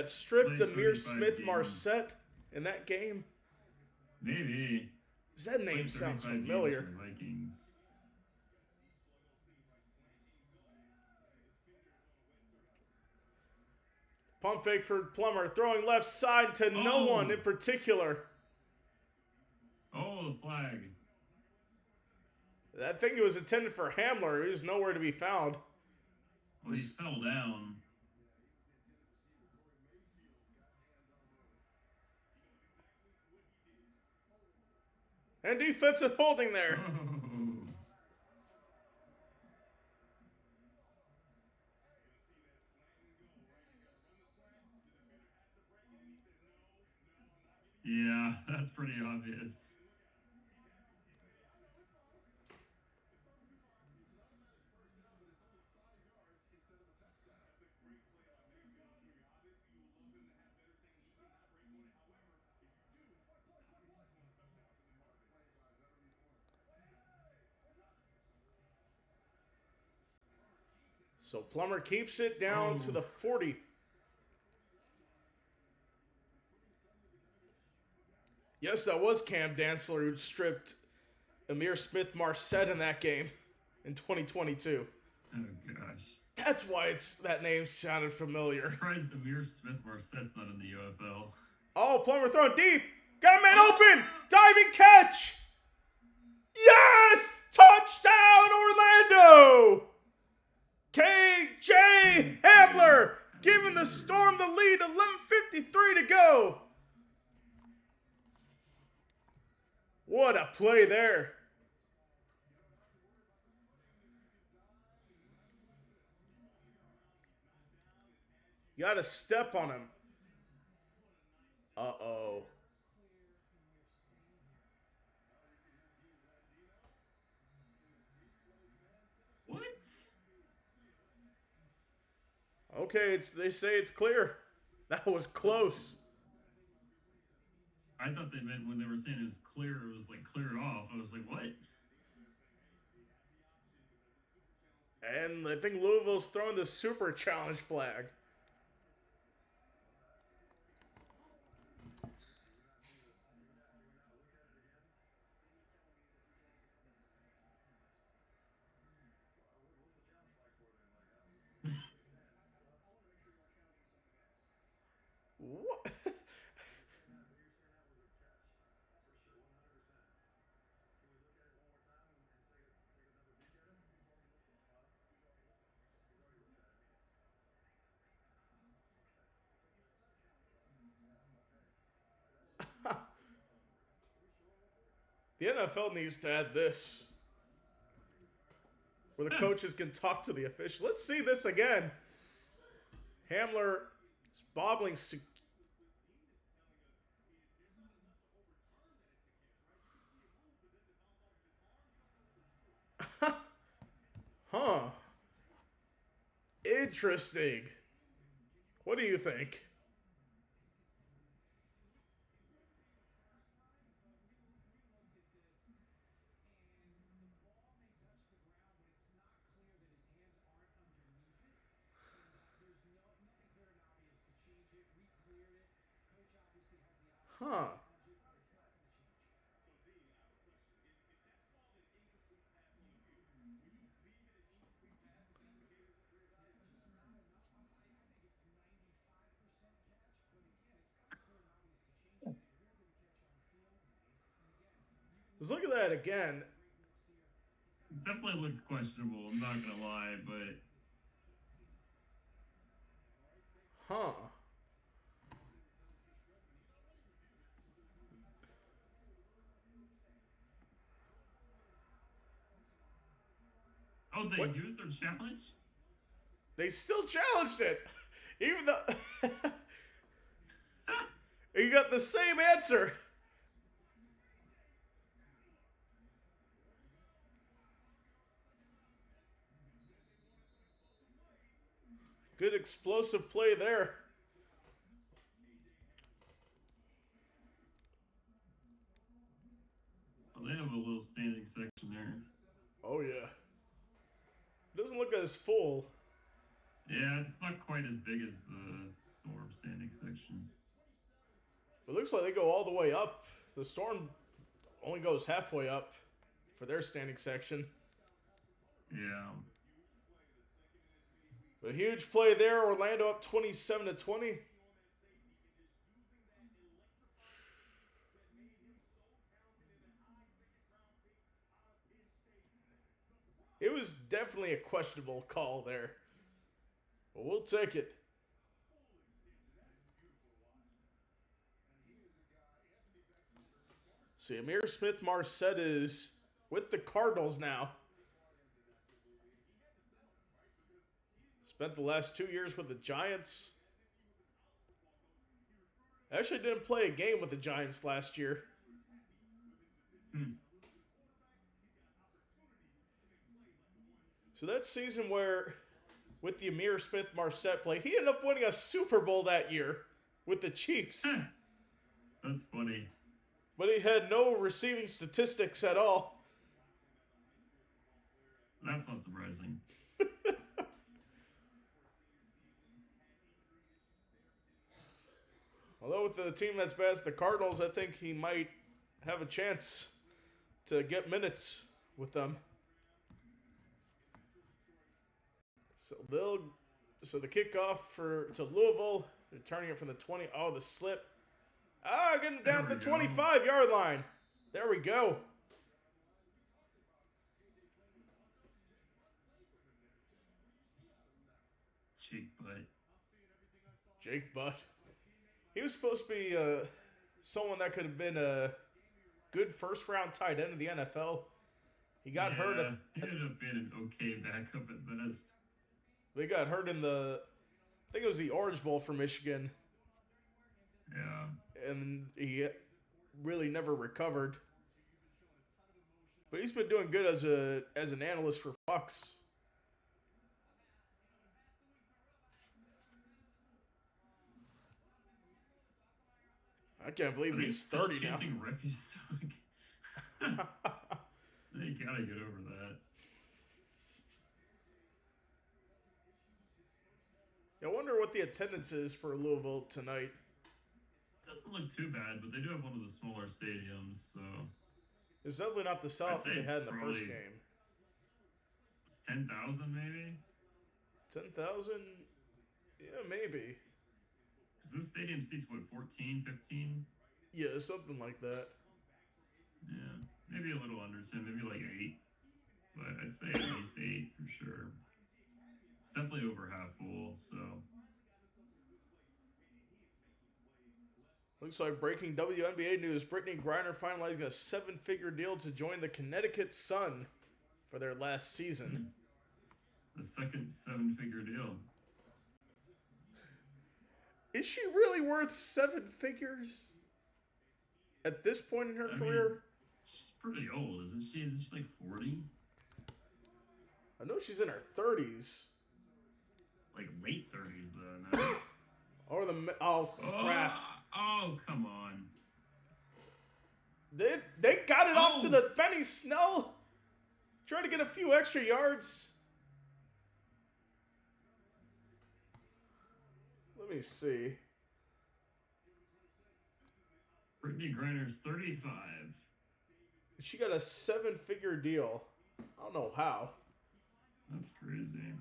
Speaker 1: stripped
Speaker 2: Played
Speaker 1: Amir
Speaker 2: 35
Speaker 1: Smith
Speaker 2: games.
Speaker 1: Marset in that game?
Speaker 2: Maybe.
Speaker 1: Does that name
Speaker 2: Played
Speaker 1: sounds
Speaker 2: 35 games
Speaker 1: familiar?
Speaker 2: for the Vikings.
Speaker 1: Pump fake for Plummer, throwing left side to no one in particular.
Speaker 2: Oh, the flag.
Speaker 1: I think it was intended for Hamler. He was nowhere to be found.
Speaker 2: Well, he fell down.
Speaker 1: And defensive holding there.
Speaker 2: Oh. Yeah, that's pretty obvious.
Speaker 1: So Plummer keeps it down to the 40. Yes, that was Cam Dantzler who stripped Amir Smith Marset in that game in 2022.
Speaker 2: Oh, gosh.
Speaker 1: That's why that name sounded familiar.
Speaker 2: Surprised Amir Smith Marset's not in the UFL.
Speaker 1: Oh, Plummer throwing deep. Got a man open. Diving catch. Yes! Touchdown, Orlando! KJ Hamler giving the Storm the lead. 11:53 to go. What a play there. You got to step on him. Uh-oh. Okay, they say it's clear. That was close.
Speaker 2: I thought they meant when they were saying it was clear, it was like cleared off. I was like, what?
Speaker 1: And I think Louisville's throwing the super challenge flag. What? The NFL needs to add this, where the coaches can talk to the officials. Let's see this again. Hamler is bobbling. Huh. Interesting. What do you think? Huh. Let's look at that again.
Speaker 2: Definitely looks questionable. I'm not gonna lie, but
Speaker 1: Huh.
Speaker 2: oh, they
Speaker 1: What?
Speaker 2: used their challenge.
Speaker 1: They still challenged it. Even though you got the same answer. Good explosive play there.
Speaker 2: Oh, they have a little standing section there.
Speaker 1: Oh, yeah. Doesn't look as full.
Speaker 2: Yeah, it's not quite as big as the Storm standing section.
Speaker 1: It looks like they go all the way up. The Storm only goes halfway up for their standing section.
Speaker 2: Yeah.
Speaker 1: A huge play there. Orlando up 27-20. It was definitely a questionable call there. But we'll take it. See, Amir Smith-Marset is with the Cardinals now. Spent the last 2 years with the Giants. Actually didn't play a game with the Giants last year. So that season where, with the Amir Smith-Marset play, he ended up winning a Super Bowl that year with the Chiefs.
Speaker 2: That's funny.
Speaker 1: But he had no receiving statistics at all.
Speaker 2: That's not surprising.
Speaker 1: Although with the team that's bad as the Cardinals, I think he might have a chance to get minutes with them. So the kickoff to Louisville, they're turning it from the 20. Oh, the slip. Getting down to the 25-yard line. There we go. Jake Butt. He was supposed to be someone that could have been a good first-round tight end of the NFL. He got hurt.
Speaker 2: He ended up being an okay backup at best.
Speaker 1: They got hurt in I think it was the Orange Bowl for Michigan.
Speaker 2: Yeah.
Speaker 1: And he really never recovered. But he's been doing good as an analyst for Fox. I can't believe
Speaker 2: Are they
Speaker 1: he's
Speaker 2: still
Speaker 1: 30 now.
Speaker 2: chanting "Ref, you suck"? They gotta get over that.
Speaker 1: I wonder what the attendance is for Louisville tonight.
Speaker 2: Doesn't look too bad, but they do have one of the smaller stadiums, so
Speaker 1: It's definitely not the South that
Speaker 2: say
Speaker 1: they
Speaker 2: it's
Speaker 1: had in the first
Speaker 2: probably-
Speaker 1: game.
Speaker 2: 10,000 maybe.
Speaker 1: 10,000? Yeah, maybe.
Speaker 2: Because this stadium seats what, 14, 15?
Speaker 1: Yeah, something like that.
Speaker 2: Yeah, maybe a little under 10, maybe like 8. But I'd say at least 8 for sure. It's definitely over half full, so.
Speaker 1: Looks like breaking WNBA news. Brittany Griner finalizing a 7-figure deal to join the Connecticut Sun for their last season.
Speaker 2: The second 7-figure deal.
Speaker 1: Is she really worth 7 figures at this point in her career?
Speaker 2: Mean, she's pretty old, isn't she? Isn't she like 40?
Speaker 1: I know she's in her 30s.
Speaker 2: Like late 30s though. No?
Speaker 1: Or oh crap!
Speaker 2: Oh, come on!
Speaker 1: They got it off to the Benny Snell. Trying to get a few extra yards. Let me see.
Speaker 2: Brittany Griner's 35.
Speaker 1: She got a 7-figure deal. I don't know how.
Speaker 2: That's crazy.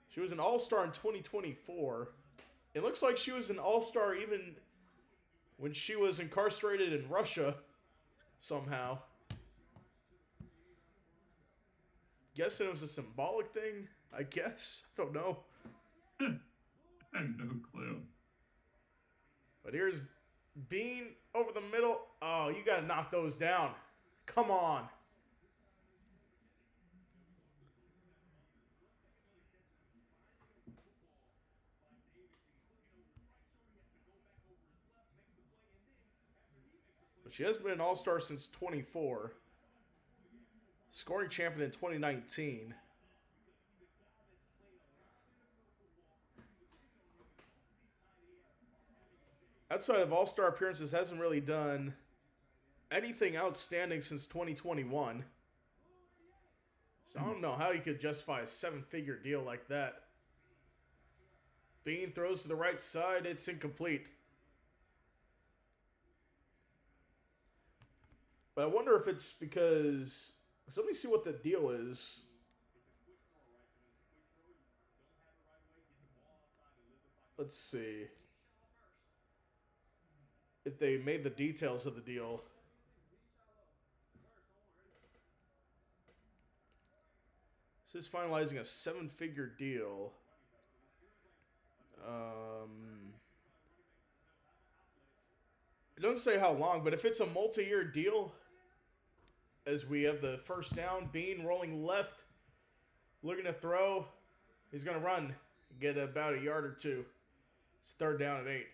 Speaker 1: She was an All-Star in 2024. It looks like she was an All-Star even when she was incarcerated in Russia somehow. Guessing it was a symbolic thing, I guess. I don't know.
Speaker 2: I have no clue.
Speaker 1: But here's Bean over the middle. Oh, you got to knock those down. Come on. But she has been an All-Star since 24. Scoring champion in 2019. Outside of All-Star appearances, hasn't really done anything outstanding since 2021. So I don't know how you could justify a 7-figure deal like that. Bean throws to the right side. It's incomplete. But I wonder if it's because... So let me see what the deal is. Let's see. If they made the details of the deal. This is finalizing a 7-figure deal. It doesn't say how long, but if it's a multi-year deal, as we have the first down, Bean rolling left, looking to throw, he's going to run, get about a yard or two. It's 3rd down and 8.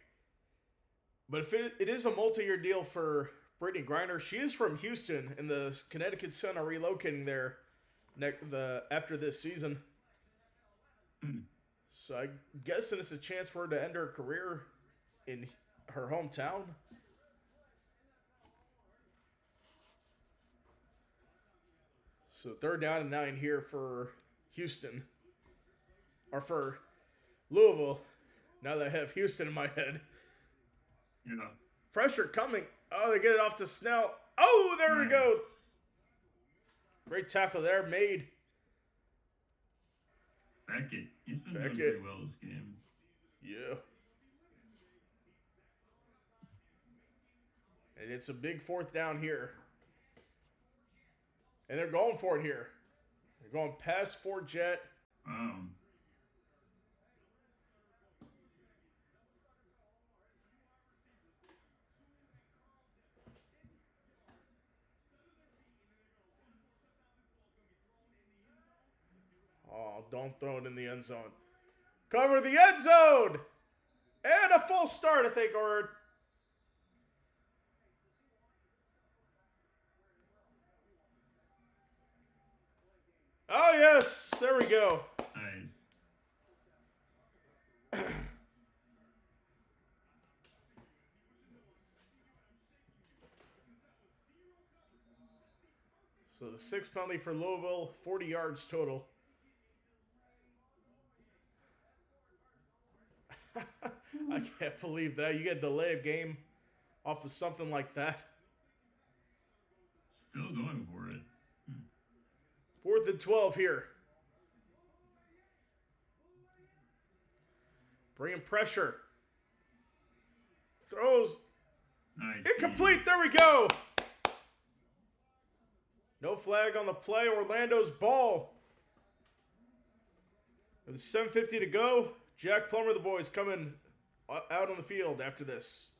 Speaker 1: But if it is a multi-year deal for Brittany Griner, she is from Houston, and the Connecticut Sun are relocating there after this season. So I'm guessing it's a chance for her to end her career in her hometown. So 3rd down and 9 here for Houston. Or for Louisville. Now that I have Houston in my head.
Speaker 2: Yeah.
Speaker 1: Pressure coming. Oh, they get it off to Snell. Oh, there we go. Great tackle there made.
Speaker 2: Beckett. He's been doing pretty well this game.
Speaker 1: Yeah. And it's a big 4th down here. And they're going for it here. They're going past Fort Jet.
Speaker 2: Wow.
Speaker 1: Oh, don't throw it in the end zone. Cover the end zone! And a full start, I think, or... Oh, yes! There we go.
Speaker 2: Nice.
Speaker 1: the sixth penalty for Louisville, 40 yards total. I can't believe that. You get a delay of game off of something like that.
Speaker 2: Still going for it.
Speaker 1: 4th and 12 here. Bringing pressure. Throws.
Speaker 2: Nice.
Speaker 1: Incomplete. There we go. No flag on the play. Orlando's ball. With 7:50 to go, Jack Plummer, the boys, coming out on the field after this.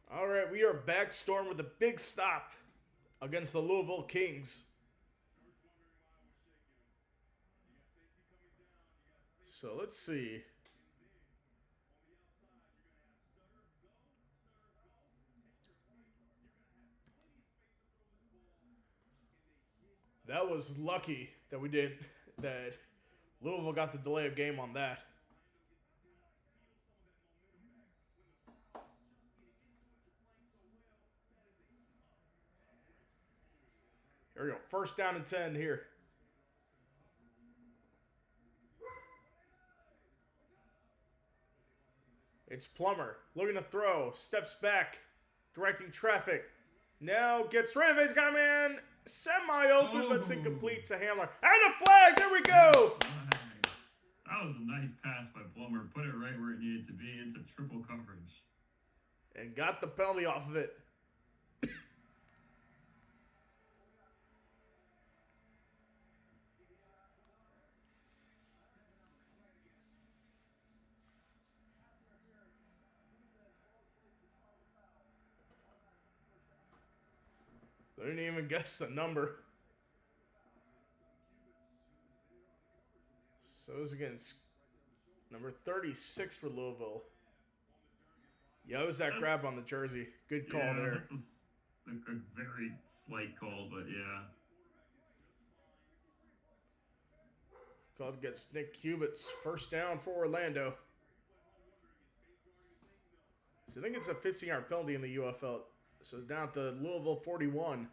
Speaker 1: All right, we are back, Storm, with a big stop against the Louisville Kings. So let's see. That was lucky that that Louisville got the delay of game on that. Here we go. 1st down and 10 here. It's Plummer looking to throw. Steps back. Directing traffic. Now gets rid of it. He's got a man semi-open, but it's incomplete to Hamler. And a flag. There we go.
Speaker 2: That was a nice pass by Plummer. Put it right where it needed to be into triple coverage.
Speaker 1: And got the penalty off of it. They didn't even guess the number. So it was against number 36 for Louisville. Yeah, it was that grab on the jersey. Good call there.
Speaker 2: That's a very slight call, but yeah.
Speaker 1: Called against Nick Cubits. 1st down for Orlando. So I think it's a 15-yard penalty in the UFL. So down at the Louisville 41.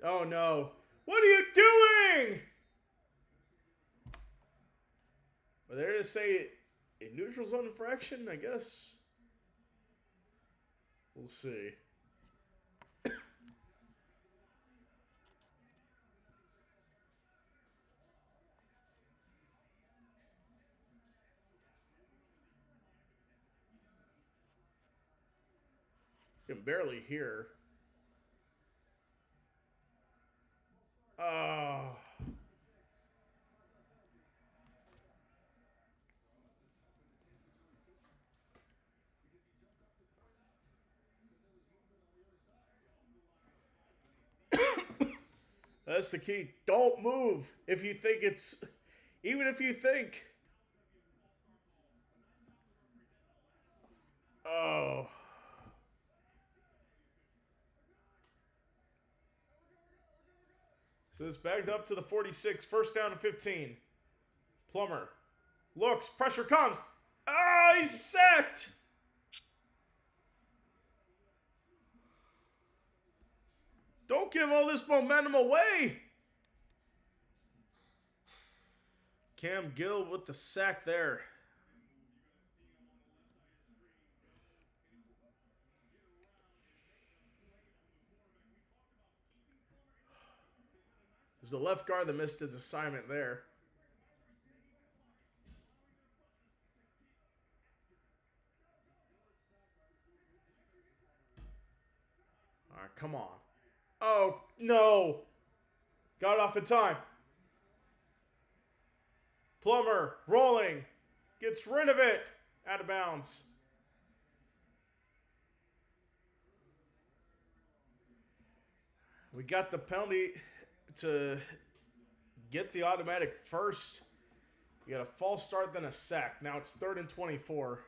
Speaker 1: Oh, no. What are you doing? Well, they're going to say a neutral zone infraction, I guess. We'll see. You can barely hear. Oh. That's the key. Don't move if you think it's... Even if you think... Oh. So it's backed up to the 46. First down and 15. Plummer looks. Pressure comes. Ah, he's sacked. Don't give all this momentum away. Cam Gill with the sack there. There's the left guard that missed his assignment there. All right, come on. Oh, no. Got it off in time. Plummer rolling. Gets rid of it. Out of bounds. We got the penalty to get the automatic first. You got a false start, then a sack. Now it's 3rd and 24.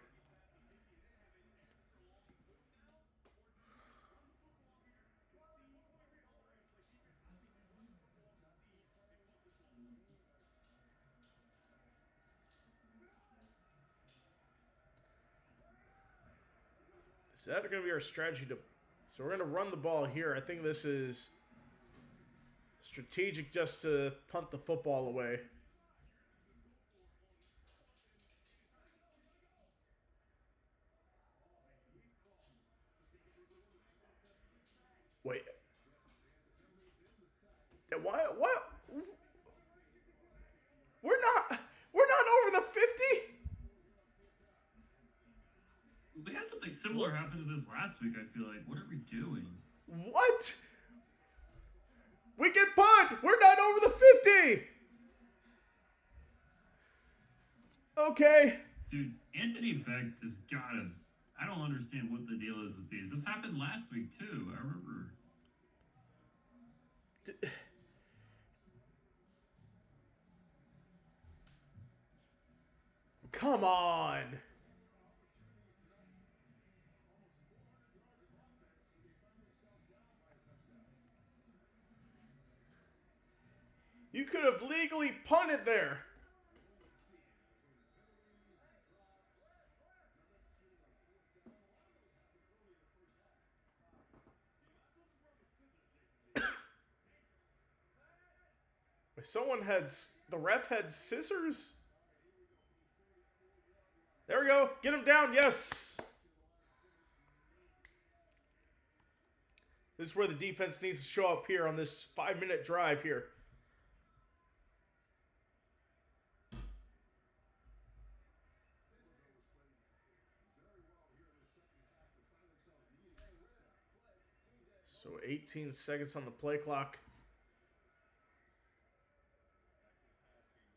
Speaker 1: Is that going to be our strategy to... So we're going to run the ball here. I think this is strategic just to punt the football away. Wait. What? We're not over the 50?
Speaker 2: We had something similar happen to this last week, I feel like. What are we doing?
Speaker 1: What? We get punt. We're not over the 50. Okay.
Speaker 2: Dude, Anthony Beck has gotta... I don't understand what the deal is with these. This happened last week, too. I remember.
Speaker 1: Come on. You could have legally punted there. Someone had... The ref had scissors? There we go. Get him down. Yes. This is where the defense needs to show up here on this 5-minute drive here. So 18 seconds on the play clock.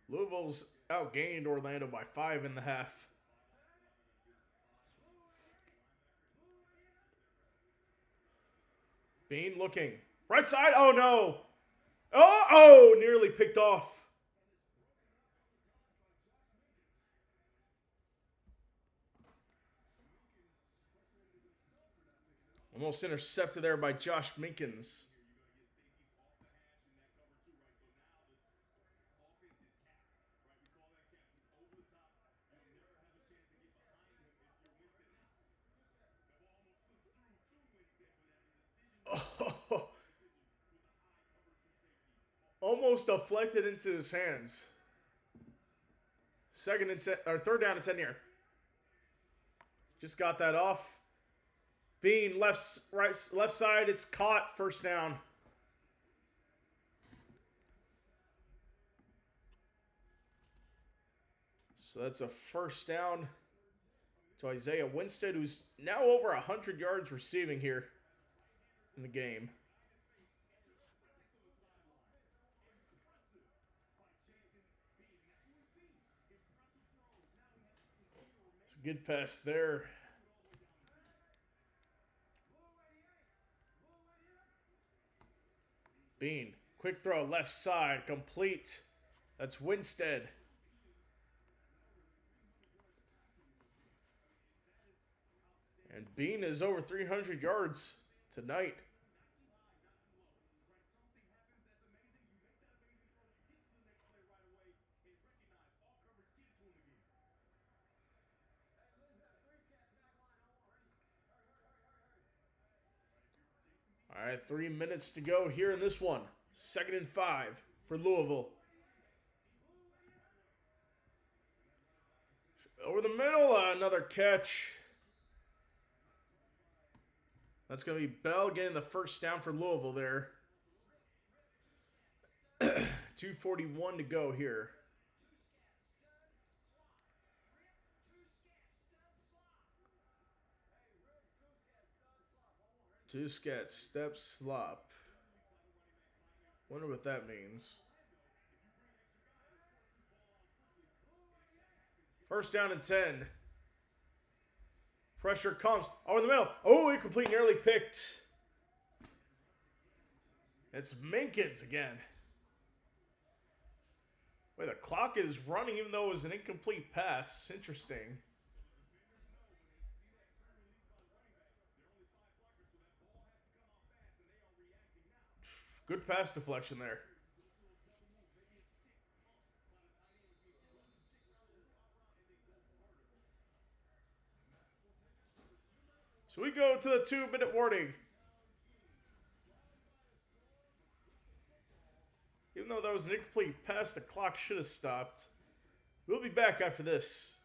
Speaker 1: Louisville's outgained Orlando by 5 in the half. Bean looking. Right side. Oh, no. Oh, nearly picked off. Almost intercepted there by Josh Minkins. Oh, almost deflected into his hands. 2nd and 10, or 3rd down and 10 here. Just got that off. Bean left side. It's caught. 1st down. So that's a 1st down to Isaiah Winstead, who's now over 100 yards receiving here in the game. It's a good pass there. Bean Quick throw, left side, complete. That's Winstead. And Bean is over 300 yards tonight. All right, 3 minutes to go here in this one. 2nd and 5 for Louisville. Over the middle, another catch. That's going to be Bell getting the first down for Louisville there. 2:41 to go here. Two scat, step, slop. Wonder what that means. First down and 10. Pressure comes. Over the middle. Oh, incomplete, nearly picked. It's Minkins again. Wait, the clock is running even though it was an incomplete pass. Interesting. Good pass deflection there. So we go to the 2-minute warning. Even though that was an incomplete pass, the clock should have stopped. We'll be back after this.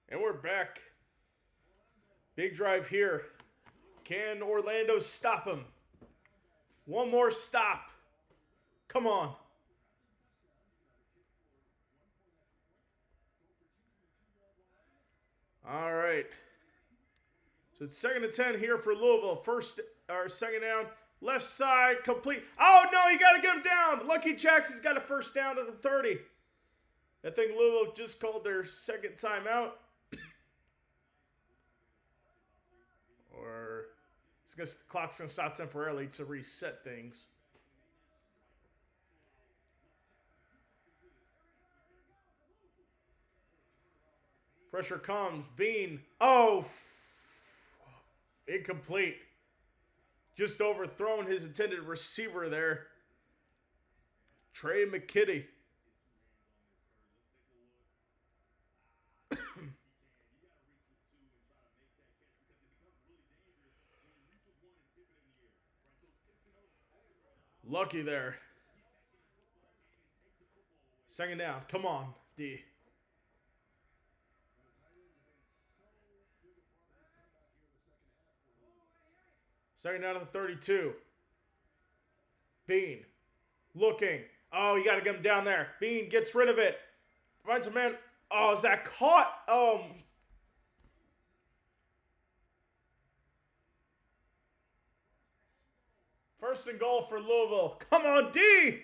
Speaker 1: And we're back. Big drive here. Can Orlando stop him? One more stop. Come on. All right. So it's 2nd and 10 here for Louisville. First or second down. Left side complete. Oh, no, you got to get him down. Lucky Jackson's got a first down to the 30. I think Louisville just called their second timeout. Or the clock's going to stop temporarily to reset things. Pressure comes. Bean. Oh, incomplete. Just overthrown his intended receiver there. Trey McKitty. Lucky there. Second down. Come on, D. Second down to the 32. Bean. Looking. Oh, you got to get him down there. Bean gets rid of it. Finds a man. Oh, is that caught? First and goal for Louisville. Come on, D!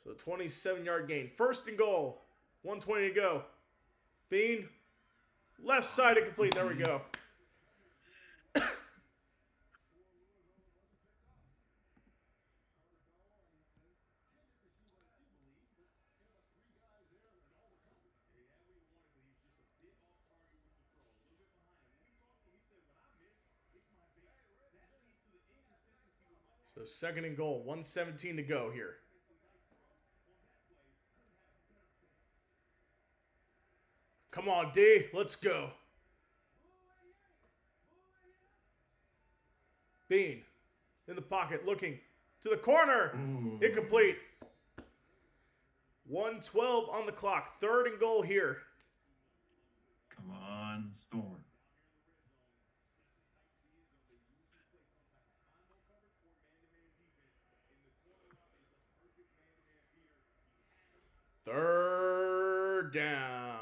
Speaker 1: So 27-yard gain. First and goal. 1:20 to go. Bean. Left side incomplete. There we go. So second and goal. 1:17 to go here. Come on, D. Let's go. Bean. In the pocket. Looking to the corner. Incomplete. 1:12 on the clock. Third and goal here.
Speaker 3: Come on, Storm.
Speaker 1: Third down.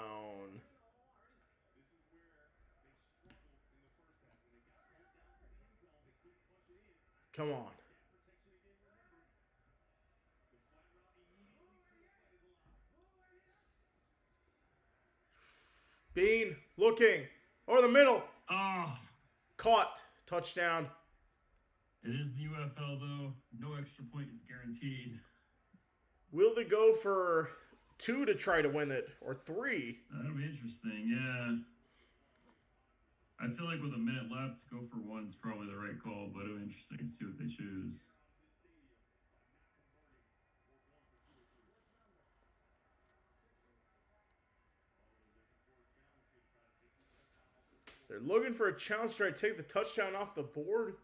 Speaker 1: Come on. Bean looking over the middle.
Speaker 3: Oh,
Speaker 1: Caught. Touchdown.
Speaker 3: it is the UFL though. No extra point is guaranteed.
Speaker 1: Will they go for 2 to try to win it or 3?
Speaker 3: That'll be interesting. Yeah. I feel like with a minute left, go for 1 is probably the right call, but it'll be interesting to see what they choose.
Speaker 1: They're looking for a challenge to try to take the touchdown off the board.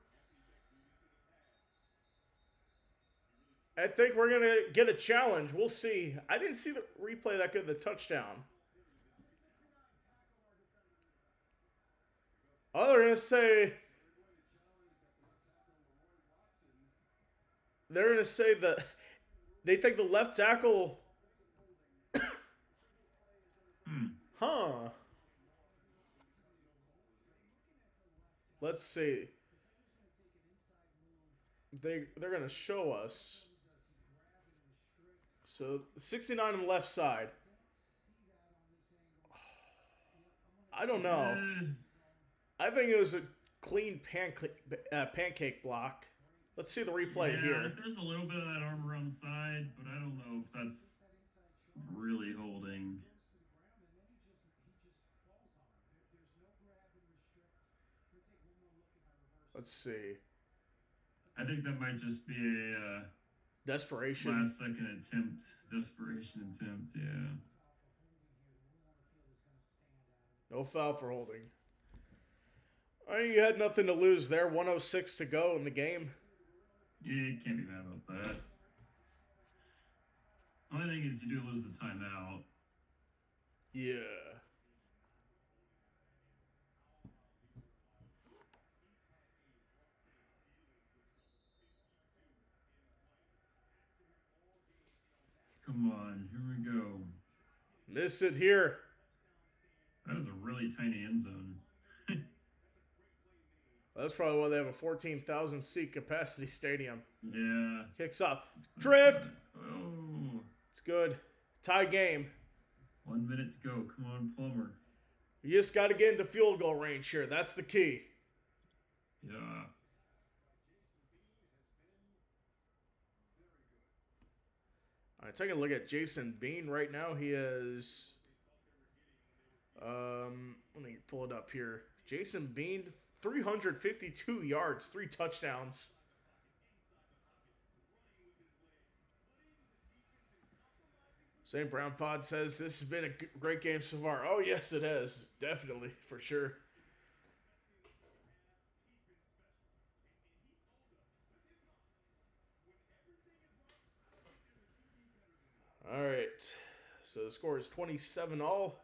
Speaker 1: I think we're going to get a challenge. We'll see. I didn't see the replay that good of the touchdown. Oh, they're going to say... They're going to say that they think the left tackle... Huh. Let's see. They're going to show us. So 69 on the left side. I don't know. I think it was a clean pancake block. Let's see the replay here.
Speaker 3: There's a little bit of that arm around the side, but I don't know if that's really holding.
Speaker 1: Let's see.
Speaker 3: I think that might just be a
Speaker 1: Desperation.
Speaker 3: last second attempt, desperation attempt, yeah.
Speaker 1: No foul for holding. All right, you had nothing to lose there. 1:06 to go in the game.
Speaker 3: Yeah, you can't be mad about that. Only thing is you do lose the timeout.
Speaker 1: Yeah.
Speaker 3: Come on, here we go.
Speaker 1: Miss it here.
Speaker 3: That was a really tiny end zone.
Speaker 1: That's probably why they have a 14,000 seat capacity stadium.
Speaker 3: Yeah.
Speaker 1: Kicks up. Drift.
Speaker 3: Oh.
Speaker 1: It's good. Tie game.
Speaker 3: 1 minute to go. Come on, Plummer.
Speaker 1: You just got to get into field goal range here. That's the key.
Speaker 3: Yeah.
Speaker 1: All right, taking a look at Jason Bean right now. He is... let me pull it up here. Jason Bean, 352 yards, 3 touchdowns. St. Brown Pod says this has been a great game so far. Oh, yes, it has. Definitely, for sure. All right. So the score is 27-all.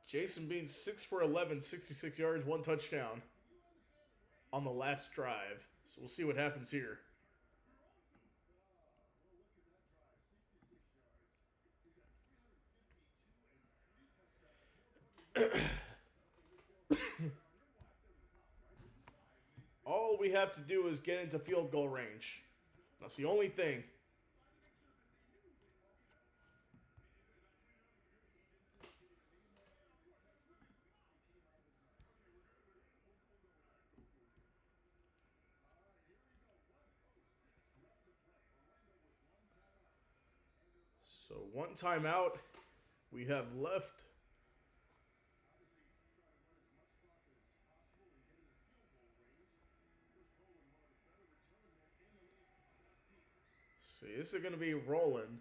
Speaker 1: Jason Bean 6 for 11, 66 yards, 1 touchdown on the last drive. So we'll see what happens here. All we have to do is get into field goal range. That's the only thing. So 1 timeout we have left. See, this is going to be rolling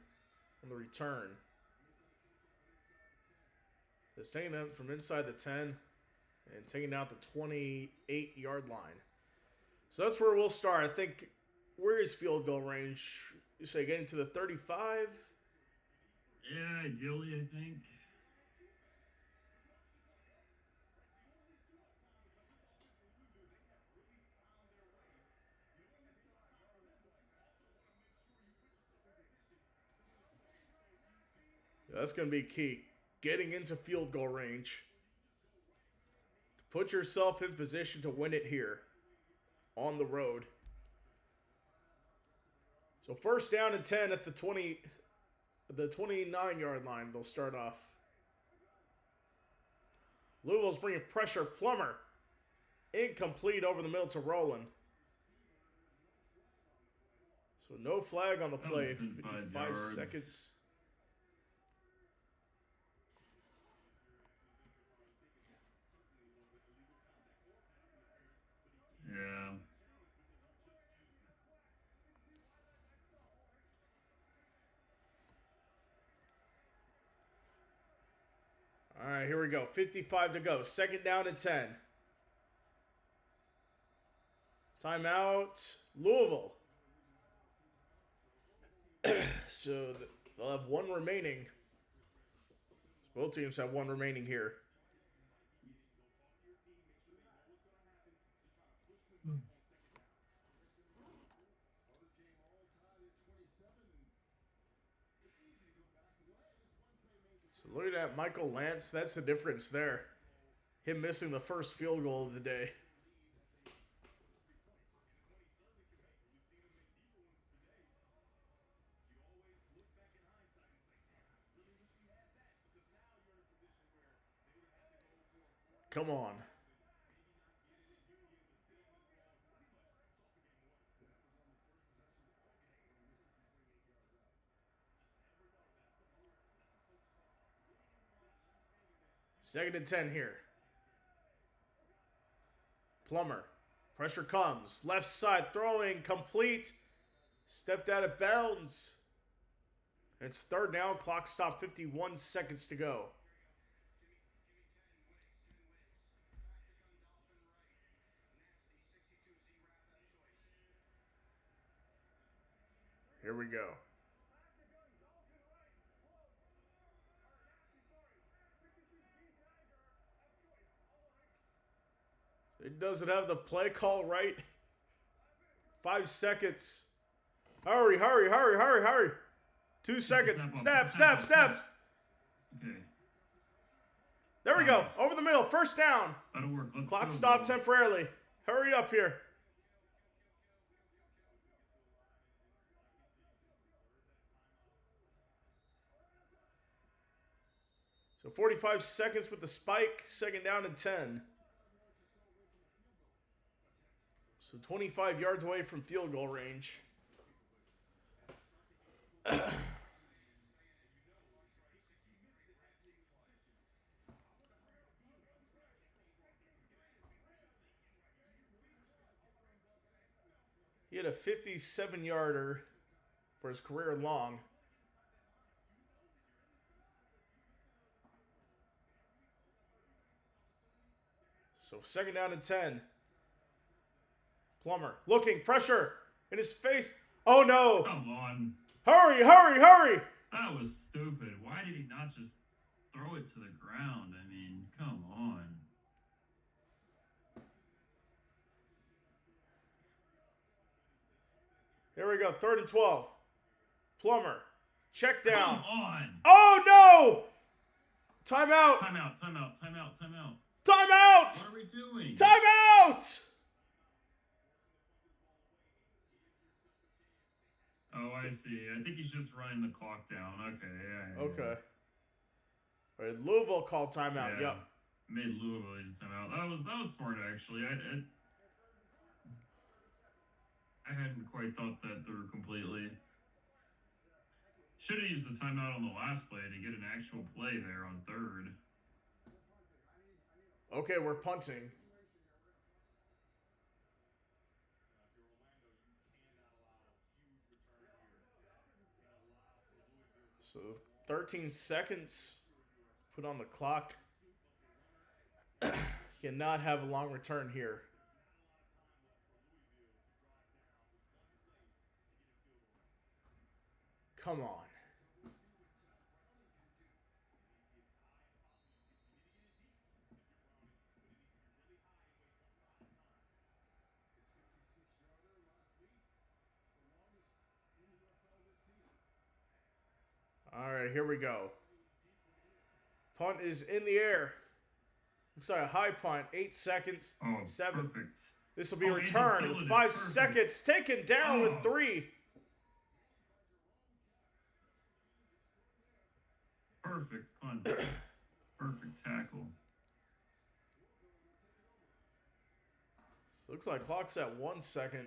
Speaker 1: on the return. It's taking them from inside the 10 and taking out the 28-yard line. So that's where we'll start. I think, where is field goal range? You say getting to the 35?
Speaker 3: Yeah, ideally, I think.
Speaker 1: That's going to be key. Getting into field goal range. Put yourself in position to win it here on the road. So first down and 10 at the 29-yard line. They'll start off. Louisville's bringing pressure. Plummer. Incomplete over the middle to Rowland. So no flag on the play. 55 seconds.
Speaker 3: Yeah.
Speaker 1: All right, here we go. 55 to go. Second down and 10. Timeout, Louisville. So they'll have 1 remaining. Both teams have 1 remaining here. So look at that, Michael Lance. That's the difference there. Him missing the first field goal of the day. Come on. Second and 10 here. Plummer. Pressure comes. Left side throwing. Complete. Stepped out of bounds. It's third down. Clock stopped. 51 seconds to go. Here we go. It doesn't have the play call right. 5 seconds. Hurry, hurry, hurry, hurry, hurry. 2 seconds. Snap, snap, snap.
Speaker 3: Okay.
Speaker 1: There we go. Over the middle. First down.
Speaker 3: That'll work. Let's
Speaker 1: Clock
Speaker 3: go,
Speaker 1: stopped
Speaker 3: bro.
Speaker 1: temporarily. Hurry up here. So 45 seconds with the spike. Second down and 10. So 25 yards away from field goal range. He had a 57-yarder for his career long. So 2nd down and 10. Plummer looking, pressure in his face. Oh no!
Speaker 3: Come on.
Speaker 1: Hurry, hurry, hurry!
Speaker 3: That was stupid. Why did he not just throw it to the ground? I mean, come on.
Speaker 1: Here we go, 3rd and 12. Plummer, check down.
Speaker 3: Come on.
Speaker 1: Oh no! Timeout!
Speaker 3: Timeout, timeout, timeout, timeout.
Speaker 1: Timeout!
Speaker 3: What are we doing?
Speaker 1: Timeout!
Speaker 3: Oh, I see. I think he's just running the clock down. Okay, yeah.
Speaker 1: Okay. All right, Louisville called timeout.
Speaker 3: Yeah.
Speaker 1: Yep.
Speaker 3: Made Louisville use timeout. That was smart actually. I hadn't quite thought that through completely. Should have used the timeout on the last play to get an actual play there on 3rd.
Speaker 1: Okay, we're punting. So 13 seconds put on the clock. Cannot have a long return here. Come on. All right, here we go. Punt is in the air. Looks like a high punt. 8 seconds.
Speaker 3: Oh,
Speaker 1: 7.
Speaker 3: perfect.
Speaker 1: This will be
Speaker 3: Oh,
Speaker 1: returned
Speaker 3: Angel
Speaker 1: with
Speaker 3: fielded
Speaker 1: 5
Speaker 3: it. Perfect.
Speaker 1: seconds. Taken down with
Speaker 3: Oh.
Speaker 1: 3.
Speaker 3: Perfect punt. Perfect tackle.
Speaker 1: Looks like clock's at 1 second.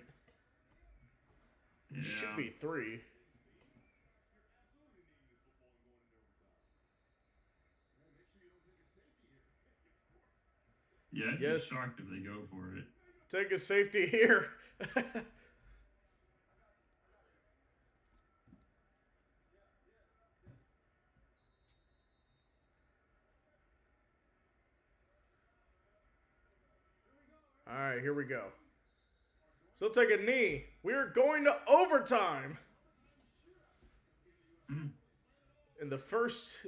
Speaker 3: Yeah.
Speaker 1: Should be 3.
Speaker 3: Yeah, I'd
Speaker 1: Yes.
Speaker 3: be shocked if they go for it.
Speaker 1: Take a safety here. All right, here we go. So take a knee. We're going to overtime. In the first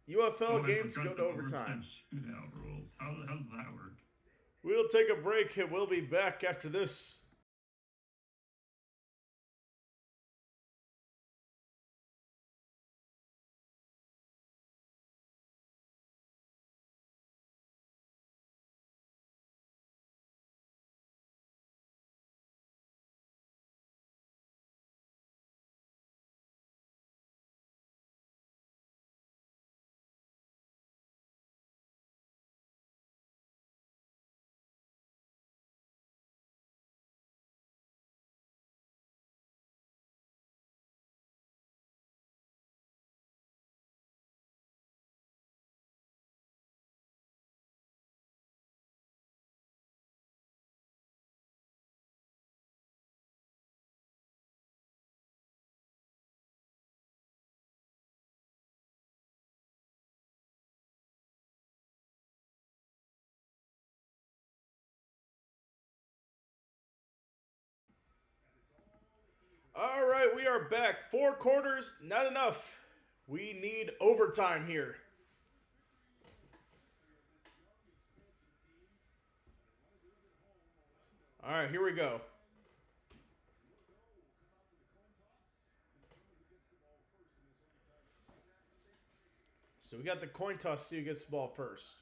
Speaker 1: UFL
Speaker 3: I
Speaker 1: game to
Speaker 3: forgot
Speaker 1: go to
Speaker 3: the
Speaker 1: overtime.
Speaker 3: Shootout rules. How does that work?
Speaker 1: We'll take a break and we'll be back after this. All right, we are back. 4 quarters, not enough. We need overtime here. All right, here we go. So we got the coin toss, see who gets the ball first.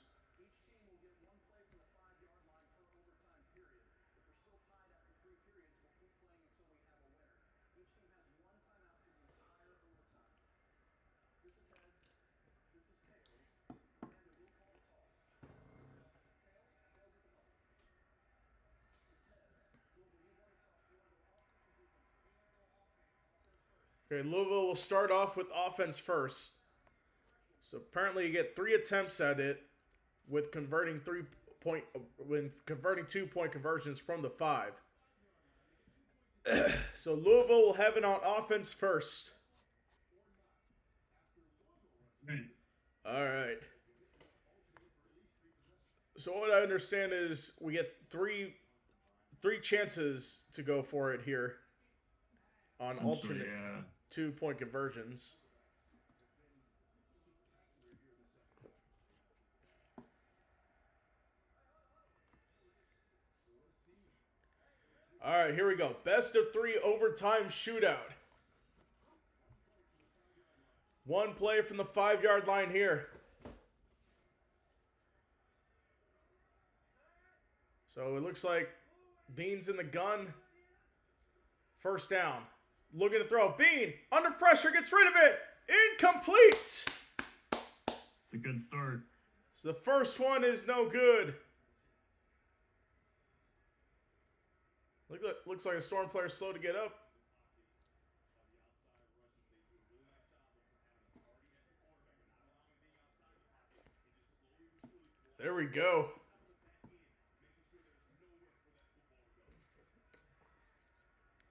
Speaker 1: Okay, Louisville will start off with offense first. So apparently you get 3 attempts at it with converting 2-point conversions from the 5. So Louisville will have it on offense first.
Speaker 3: Right.
Speaker 1: All right. So what I understand is we get three chances to go for it here on alternate 2-point conversions. All right, here we go. Best of 3 overtime shootout. One play from the 5-yard line here. So it looks like Bean's in the gun. First down. Looking to throw. Bean, under pressure, gets rid of it. Incomplete.
Speaker 3: It's a good start.
Speaker 1: So the first one is no good. Looks like a Storm player slow to get up. There we go.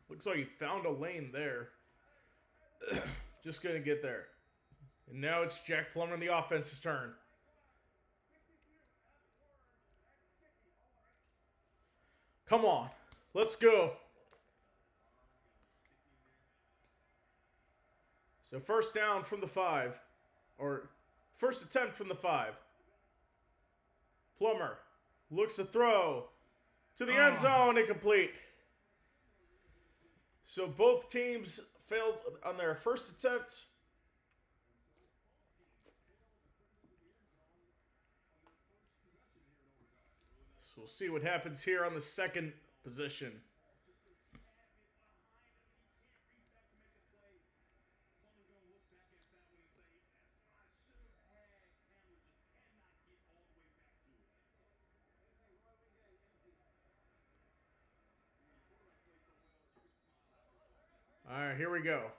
Speaker 1: Looks like he found a lane there. Just going to get there. And now it's Jack Plummer on the offense's turn. Come on. Let's go. So first down from the 5. Or first attempt from the 5. Plummer looks to throw to the end zone. Incomplete. So both teams failed on their first attempt. So we'll see what happens here on the second position. All right, here we go.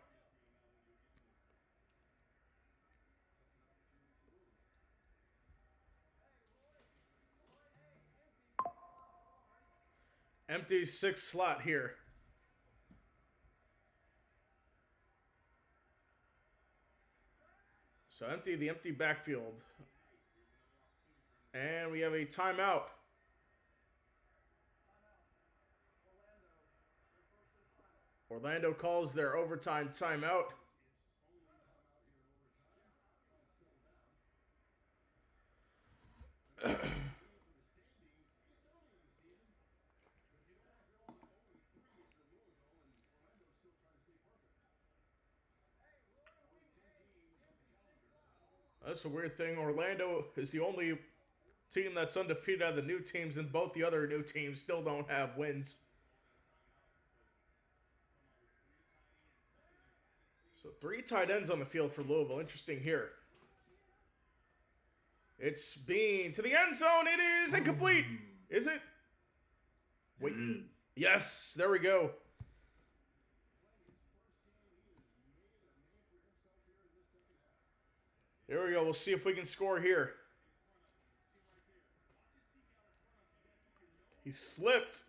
Speaker 1: Empty 6th slot here. So the empty backfield. And we have a timeout. Orlando calls their overtime timeout. That's a weird thing. Orlando is the only team that's undefeated out of the new teams, and both the other new teams still don't have wins. So 3 tight ends on the field for Louisville. Interesting here. It's Bean to the end zone. It is incomplete. Is it? Wait.
Speaker 3: It is.
Speaker 1: Yes, there we go. Here we go. We'll see if we can score here. He slipped.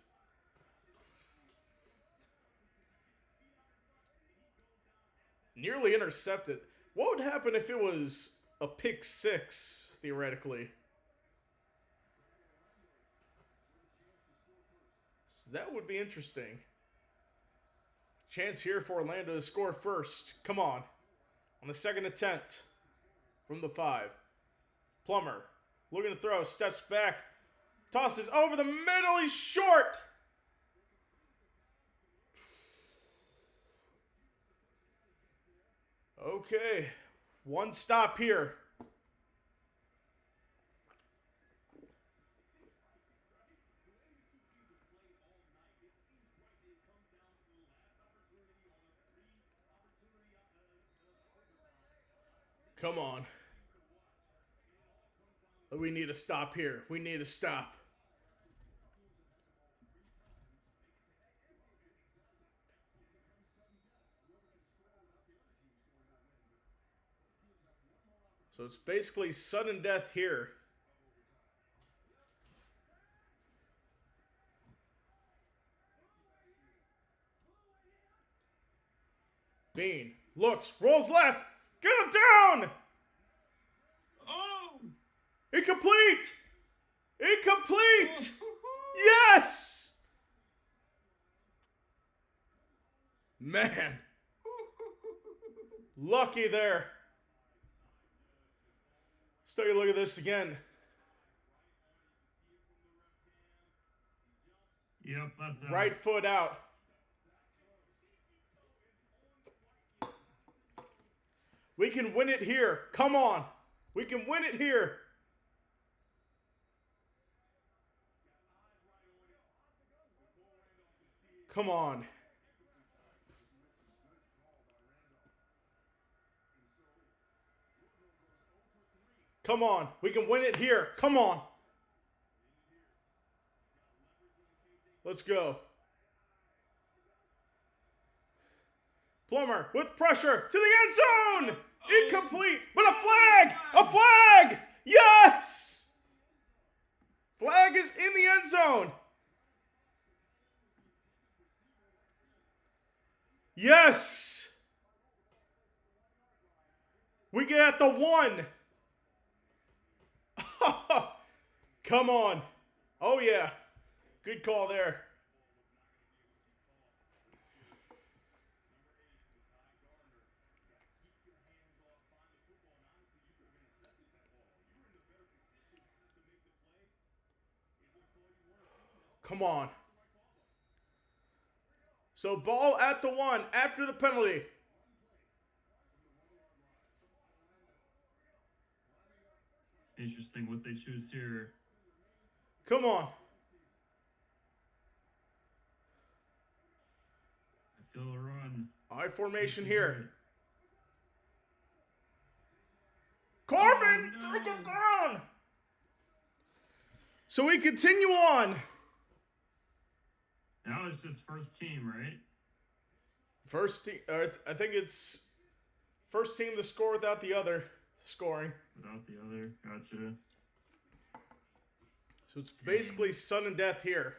Speaker 1: Nearly intercepted. What would happen if it was a pick 6, theoretically? So that would be interesting. Chance here for Orlando to score first. Come on. On the second attempt from the 5. Plummer looking to throw. Steps back. Tosses over the middle. He's short. Okay. One stop here. Come on. We need a stop here. We need a stop. So it's basically sudden death here. Bean looks, rolls left. Get him down.
Speaker 2: Oh!
Speaker 1: Incomplete. Incomplete. Yes. Man. Lucky there. Let's take a look at this again.
Speaker 2: Yep, that's out.
Speaker 1: Right foot out. We can win it here. Come on. We can win it here. Come on. Come on. We can win it here. Come on. Let's go. Plummer with pressure to the end zone. Incomplete, but a flag. A flag. Yes. Flag is in the end zone. Yes. We get at the 1. Come on. Oh, yeah. Good call there. Come on. So ball at the 1 after the penalty.
Speaker 2: Interesting what they choose here.
Speaker 1: Come on.
Speaker 2: I feel a run.
Speaker 1: I formation here. Corbin,
Speaker 2: Oh, no.
Speaker 1: take it down. So we continue on.
Speaker 2: Now it's just first team, right?
Speaker 1: First team, I think it's first team to score without the other scoring.
Speaker 2: Without the other. Gotcha.
Speaker 1: So it's basically sudden death here.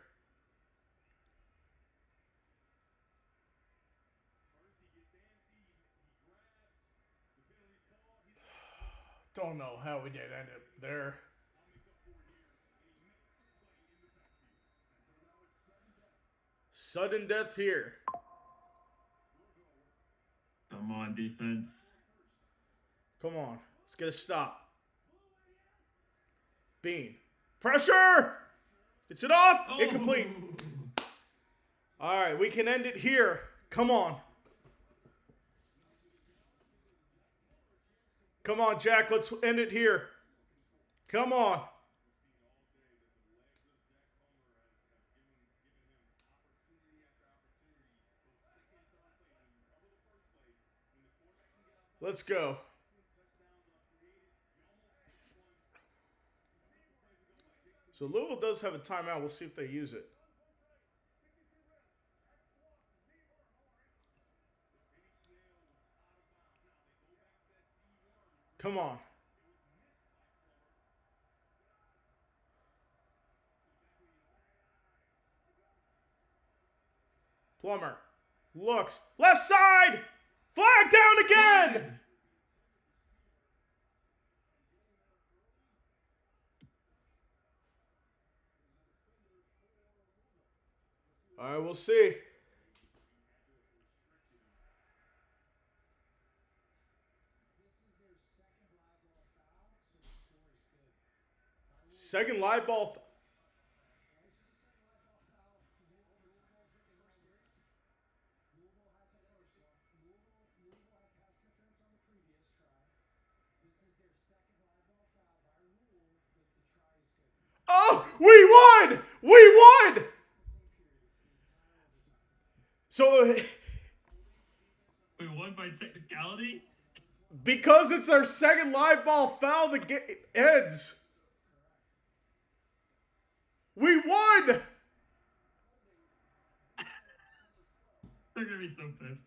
Speaker 1: Don't know how we did end up there. Sudden death here.
Speaker 2: Come on, defense.
Speaker 1: Come on. Let's get a stop. Bean. Pressure! Gets it off.
Speaker 2: Oh.
Speaker 1: Incomplete. All right, we can end it here. Come on. Come on, Jack. Let's end it here. Come on. Let's go. So Louisville does have a timeout. We'll see if they use it. Come on. Plummer looks. Left side! Flag down again! All right, we'll see. Second live ball. Oh, we won! We won! So,
Speaker 2: We won by technicality?
Speaker 1: because it's their second live ball foul, the game ends. We won!
Speaker 2: They're gonna be so pissed.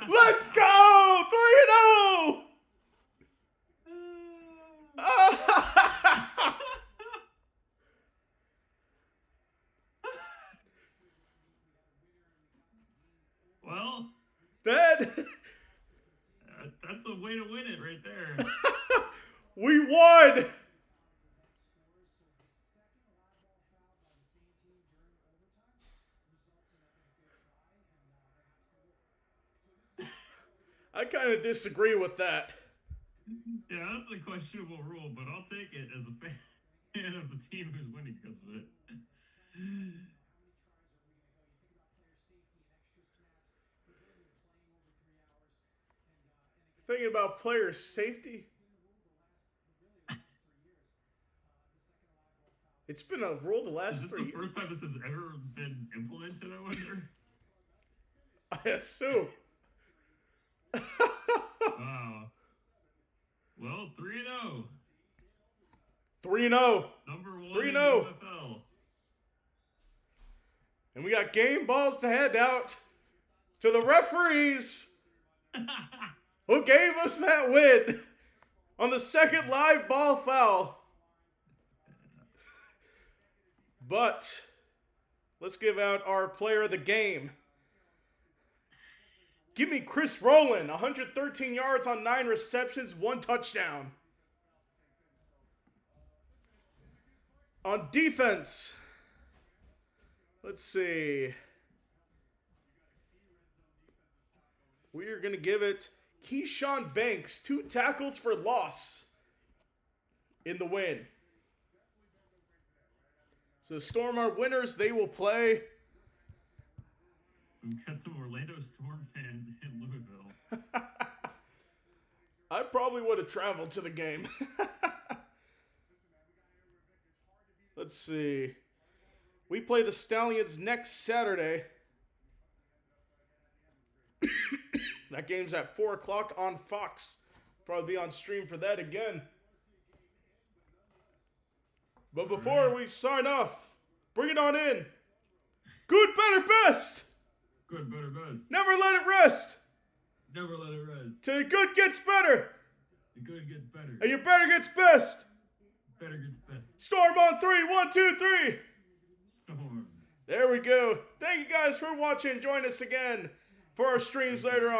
Speaker 1: Let's go! 3-0! We won! I kind of disagree with that.
Speaker 2: Yeah, that's a questionable rule, but I'll take it as a fan of the team who's winning because of it.
Speaker 1: Thinking about player safety. It's been a rule the last
Speaker 2: Is this
Speaker 1: 3
Speaker 2: the
Speaker 1: years.
Speaker 2: first time this has ever been implemented, I wonder?
Speaker 1: I assume.
Speaker 2: Wow. Well, 3-0.
Speaker 1: 3-0.
Speaker 2: Number 1
Speaker 1: 3-0.
Speaker 2: in the UFL.
Speaker 1: And we got game balls to hand out to the referees who gave us that win on the second live ball foul. But let's give out our player of the game. Give me Chris Rowland, 113 yards on 9 receptions, 1 touchdown. On defense, let's see. We are going to give it Keyshawn Banks, 2 tackles for loss in the win. So Storm are winners. They will play.
Speaker 2: We've got some Orlando Storm fans in Louisville.
Speaker 1: I probably would have traveled to the game. Let's see. We play the Stallions next Saturday. That game's at 4 o'clock on Fox. Probably be on stream for that again. But before we sign off, bring it on in. Good, better, best.
Speaker 2: Good, better, best.
Speaker 1: Never let it rest.
Speaker 2: Never let it rest.
Speaker 1: Till the good gets better.
Speaker 2: The good gets better.
Speaker 1: And your better gets best.
Speaker 2: Better gets best.
Speaker 1: Storm on 3. 1, 2, 3.
Speaker 2: Storm.
Speaker 1: There we go. Thank you guys for watching. Join us again for our streams later on.